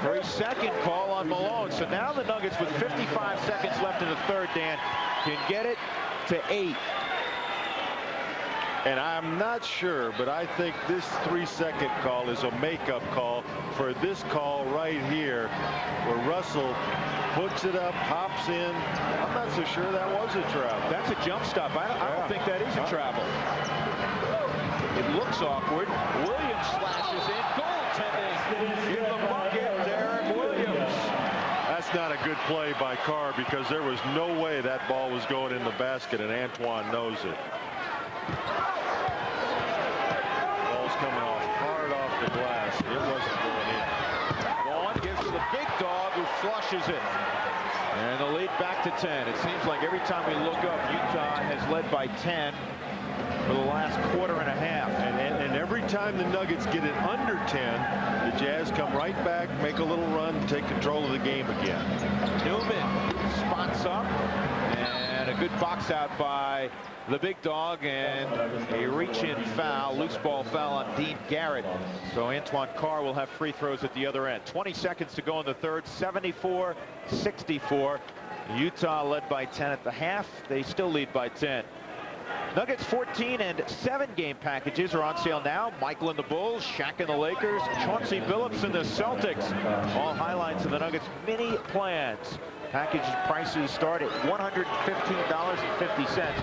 3-second call on Malone. So now the Nuggets, with 55 seconds left in the third, Dan, can get it to 8. And I'm not sure, but I think this 3-second call is a makeup call for this call right here, where Russell puts it up, hops in. I'm not so sure that was a travel. That's a jump stop. I don't think that is a travel. It looks awkward. Williams slashes in. Goaltending in the bucket. Derek Williams. That's not a good play by Carr, because there was no way that ball was going in the basket, and Antoine knows it. Ball's coming off hard off the glass. It wasn't going in. Vaughn gives to the big dog, who flushes it. And the lead back to 10. It seems like every time we look up, Utah has led by 10 for the last quarter and a half. And every time the Nuggets get it under 10, the Jazz come right back, make a little run, and take control of the game again. Newman spots up, and a good box out by the big dog, and a reach-in foul, loose ball foul on Dean Garrett. So Antoine Carr will have free throws at the other end. 20 seconds to go in the third, 74-64. Utah led by 10 at the half. They still lead by 10. Nuggets 14 and 7 game packages are on sale now. Michael and the Bulls, Shaq and the Lakers, Chauncey Billups and the Celtics. All highlights of the Nuggets mini plans. Package prices start at $115.50.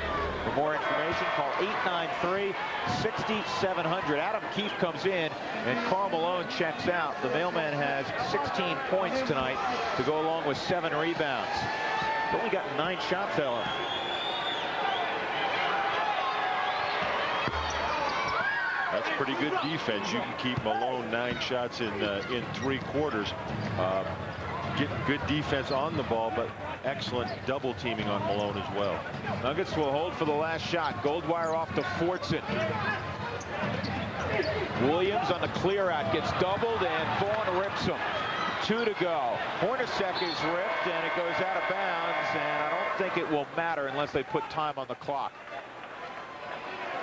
For more information, call 893-6700. Adam Keefe comes in and Karl Malone checks out. The Mailman has 16 points tonight to go along with 7 rebounds. He's only got 9 shots, though. That's pretty good defense. You can keep Malone 9 shots in 3 quarters. Getting good defense on the ball, but excellent double teaming on Malone as well. Nuggets will hold for the last shot. Goldwire off to Fortson. Williams on the clear out gets doubled and Vaughn rips him. 2 to go. Hornacek is ripped and it goes out of bounds, and I don't think it will matter unless they put time on the clock.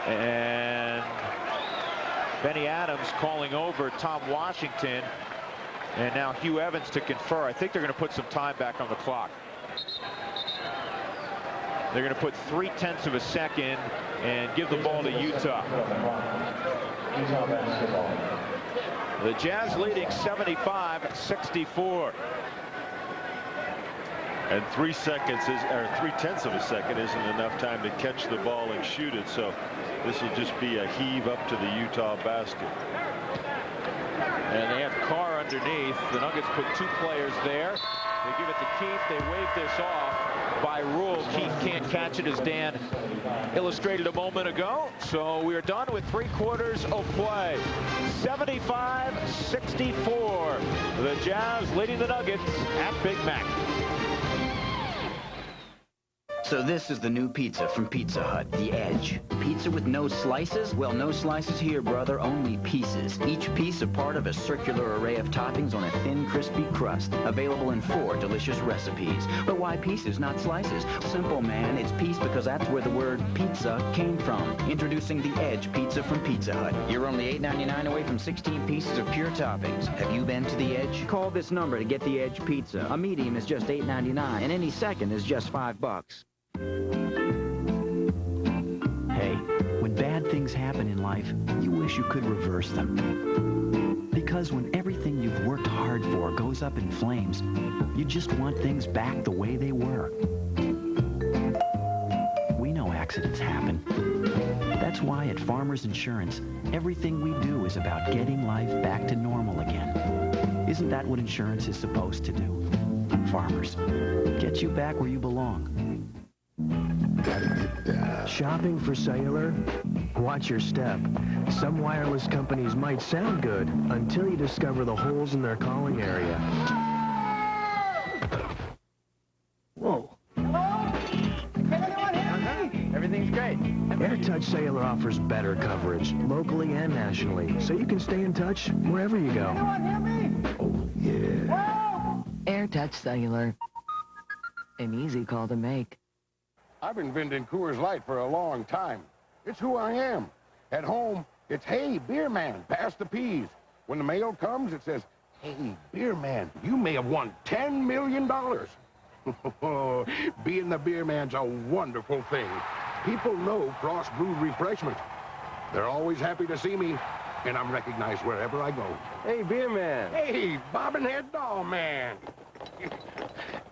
And Benny Adams calling over Tom Washington. And now Hugh Evans to confer. I think they're going to put some time back on the clock. They're going to put 0.3 of a second and give the ball to Utah. The Jazz leading 75-64. And 3 seconds is, or 0.3 of a second isn't enough time to catch the ball and shoot it. So this will just be a heave up to the Utah basket. And they have Carr underneath. The Nuggets put 2 players there. They give it to Keith. They wave this off. By rule, Keith can't catch it, as Dan illustrated a moment ago. So we are done with 3 quarters of play. 75-64. The Jazz leading the Nuggets at Big Mac. So this is the new pizza from Pizza Hut, the Edge. Pizza with no slices? Well, no slices here, brother, only pieces. Each piece a part of a circular array of toppings on a thin, crispy crust. Available in 4 delicious recipes. But why pieces, not slices? Simple, man. It's piece because that's where the word pizza came from. Introducing the Edge pizza from Pizza Hut. You're only $8.99 away from 16 pieces of pure toppings. Have you been to the Edge? Call this number to get the Edge pizza. A medium is just $8.99, and any second is just $5. Hey, when bad things happen in life, you wish you could reverse them. Because when everything you've worked hard for goes up in flames, you just want things back the way they were. We know accidents happen. That's why at Farmers Insurance, everything we do is about getting life back to normal again. Isn't that what insurance is supposed to do? Farmers, get you back where you belong. Shopping for cellular? Watch your step. Some wireless companies might sound good until you discover the holes in their calling area. Whoa. Everything's great. AirTouch Cellular offers better coverage, locally and nationally, so you can stay in touch wherever you go. Oh, yeah. AirTouch Cellular. An easy call to make. I've been vending Coors Light for a long time. It's who I am. At home, it's, hey, beer man, pass the peas. When the mail comes, it says, hey, beer man, you may have won $10 million. Being the beer man's a wonderful thing. People know cross-brewed refreshment. They're always happy to see me, and I'm recognized wherever I go. Hey, beer man. Hey, bobbin-head doll man.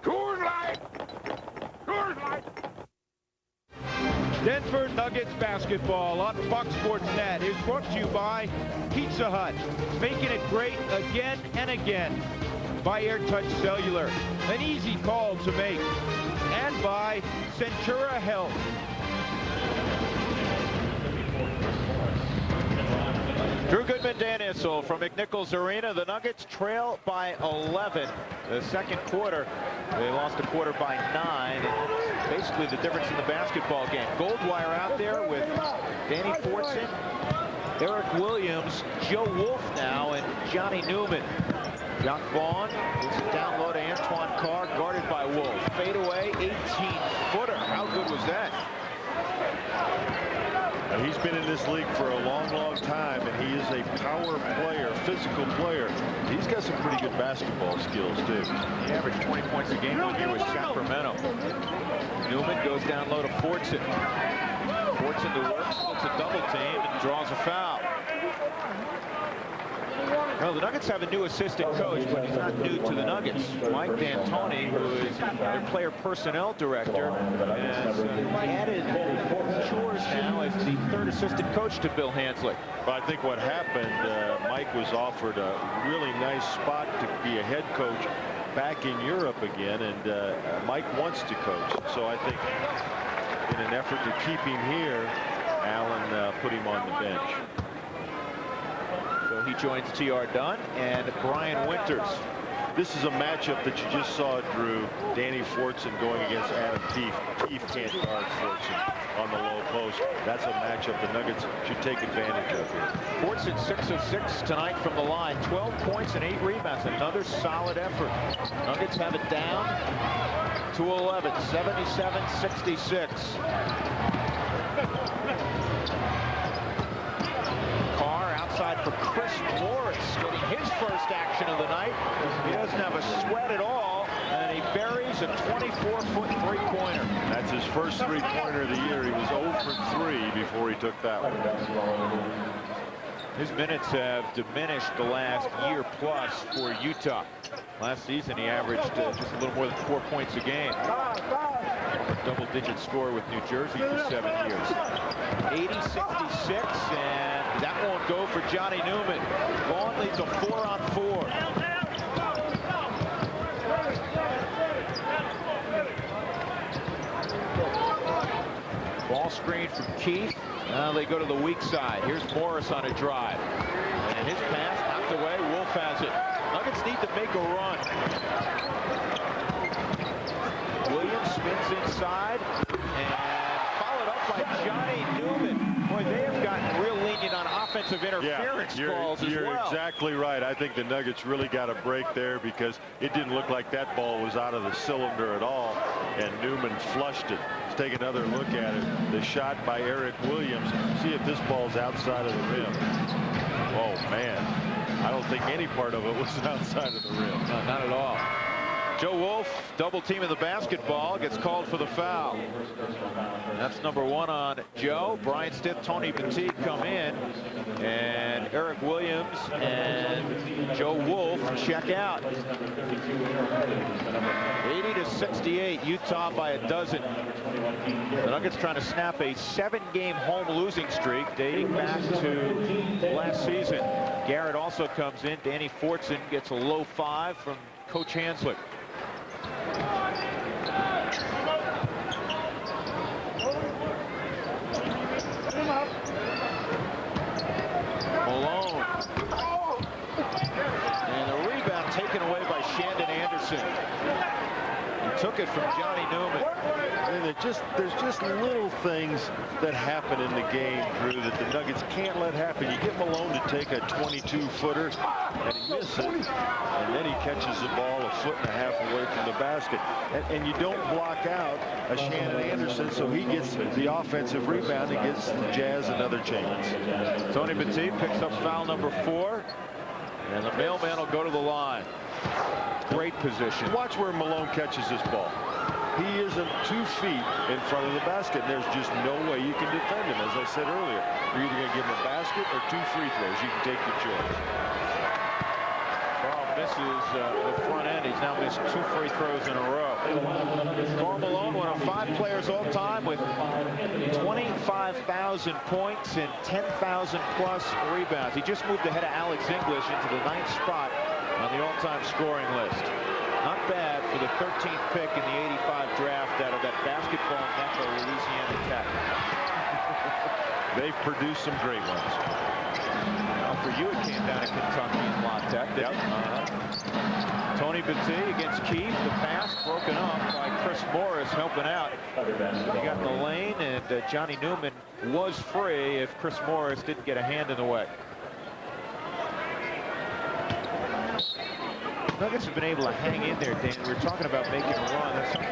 Coors Light! Coors Light! Denver Nuggets basketball on Fox Sports Net is brought to you by Pizza Hut, making it great again and again. By AirTouch Cellular, an easy call to make. And by Centura Health. Drew Goodman, Dan Issel from McNichols Arena. The Nuggets trail by 11. The second quarter, they lost a quarter by 9. Basically the difference in the basketball game. Goldwire out there with Danny Fortson, Eric Williams, Joe Wolf now, and Johnny Newman. Jock Vaughn gives it down low to Antoine Carr, guarded by Wolf. Fade away, 18-footer. How good was that? He's been in this league for a long time, and he is a power player, physical player. He's got some pretty good basketball skills, too. He averaged 20 points a game when he was Sacramento. Newman goes down low to Fortson. Fortson to work, splits a double team, and draws a foul. Well, the Nuggets have a new assistant coach, but he's not new to the Nuggets. Mike D'Antoni, who is their player personnel director, has added chores now as the third assistant coach to Bill Hansley. But I think what happened, Mike was offered a really nice spot to be a head coach back in Europe again, and Mike wants to coach. So I think in an effort to keep him here, Allen put him on the bench. So he joins T.R. Dunn and Brian Winters. This is a matchup that you just saw, Drew. Danny Fortson going against Adam Keefe. Keefe can't guard Fortson on the low post. That's a matchup the Nuggets should take advantage of here. Fortson 6 of 6 tonight from the line. 12 points and 8 rebounds. Another solid effort. Nuggets have it down to 11. 77-66. Carr outside for Chris Morris, getting his first action of the night. He doesn't have a sweat at all, and he buries a 24-foot three-pointer. That's his first three-pointer of the year. He was 0 for 3 before he took that one. His minutes have diminished the last year plus for Utah. Last season, he averaged just a little more than 4 points a game. Double-digit score with New Jersey for 7 years. 80-66, and that won't go for Johnny Newman. Vaughn leads a 4-on-4. Ball screen from Keefe. Now they go to the weak side. Here's Morris on a drive. And his pass knocked away. Wolf has it. Nuggets need to make a run. Williams spins inside and followed up by Johnny Newman. Boy, they have gotten real lenient on offensive interference calls as well. You're exactly right. I think the Nuggets really got a break there because it didn't look like that ball was out of the cylinder at all, and Newman flushed it. Let's take another look at it. The shot by Eric Williams. See if this ball's outside of the rim. Oh, man. I don't think any part of it was outside of the rim. No, not at all. Joe Wolf, double team of the basketball, gets called for the foul. That's number 1 on Joe. Brian Stith, Tony Petit come in, and Eric Williams and Joe Wolf check out. 80-68, Utah by a dozen. The Nuggets trying to snap a 7-game home losing streak dating back to last season. Garrett also comes in. Danny Fortson gets a low 5 from Coach Hansley. Malone. And the rebound taken away by Shandon Anderson. He took it from Johnny Newman. And there's just little things that happen in the game, Drew, that the Nuggets can't let happen. You get Malone to take a 22-footer, and he misses, and then he catches the ball a 1.5 away from the basket. And you don't block out a Shandon Anderson, so he gets the offensive rebound and gives the Jazz another chance. Tony Petit picks up foul number 4, and the Mailman will go to the line. Great position. Watch where Malone catches this ball. He isn't 2 feet in front of the basket. There's just no way you can defend him. As I said earlier, you're either going to give him a basket or 2 free throws. You can take your choice. Karl misses the front end. He's now missed 2 free throws in a row. Karl Malone, one of 5 players all time with 25,000 points and 10,000 plus rebounds. He just moved ahead of Alex English into the 9th spot on the all-time scoring list. Not bad for the 13th pick in the 85 draft out of that basketball mecca, Louisiana Tech. They've produced some great ones. Now for you, it came down to Kentucky and La Tech. Yep. Tony Petit against Keefe. The pass broken up by Chris Morris helping out. He got in the lane, and Johnny Newman was free if Chris Morris didn't get a hand in the way. Nuggets have been able to hang in there, Dan. We're talking about making a run. That's something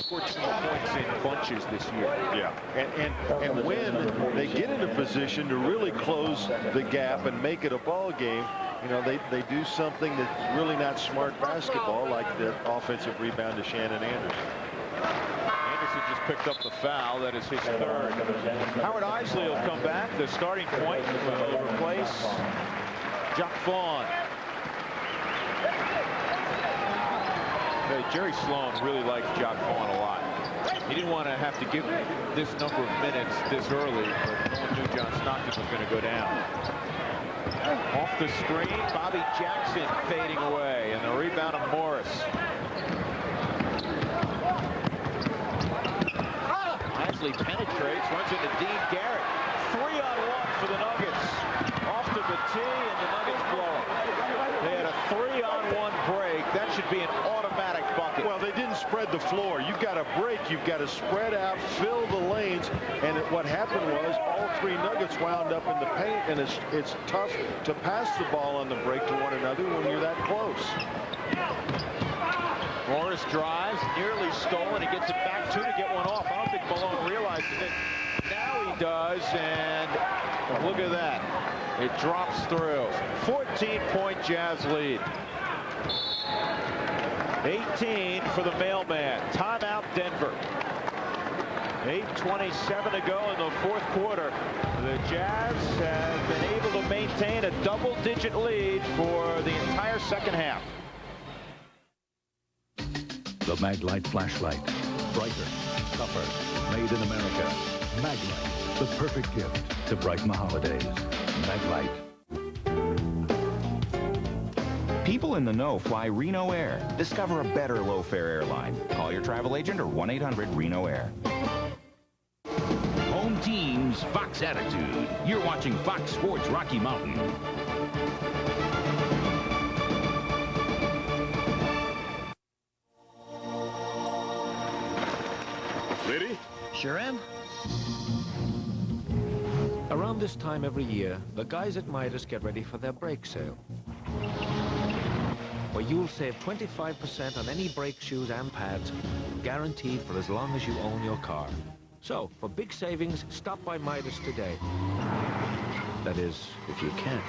14 points in bunches this year. Yeah, and when they get in a position to really close the gap and make it a ball game, you know, they do something that's really not smart basketball, like the offensive rebound to Shannon Anderson. Anderson just picked up the foul. That is his third. Howard Isley will come back. The starting point will replace Jock Vaughn. Jerry Sloan really liked Jock Vaughn a lot. He didn't want to have to give this number of minutes this early, but no one knew John Stockton was going to go down. Off the screen, Bobby Jackson fading away, and the rebound of Morris. Isley penetrates, runs into Dean Garrett. 3-on-1 for the Nuggets. Off to the tee, and the Nuggets blow it. They had a 3-on-1 break. That should be an automatic bucket. Well, they didn't spread the floor. You've got to break. You've got to spread out, fill the lanes. And what happened was all three Nuggets wound up in the paint, and it's tough to pass the ball on the break to one another when you're that close. Morris drives, nearly stolen. He gets it back to get one off. I don't think Malone realizes it. Now he does, and look at that. It drops through. 14-point Jazz lead. 18 for the Mailman. Timeout Denver. 8:27 to go in the fourth quarter. The Jazz have been able to maintain a double-digit lead for the entire second half. The Maglite flashlight. Brighter, tougher, made in America. Maglite, the perfect gift to brighten the holidays. Maglite. People in the know fly Reno Air. Discover a better low-fare airline. Call your travel agent or 1-800-RENO Air. Home team's Fox attitude. You're watching Fox Sports Rocky Mountain. Ready? Sure am. Around this time every year, the guys at Midas get ready for their brake sale, where you'll save 25% on any brake shoes and pads, guaranteed for as long as you own your car. So, for big savings, stop by Midas today. That is, if you can.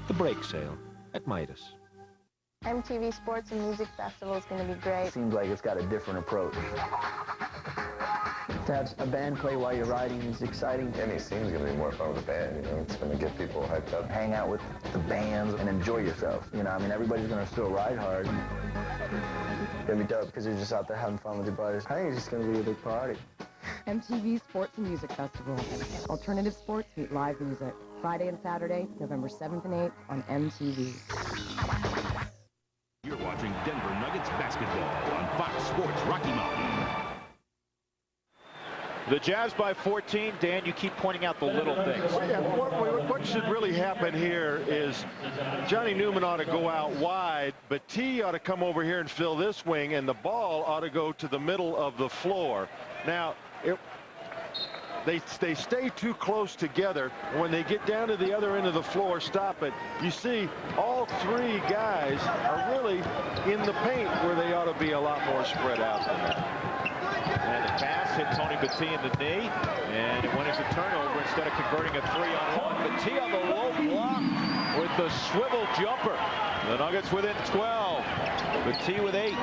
The brake sale at Midas. MTV Sports and Music Festival is going to be great. Seems like it's got a different approach. To have a band play while you're riding is exciting. Any scene's going to be more fun with the band, you know. It's going to get people hyped up. Hang out with the bands and enjoy yourself. You know, I mean, everybody's going to still ride hard. It's going to be dope because you're just out there having fun with your buddies. I think it's just going to be a big party. MTV Sports and Music Festival. Alternative sports meet live music. Friday and Saturday, November 7th and 8th on MTV. You're watching Denver Nuggets basketball on Fox Sports Rocky Mountain. The Jazz by 14. Dan, you keep pointing out the little things. Yeah, what should really happen here is Johnny Newman ought to go out wide, but T ought to come over here and fill this wing, and the ball ought to go to the middle of the floor. Now, they stay too close together. When they get down to the other end of the floor, stop it. You see, all three guys are really in the paint where they ought to be a lot more spread out than that. And the pass hit Tony Batty in the knee, and it went as a turnover instead of converting a 3-on-1. Batty on the low block with the swivel jumper. The Nuggets within 12. Batty with 8.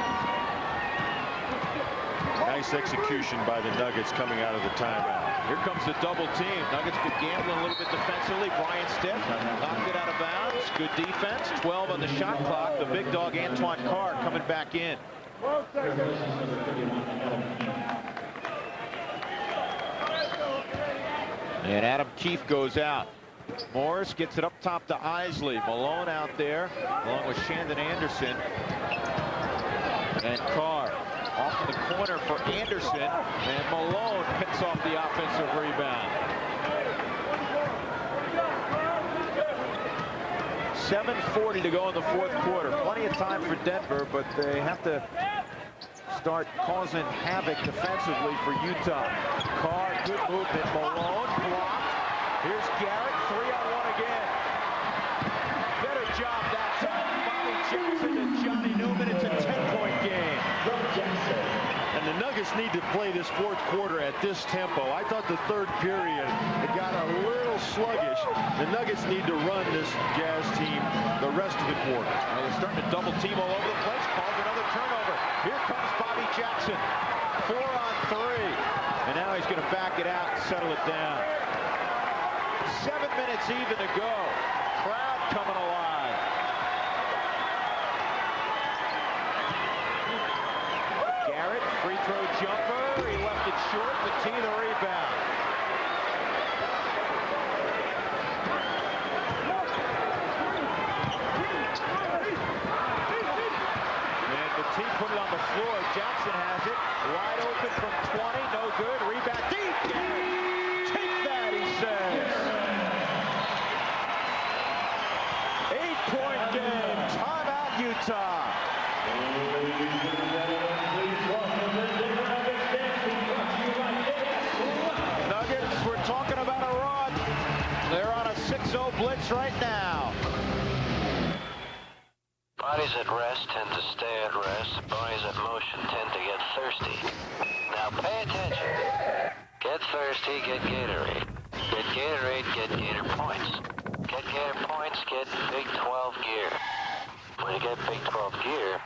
Nice execution by the Nuggets coming out of the timeout. Here comes the double team. Nuggets been gambling a little bit defensively. Brian Stiff knocked it out of bounds. Good defense. 12 on the shot clock. The big dog Antoine Carr coming back in. And Adam Keefe goes out. Morris gets it up top to Isley. Malone out there along with Shandon Anderson. And Carr off in the corner for Anderson. And Malone picks off the offensive rebound. 7:40 to go in the fourth quarter. Plenty of time for Denver, but they have to start causing havoc defensively for Utah. Carr, good movement. Malone blocked. Here's Garrett, 3-on-1 again. job that time. Bobby Jackson to Johnny Newman. It's a 10-point game. And the Nuggets need to play this fourth quarter at this tempo. I thought the third period, it got a little sluggish. The Nuggets need to run this Jazz team the rest of the quarter. They're starting to double team all over the place. Calls another turnover. Here comes Bobby Jackson. 4 on 3. And now he's going to back it out and settle it down. 7 minutes even to go. Crowd coming alive. Garrett, free throw jumper. He left it short. Petit the rebound. And Petit put it on the floor. Jackson has it. Wide open from 20. No good. Rebound deep. Garrett. Take that, he says. 8-point game. Timeout, Utah. Nuggets, we're talking about a run. They're on a 6-0 blitz right now. Bodies at rest tend to stay at rest. Bodies at motion tend to get thirsty. Now pay attention. Get thirsty, get Gatorade. Get Gatorade, get Gator points. Get Gator points, get Big 12 gear. When you get Big 12 gear,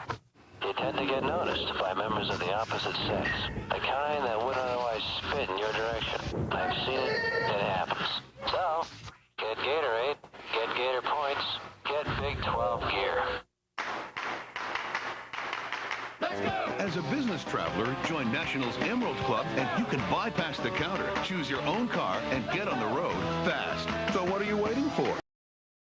you tend to get noticed by members of the opposite sex. The kind that wouldn't otherwise spit in your direction. I've seen it, it happens. So, get Gatorade, get Gator points, get Big 12 gear. As a business traveler, join National's Emerald Club and you can bypass the counter, choose your own car, and get on the road fast. So what are you waiting for?